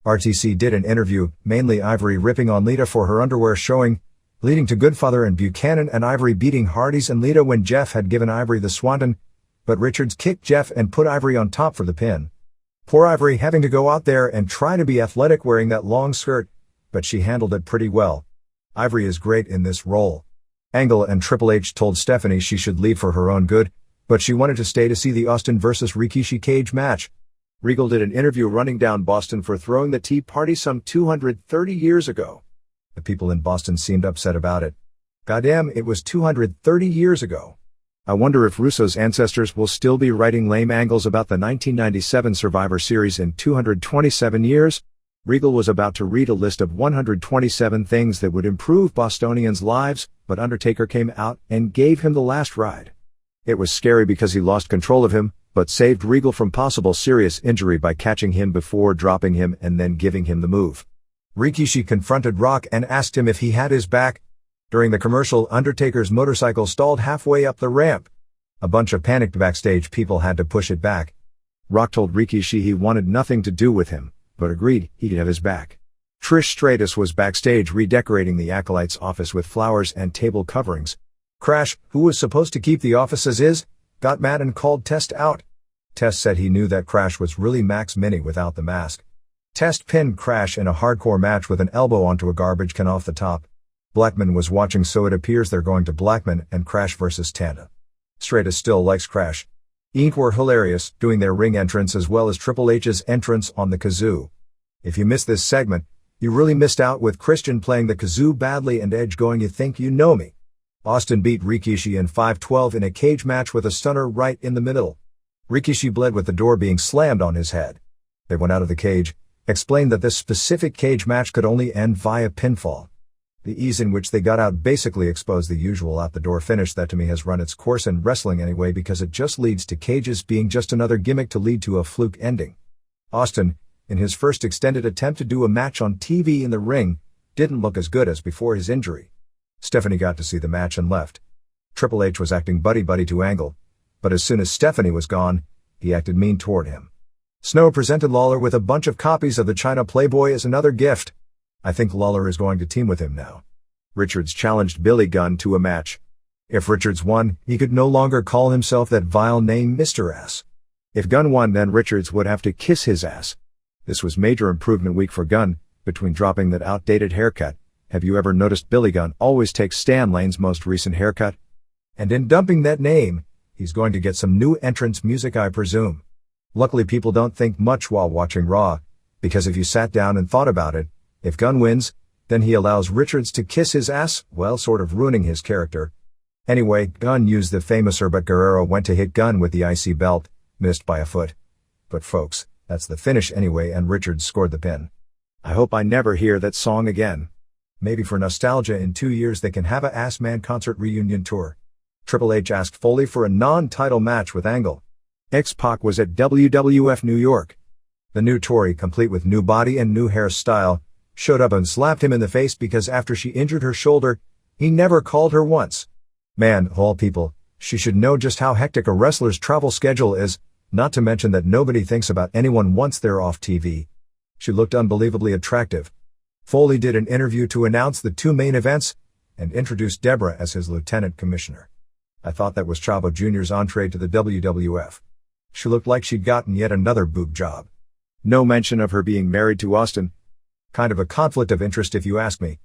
RTC did an interview, mainly Ivory ripping on Lita for her underwear showing, leading to Goodfather and Buchanan and Ivory beating Hardys and Lita when Jeff had given Ivory the swanton, but Richards kicked Jeff and put Ivory on top for the pin. Poor Ivory having to go out there and try to be athletic wearing that long skirt, but she handled it pretty well. Ivory is great in this role. Angle and Triple H told Stephanie she should leave for her own good, but she wanted to stay to see the Austin vs. Rikishi cage match. Regal did an interview running down Boston for throwing the Tea Party some 230 years ago. The people in Boston seemed upset about it. Goddamn, it was 230 years ago. I wonder if Russo's ancestors will still be writing lame angles about the 1997 Survivor Series in 227 years. Regal was about to read a list of 127 things that would improve Bostonians' lives, but Undertaker came out and gave him the last ride. It was scary because he lost control of him, but saved Regal from possible serious injury by catching him before dropping him and then giving him the move. Rikishi confronted Rock and asked him if he had his back. During the commercial, Undertaker's motorcycle stalled halfway up the ramp. A bunch of panicked backstage people had to push it back. Rock told Rikishi he wanted nothing to do with him, but agreed he'd have his back. Trish Stratus was backstage redecorating the Acolyte's office with flowers and table coverings. Crash, who was supposed to keep the office as is, got mad and called Test out. Test said he knew that Crash was really Max Mini without the mask. Test pinned Crash in a hardcore match with an elbow onto a garbage can off the top. Blackman was watching, so it appears they're going to Blackman and Crash versus Tanda. Stratus still likes Crash. Inc. were hilarious, doing their ring entrance as well as Triple H's entrance on the kazoo. If you missed this segment, you really missed out with Christian playing the kazoo badly and Edge going, "You think you know me." Austin beat Rikishi in 5-12 in a cage match with a stunner right in the middle. Rikishi bled with the door being slammed on his head. They went out of the cage, explained that this specific cage match could only end via pinfall. The ease in which they got out basically exposed the usual out-the-door finish that to me has run its course in wrestling anyway, because it just leads to cages being just another gimmick to lead to a fluke ending. Austin, in his first extended attempt to do a match on TV in the ring, didn't look as good as before his injury. Stephanie got to see the match and left. Triple H was acting buddy-buddy to Angle, but as soon as Stephanie was gone, he acted mean toward him. Snow presented Lawler with a bunch of copies of the China Playboy as another gift. I think Lawler is going to team with him now. Richards challenged Billy Gunn to a match. If Richards won, he could no longer call himself that vile name Mr. Ass. If Gunn won, then Richards would have to kiss his ass. This was major improvement week for Gunn. Between dropping that outdated haircut, have you ever noticed Billy Gunn always takes Stan Lane's most recent haircut? And in dumping that name, he's going to get some new entrance music, I presume. Luckily people don't think much while watching Raw, because if you sat down and thought about it, if Gunn wins, then he allows Richards to kiss his ass, well, sort of ruining his character. Anyway, Gunn used the famouser, but Guerrero went to hit Gunn with the IC belt, missed by a foot. But folks, that's the finish anyway, and Richards scored the pin. I hope I never hear that song again. Maybe for nostalgia in 2 years they can have a Ass Man concert reunion tour. Triple H asked Foley for a non-title match with Angle. X-Pac was at WWF New York. The new Tory, complete with new body and new hairstyle, showed up and slapped him in the face because after she injured her shoulder, he never called her once. Man, of all people, she should know just how hectic a wrestler's travel schedule is, not to mention that nobody thinks about anyone once they're off TV. She looked unbelievably attractive. Foley did an interview to announce the 2 main events, and introduced Deborah as his lieutenant commissioner. I thought that was Chavo Jr.'s entree to the WWF. She looked like she'd gotten yet another boob job. No mention of her being married to Austin. Kind of a conflict of interest if you ask me.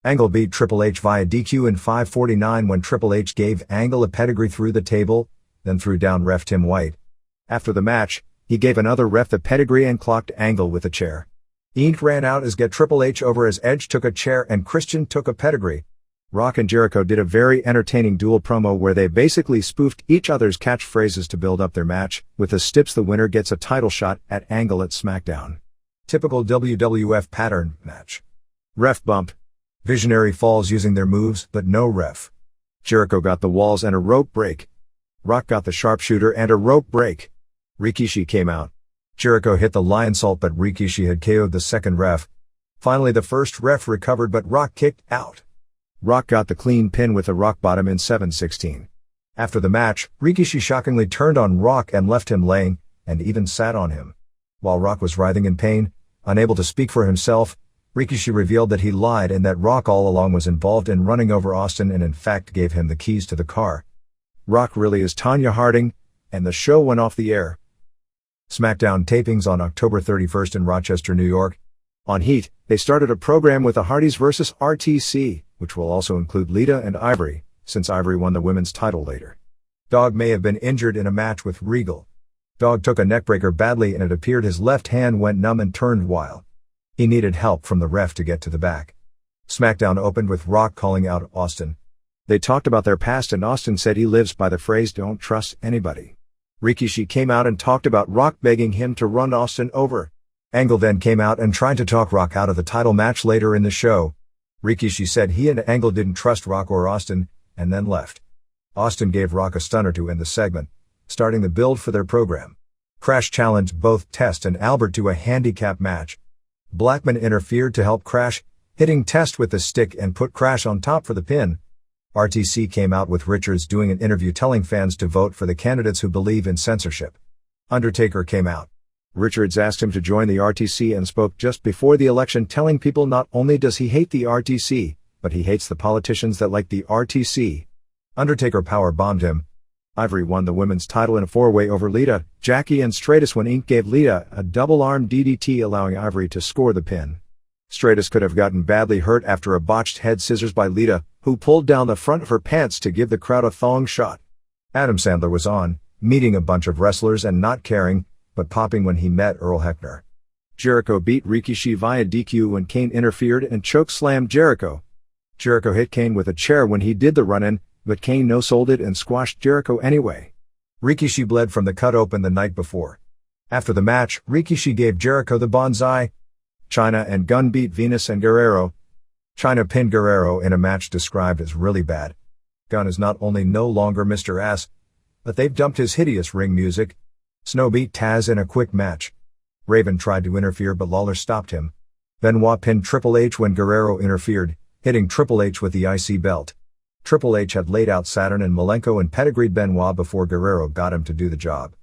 Angle beat Triple H via DQ in 5:49 when Triple H gave Angle a pedigree through the table, then threw down ref Tim White. After the match, he gave another ref the pedigree and clocked Angle with a chair. Inc. ran out as get Triple H over as Edge took a chair and Christian took a pedigree. Rock and Jericho did a very entertaining dual promo where they basically spoofed each other's catchphrases to build up their match. With the Stips, the winner gets a title shot at Angle at SmackDown. Typical WWF pattern match. Ref bump. Visionary falls using their moves, but no ref. Jericho got the walls and a rope break. Rock got the sharpshooter and a rope break. Rikishi came out. Jericho hit the lion salt, but Rikishi had KO'd the second ref. Finally the first ref recovered, but Rock kicked out. Rock got the clean pin with a rock bottom in 7:16. After the match, Rikishi shockingly turned on Rock and left him laying, and even sat on him. While Rock was writhing in pain, unable to speak for himself, Rikishi revealed that he lied and that Rock all along was involved in running over Austin and in fact gave him the keys to the car. Rock really is Tonya Harding, and the show went off the air. SmackDown tapings on October 31st in Rochester, New York. On Heat, they started a program with the Hardys vs. RTC, which will also include Lita and Ivory, since Ivory won the women's title later. Dog may have been injured in a match with Regal. Dog took a neckbreaker badly and it appeared his left hand went numb and turned wild. He needed help from the ref to get to the back. SmackDown opened with Rock calling out Austin. They talked about their past and Austin said he lives by the phrase "don't trust anybody." Rikishi came out and talked about Rock begging him to run Austin over. Angle then came out and tried to talk Rock out of the title match later in the show. Rikishi said he and Angle didn't trust Rock or Austin, and then left. Austin gave Rock a stunner to end the segment, starting the build for their program. Crash challenged both Test and Albert to a handicap match. Blackman interfered to help Crash, hitting Test with the stick and put Crash on top for the pin. RTC came out with Richards doing an interview telling fans to vote for the candidates who believe in censorship. Undertaker came out. Richards asked him to join the RTC and spoke just before the election telling people not only does he hate the RTC, but he hates the politicians that like the RTC. Undertaker power-bombed him. Ivory won the women's title in a four-way over Lita, Jackie and Stratus when Inc. gave Lita a double-arm DDT allowing Ivory to score the pin. Stratus could have gotten badly hurt after a botched head scissors by Lita, who pulled down the front of her pants to give the crowd a thong shot. Adam Sandler was on, meeting a bunch of wrestlers and not caring, but popping when he met Earl Hebner. Jericho beat Rikishi via DQ when Kane interfered and chokeslammed Jericho. Jericho hit Kane with a chair when he did the run-in, but Kane no-sold it and squashed Jericho anyway. Rikishi bled from the cut open the night before. After the match, Rikishi gave Jericho the bonsai. Chyna and Gunn beat Venus and Guerrero. Chyna pinned Guerrero in a match described as really bad. Gunn is not only no longer Mr. Ass, but they've dumped his hideous ring music. Snow beat Taz in a quick match. Raven tried to interfere but Lawler stopped him. Benoit pinned Triple H when Guerrero interfered, hitting Triple H with the IC belt. Triple H had laid out Saturn and Malenko and pedigreed Benoit before Guerrero got him to do the job.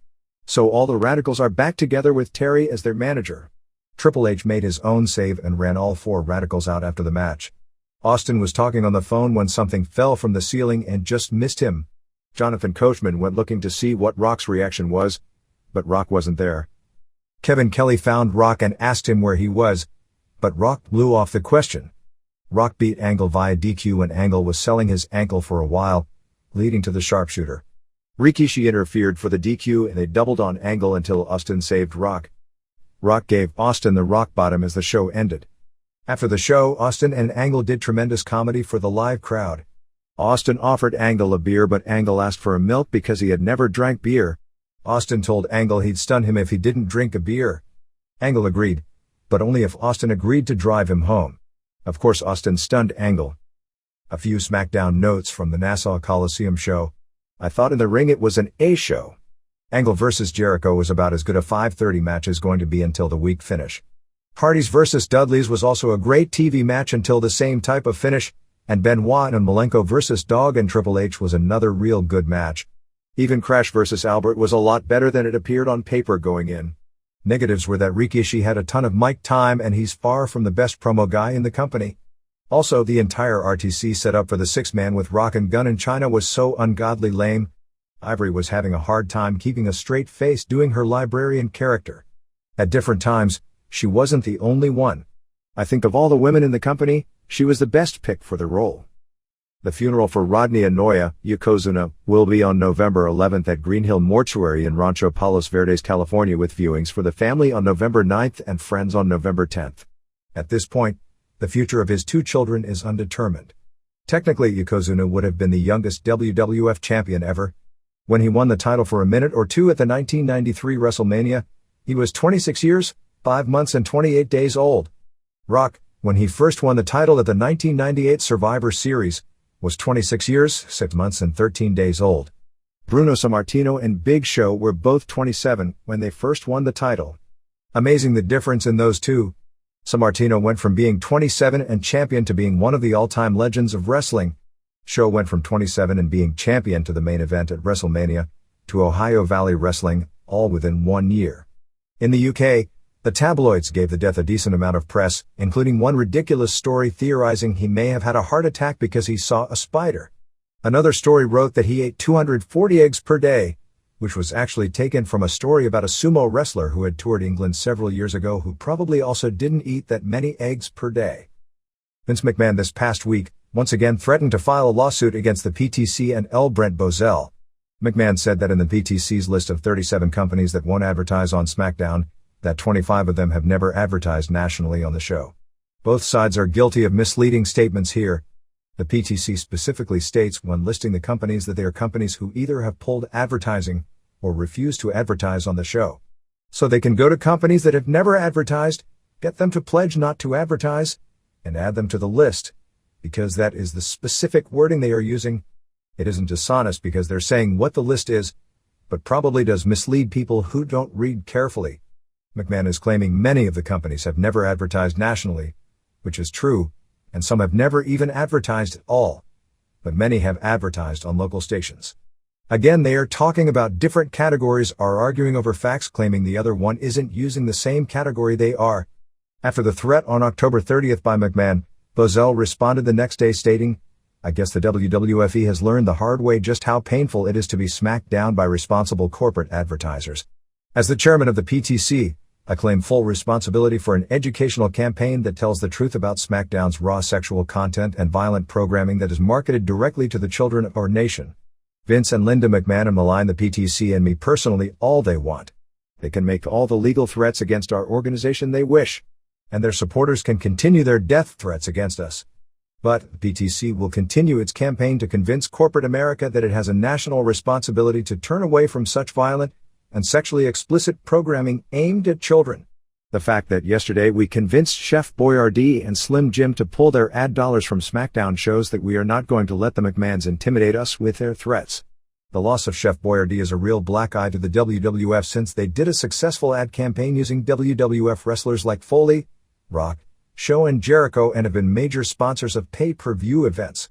So all the Radicals are back together with Terry as their manager. Triple H made his own save and ran all four Radicals out after the match. Austin was talking on the phone when something fell from the ceiling and just missed him. Jonathan Coachman went looking to see what Rock's reaction was, but Rock wasn't there. Kevin Kelly found Rock and asked him where he was, but Rock blew off the question. Rock beat Angle via DQ when Angle was selling his ankle for a while, leading to the sharpshooter. Rikishi interfered for the DQ and they doubled on Angle until Austin saved Rock. Rock gave Austin the rock bottom as the show ended. After the show, Austin and Angle did tremendous comedy for the live crowd. Austin offered Angle a beer but Angle asked for a milk because he had never drank beer. Austin told Angle he'd stun him if he didn't drink a beer. Angle agreed, but only if Austin agreed to drive him home. Of course Austin stunned Angle. A few SmackDown notes from the Nassau Coliseum show. I thought in the ring it was an A show. Angle vs. Jericho was about as good a 5:30 match as going to be until the weak finish. Hardys vs. Dudleys was also a great TV match until the same type of finish, and Benoit and Malenko vs. Dog and Triple H was another real good match. Even Crash vs. Albert was a lot better than it appeared on paper going in. Negatives were that Rikishi had a ton of mic time and he's far from the best promo guy in the company. Also, the entire RTC setup for the six-man with Rock and Gunn in Chyna was so ungodly lame. Ivory was having a hard time keeping a straight face doing her librarian character. At different times, she wasn't the only one. I think of all the women in the company, she was the best pick for the role. The funeral for Rodney Anoya, Yokozuna, will be on November 11th at Green Hill Mortuary in Rancho Palos Verdes, California with viewings for the family on November 9th and friends on November 10th. At this point, the future of his two children is undetermined. Technically, Yokozuna would have been the youngest WWF champion ever. When he won the title for a minute or two at the 1993 WrestleMania, he was 26 years, 5 months and 28 days old. Rock, when he first won the title at the 1998 Survivor Series, was 26 years, 6 months and 13 days old. Bruno Sammartino and Big Show were both 27 when they first won the title. Amazing the difference in those two. Sammartino went from being 27 and champion to being one of the all-time legends of wrestling. Show went from 27 and being champion to the main event at WrestleMania, to Ohio Valley Wrestling, all within 1 year. In the UK, The tabloids gave the death a decent amount of press, including one ridiculous story theorizing he may have had a heart attack because he saw a spider. Another story wrote that he ate 240 eggs per day, which was actually taken from a story about a sumo wrestler who had toured England several years ago who probably also didn't eat that many eggs per day. Vince McMahon this past week once again threatened to file a lawsuit against the PTC and Brent Bozell. McMahon said that in the PTC's list of 37 companies that won't advertise on SmackDown, that 25 of them have never advertised nationally on the show. Both sides are guilty of misleading statements here. The PTC specifically states when listing the companies that they are companies who either have pulled advertising or refuse to advertise on the show. So they can go to companies that have never advertised, get them to pledge not to advertise, and add them to the list, because that is the specific wording they are using. It isn't dishonest because they're saying what the list is, but probably does mislead people who don't read carefully. McMahon is claiming many of the companies have never advertised nationally, which is true, and some have never even advertised at all, but many have advertised on local stations. Again, they are talking about different categories, are arguing over facts, claiming the other one isn't using the same category they are. After the threat on October 30th by McMahon, Bozell responded the next day stating, "I guess the WWFE has learned the hard way just how painful it is to be smacked down by responsible corporate advertisers. As the chairman of the PTC, I claim full responsibility for an educational campaign that tells the truth about SmackDown's raw sexual content and violent programming that is marketed directly to the children of our nation. Vince and Linda McMahon malign the PTC and me personally all they want. They can make all the legal threats against our organization they wish, and their supporters can continue their death threats against us. But the PTC will continue its campaign to convince corporate America that it has a national responsibility to turn away from such violent and sexually explicit programming aimed at children. The fact that yesterday we convinced Chef Boyardee and Slim Jim to pull their ad dollars from SmackDown shows that we are not going to let the McMahons intimidate us with their threats. The loss of Chef Boyardee is a real black eye to the WWF since they did a successful ad campaign using WWF wrestlers like Foley, Rock, Show and Jericho and have been major sponsors of pay-per-view events.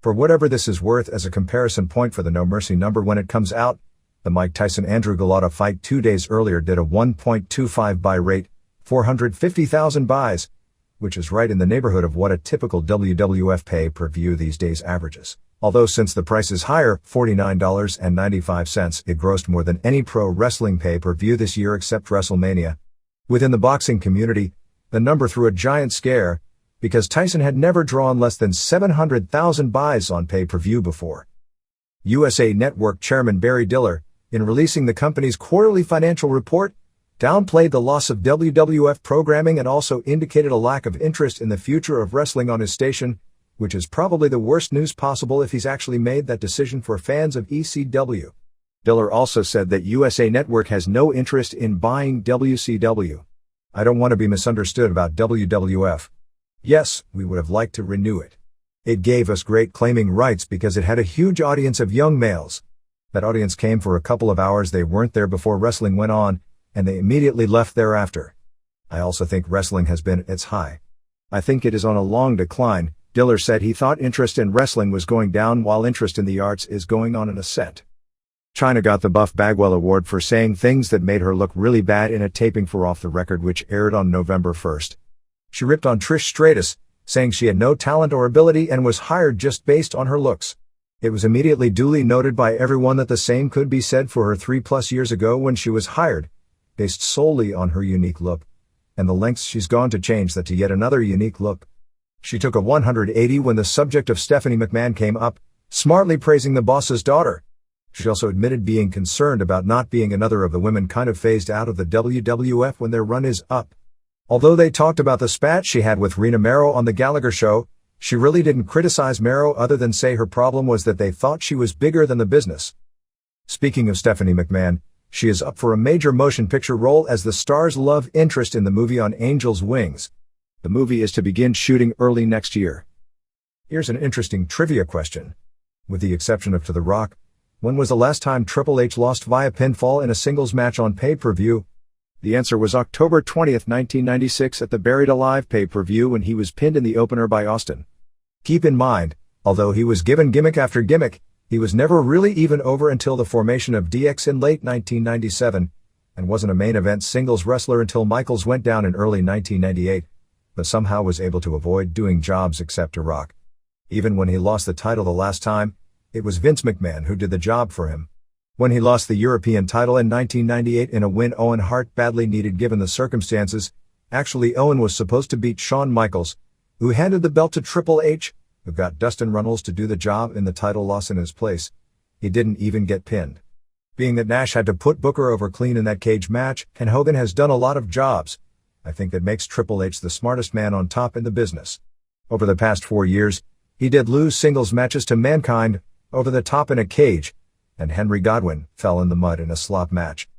For whatever this is worth as a comparison point for the No Mercy number when it comes out, the Mike Tyson-Andrew Galata fight 2 days earlier did a 1.25 buy rate, 450,000 buys, which is right in the neighborhood of what a typical WWF pay-per-view these days averages. Although since the price is higher, $49.95, it grossed more than any pro wrestling pay-per-view this year except WrestleMania. Within the boxing community, the number threw a giant scare, because Tyson had never drawn less than 700,000 buys on pay-per-view before. USA Network chairman Barry Diller, in releasing the company's quarterly financial report, downplayed the loss of WWF programming and also indicated a lack of interest in the future of wrestling on his station, which is probably the worst news possible if he's actually made that decision for fans of ECW. Diller also said that USA Network has no interest in buying WCW. I don't want to be misunderstood about WWF. Yes, we would have liked to renew it. It gave us great claiming rights because it had a huge audience of young males. That audience came for a couple of hours, they weren't there before wrestling went on, and they immediately left thereafter. I also think wrestling has been at its high. I think it is on a long decline. Diller said he thought interest in wrestling was going down while interest in the arts is going on an ascent. Chyna got the Buff Bagwell Award for saying things that made her look really bad in a taping for Off the Record which aired on November 1st. She ripped on Trish Stratus, saying she had no talent or ability and was hired just based on her looks. It was immediately duly noted by everyone that the same could be said for her 3+ years ago when she was hired, based solely on her unique look, and the lengths she's gone to change that to yet another unique look. She took a 180 when the subject of Stephanie McMahon came up, smartly praising the boss's daughter. She also admitted being concerned about not being another of the women kind of phased out of the WWF when their run is up. Although they talked about the spat she had with Rena Mero on the Gallagher show, she really didn't criticize Mero other than say her problem was that they thought she was bigger than the business. Speaking of Stephanie McMahon, she is up for a major motion picture role as the star's love interest in the movie On Angel's Wings. The movie is to begin shooting early next year. Here's an interesting trivia question. With the exception of To The Rock, when was the last time Triple H lost via pinfall in a singles match on pay-per-view? The answer was October 20th, 1996 at the Buried Alive pay-per-view when he was pinned in the opener by Austin. Keep in mind, although he was given gimmick after gimmick, he was never really even over until the formation of DX in late 1997, and wasn't a main event singles wrestler until Michaels went down in early 1998, but somehow was able to avoid doing jobs except to Rock. Even when he lost the title the last time, it was Vince McMahon who did the job for him. When he lost the European title in 1998 in a win Owen Hart badly needed given the circumstances, actually Owen was supposed to beat Shawn Michaels, who handed the belt to Triple H, who got Dustin Runnels to do the job in the title loss in his place. He didn't even get pinned. Being that Nash had to put Booker over clean in that cage match, and Hogan has done a lot of jobs, I think that makes Triple H the smartest man on top in the business. Over the past 4 years, he did lose singles matches to Mankind, over the top in a cage, and Henry Godwinn fell in the mud in a slop match.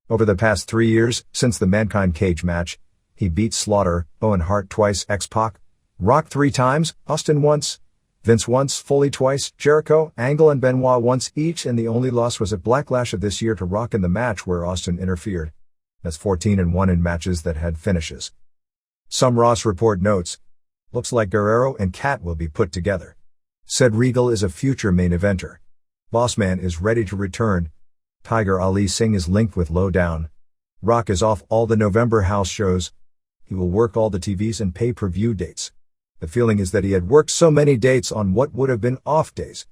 Over the past 3 years, since the Mankind cage match, he beat Slaughter, Owen Hart twice, X-Pac, Rock 3 times, Austin once, Vince once, Foley twice, Jericho, Angle and Benoit once each, and the only loss was at Backlash of this year to Rock in the match where Austin interfered. That's 14-1 in matches that had finishes. Some Ross report notes, looks like Guerrero and Cat will be put together. Said Regal is a future main eventer. Bossman is ready to return. Tiger Ali Singh is linked with Lowdown. Rock is off all the November house shows. He will work all the TVs and pay-per-view dates. The feeling is that he had worked so many dates on what would have been off days,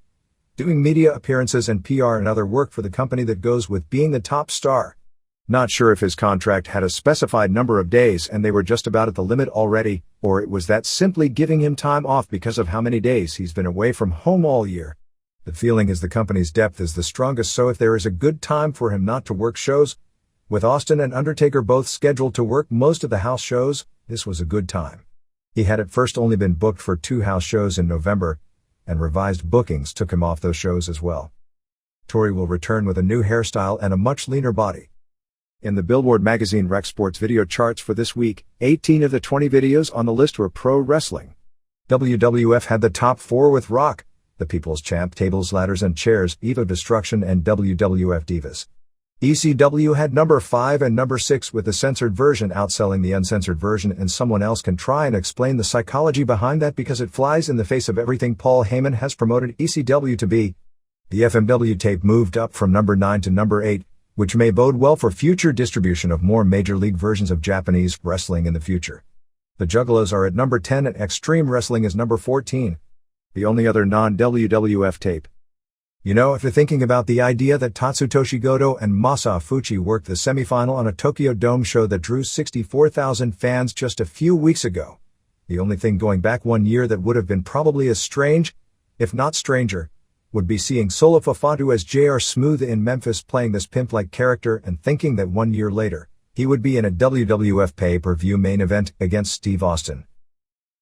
doing media appearances and PR and other work for the company that goes with being the top star. Not sure if his contract had a specified number of days and they were just about at the limit already, or it was that simply giving him time off because of how many days he's been away from home all year. The feeling is the company's depth is the strongest, so if there is a good time for him not to work shows, with Austin and Undertaker both scheduled to work most of the house shows, this was a good time. He had at first only been booked for 2 house shows in November, and revised bookings took him off those shows as well. Tori will return with a new hairstyle and a much leaner body. In the Billboard magazine Rec Sports video charts for this week, 18 of the 20 videos on the list were pro wrestling. WWF had the top 4 with Rock, the People's Champ, Tables, Ladders and Chairs, Eve of Destruction and WWF Divas. ECW had number 5 and number 6 with the censored version outselling the uncensored version, and someone else can try and explain the psychology behind that because it flies in the face of everything Paul Heyman has promoted ECW to be. The FMW tape moved up from number 9 to number 8, which may bode well for future distribution of more major league versions of Japanese wrestling in the future. The Juggalos are at number 10 and Extreme Wrestling is number 14. The only other non-WWF tape. You know, if you're thinking about the idea that Tatsutoshi Goto and Masa Fuchi worked the semifinal on a Tokyo Dome show that drew 64,000 fans just a few weeks ago, the only thing going back 1 year that would have been probably as strange, if not stranger, would be seeing Solo Fafatu as J.R. Smooth in Memphis playing this pimp-like character and thinking that 1 year later, he would be in a WWF pay-per-view main event against Steve Austin.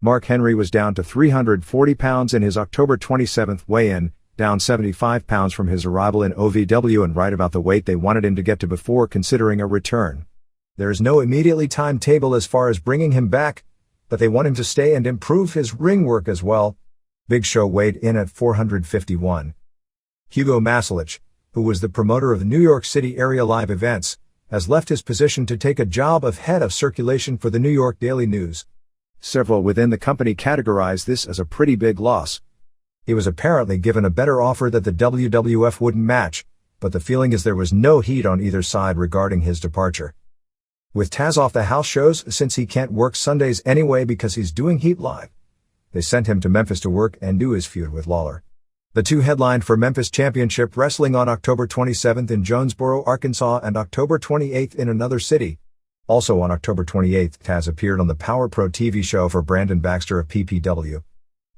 Mark Henry was down to 340 pounds in his October 27th weigh-in, down 75 pounds from his arrival in OVW and right about the weight they wanted him to get to before considering a return. There is no immediately timetable as far as bringing him back, but they want him to stay and improve his ring work as well. Big Show weighed in at 451. Hugo Masilich, who was the promoter of the New York City area live events, has left his position to take a job of head of circulation for the New York Daily News. Several within the company categorize this as a pretty big loss. He was apparently given a better offer that the WWF wouldn't match, but the feeling is there was no heat on either side regarding his departure. With Taz off the house shows since he can't work Sundays anyway because he's doing Heat Live, they sent him to Memphis to work and do his feud with Lawler. The two headlined for Memphis Championship Wrestling on October 27th in Jonesboro, Arkansas and October 28th in another city. Also on October 28th, Taz appeared on the Power Pro TV show for Brandon Baxter of PPW.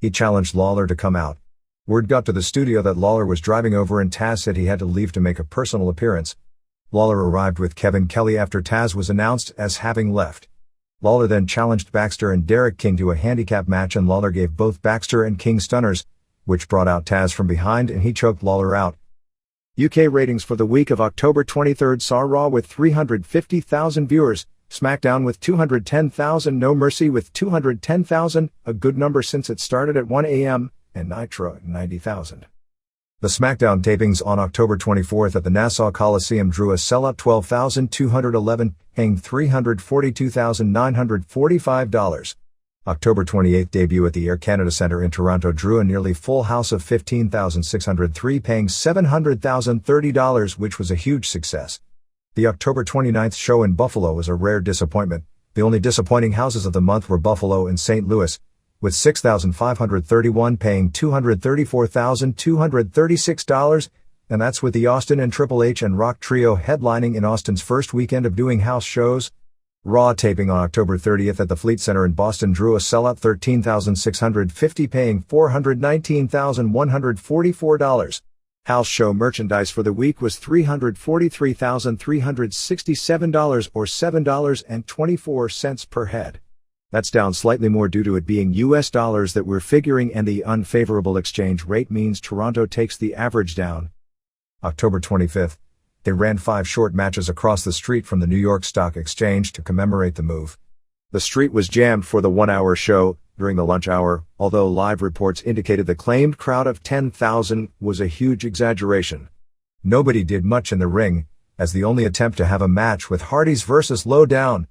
He challenged Lawler to come out. Word got to the studio that Lawler was driving over and Taz said he had to leave to make a personal appearance. Lawler arrived with Kevin Kelly after Taz was announced as having left. Lawler then challenged Baxter and Derek King to a handicap match and Lawler gave both Baxter and King stunners, which brought out Taz from behind and he choked Lawler out. UK ratings for the week of October 23rd saw Raw with 350,000 viewers, SmackDown with 210,000, No Mercy with 210,000, a good number since it started at 1 a.m., and Nitro at 90,000. The SmackDown tapings on October 24th at the Nassau Coliseum drew a sellout 12,211, paying $342,945. October 28th debut at the Air Canada Centre in Toronto drew a nearly full house of 15,603, paying $700,030, which was a huge success. The October 29th show in Buffalo was a rare disappointment. The only disappointing houses of the month were Buffalo and St. Louis, with 6,531 paying $234,236, and that's with the Austin and Triple H and Rock trio headlining in Austin's first weekend of doing house shows. Raw taping on October 30th at the Fleet Center in Boston drew a sellout 13,650 paying $419,144. House show merchandise for the week was $343,367 or $7.24 per head. That's down slightly more due to it being US dollars that we're figuring, and the unfavorable exchange rate means Toronto takes the average down. October 25th, they ran 5 short matches across the street from the New York Stock Exchange to commemorate the move. The street was jammed for the 1-hour show during the lunch hour, although live reports indicated the claimed crowd of 10,000 was a huge exaggeration. Nobody did much in the ring, as the only attempt to have a match with Hardys versus Lowdown.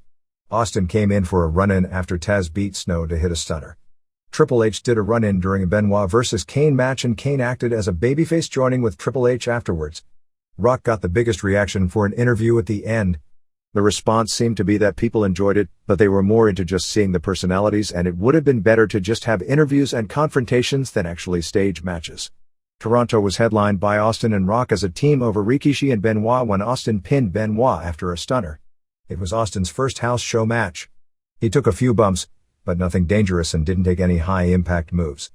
Austin came in for a run-in after Taz beat Snow to hit a stunner. Triple H did a run-in during a Benoit versus Kane match, and Kane acted as a babyface, joining with Triple H afterwards. Rock got the biggest reaction for an interview at the end. The response seemed to be that people enjoyed it, but they were more into just seeing the personalities, and it would have been better to just have interviews and confrontations than actually stage matches. Toronto was headlined by Austin and Rock as a team over Rikishi and Benoit when Austin pinned Benoit after a stunner. It was Austin's first house show match. He took a few bumps, but nothing dangerous, and didn't take any high-impact moves.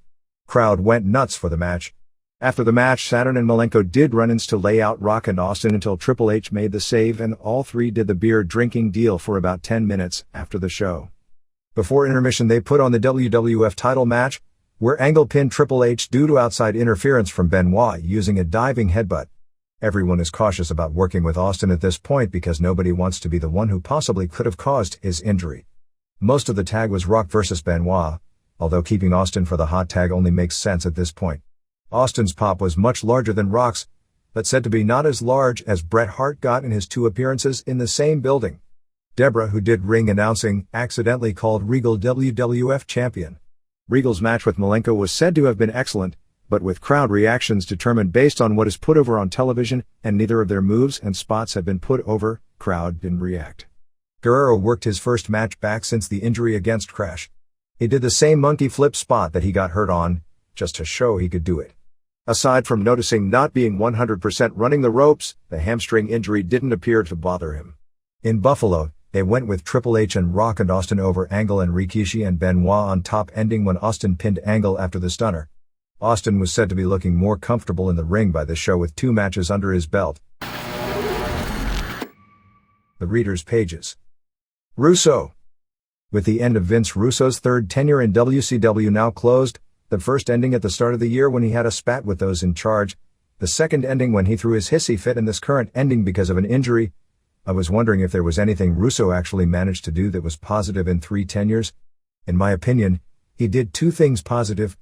Crowd went nuts for the match. After the match, Saturn and Malenko did run-ins to lay out Rock and Austin until Triple H made the save, and all three did the beer drinking deal for about 10 minutes after the show. Before intermission, they put on the WWF title match, where Angle pinned Triple H due to outside interference from Benoit using a diving headbutt. Everyone is cautious about working with Austin at this point because nobody wants to be the one who possibly could have caused his injury. Most of the tag was Rock versus Benoit, although keeping Austin for the hot tag only makes sense at this point. Austin's pop was much larger than Rock's, but said to be not as large as Bret Hart got in his 2 appearances in the same building. Deborah, who did ring announcing, accidentally called Regal WWF champion. Regal's match with Malenko was said to have been excellent, but with crowd reactions determined based on what is put over on television, and neither of their moves and spots have been put over, crowd didn't react. Guerrero worked his first match back since the injury against Crash. He did the same monkey flip spot that he got hurt on, just to show he could do it. Aside from noticing not being 100% running the ropes, the hamstring injury didn't appear to bother him. In Buffalo, they went with Triple H and Rock and Austin over Angle and Rikishi and Benoit on top, ending when Austin pinned Angle after the stunner. Austin was said to be looking more comfortable in the ring by the show with 2 matches under his belt. The readers' pages. Russo. With the end of Vince Russo's 3rd tenure in WCW now closed, the first ending at the start of the year when he had a spat with those in charge, the second ending when he threw his hissy fit, and this current ending because of an injury, I was wondering if there was anything Russo actually managed to do that was positive in 3 tenures. In my opinion, he did 2 things positive.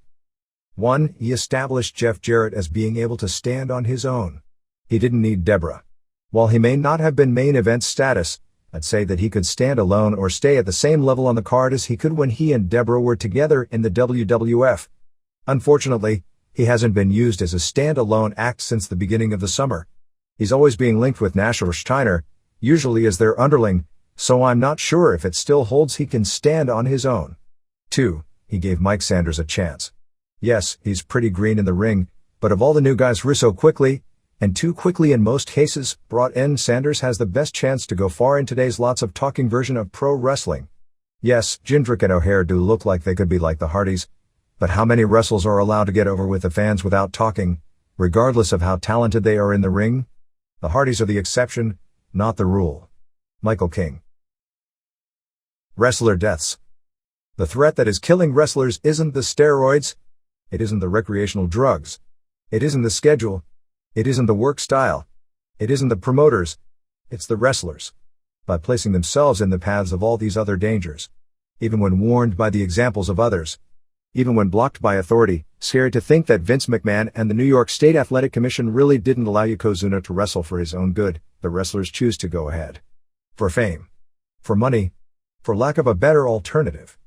1, he established Jeff Jarrett as being able to stand on his own. He didn't need Deborah. While he may not have been main event status, I'd say that he could stand alone or stay at the same level on the card as he could when he and Deborah were together in the WWF. Unfortunately, he hasn't been used as a stand-alone act since the beginning of the summer. He's always being linked with Nash or Steiner, usually as their underling, so I'm not sure if it still holds he can stand on his own. 2, he gave Mike Sanders a chance. Yes, he's pretty green in the ring, but of all the new guys Russo quickly, and too quickly in most cases, brought in, Sanders has the best chance to go far in today's lots of talking version of pro wrestling. Yes, Jindrak and O'Hare do look like they could be like the Hardys, but how many wrestlers are allowed to get over with the fans without talking, regardless of how talented they are in the ring? The Hardys are the exception, not the rule. Michael King. Wrestler deaths. The threat that is killing wrestlers isn't the steroids. It isn't the recreational drugs. It isn't the schedule. It isn't the work style. It isn't the promoters. It's the wrestlers. By placing themselves in the paths of all these other dangers. Even when warned by the examples of others. Even when blocked by authority, scared to think that Vince McMahon and the New York State Athletic Commission really didn't allow Yokozuna to wrestle for his own good, the wrestlers choose to go ahead. For fame. For money. For lack of a better alternative.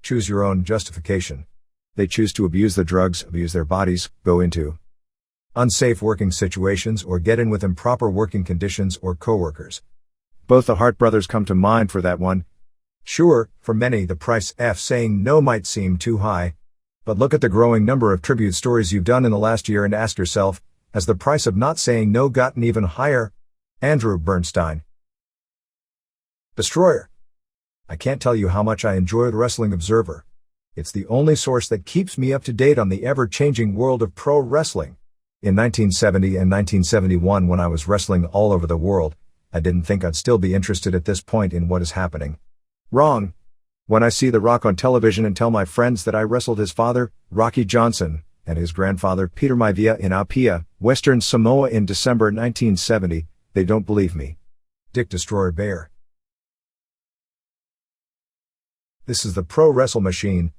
Choose your own justification. They choose to abuse the drugs, abuse their bodies, go into unsafe working situations, or get in with improper working conditions or coworkers. Both the Hart brothers come to mind for that one. Sure, for many the price of saying no might seem too high. But look at the growing number of tribute stories you've done in the last year and ask yourself, has the price of not saying no gotten even higher? Andrew Bernstein. Destroyer. I can't tell you how much I enjoy the Wrestling Observer. It's the only source that keeps me up to date on the ever-changing world of pro wrestling. In 1970 and 1971, when I was wrestling all over the world, I didn't think I'd still be interested at this point in what is happening. Wrong. When I see The Rock on television and tell my friends that I wrestled his father, Rocky Johnson, and his grandfather, Peter Maivia, in Apia, Western Samoa in December 1970, they don't believe me. Dick Destroyer Bayer. This is the Pro Wrestle Machine,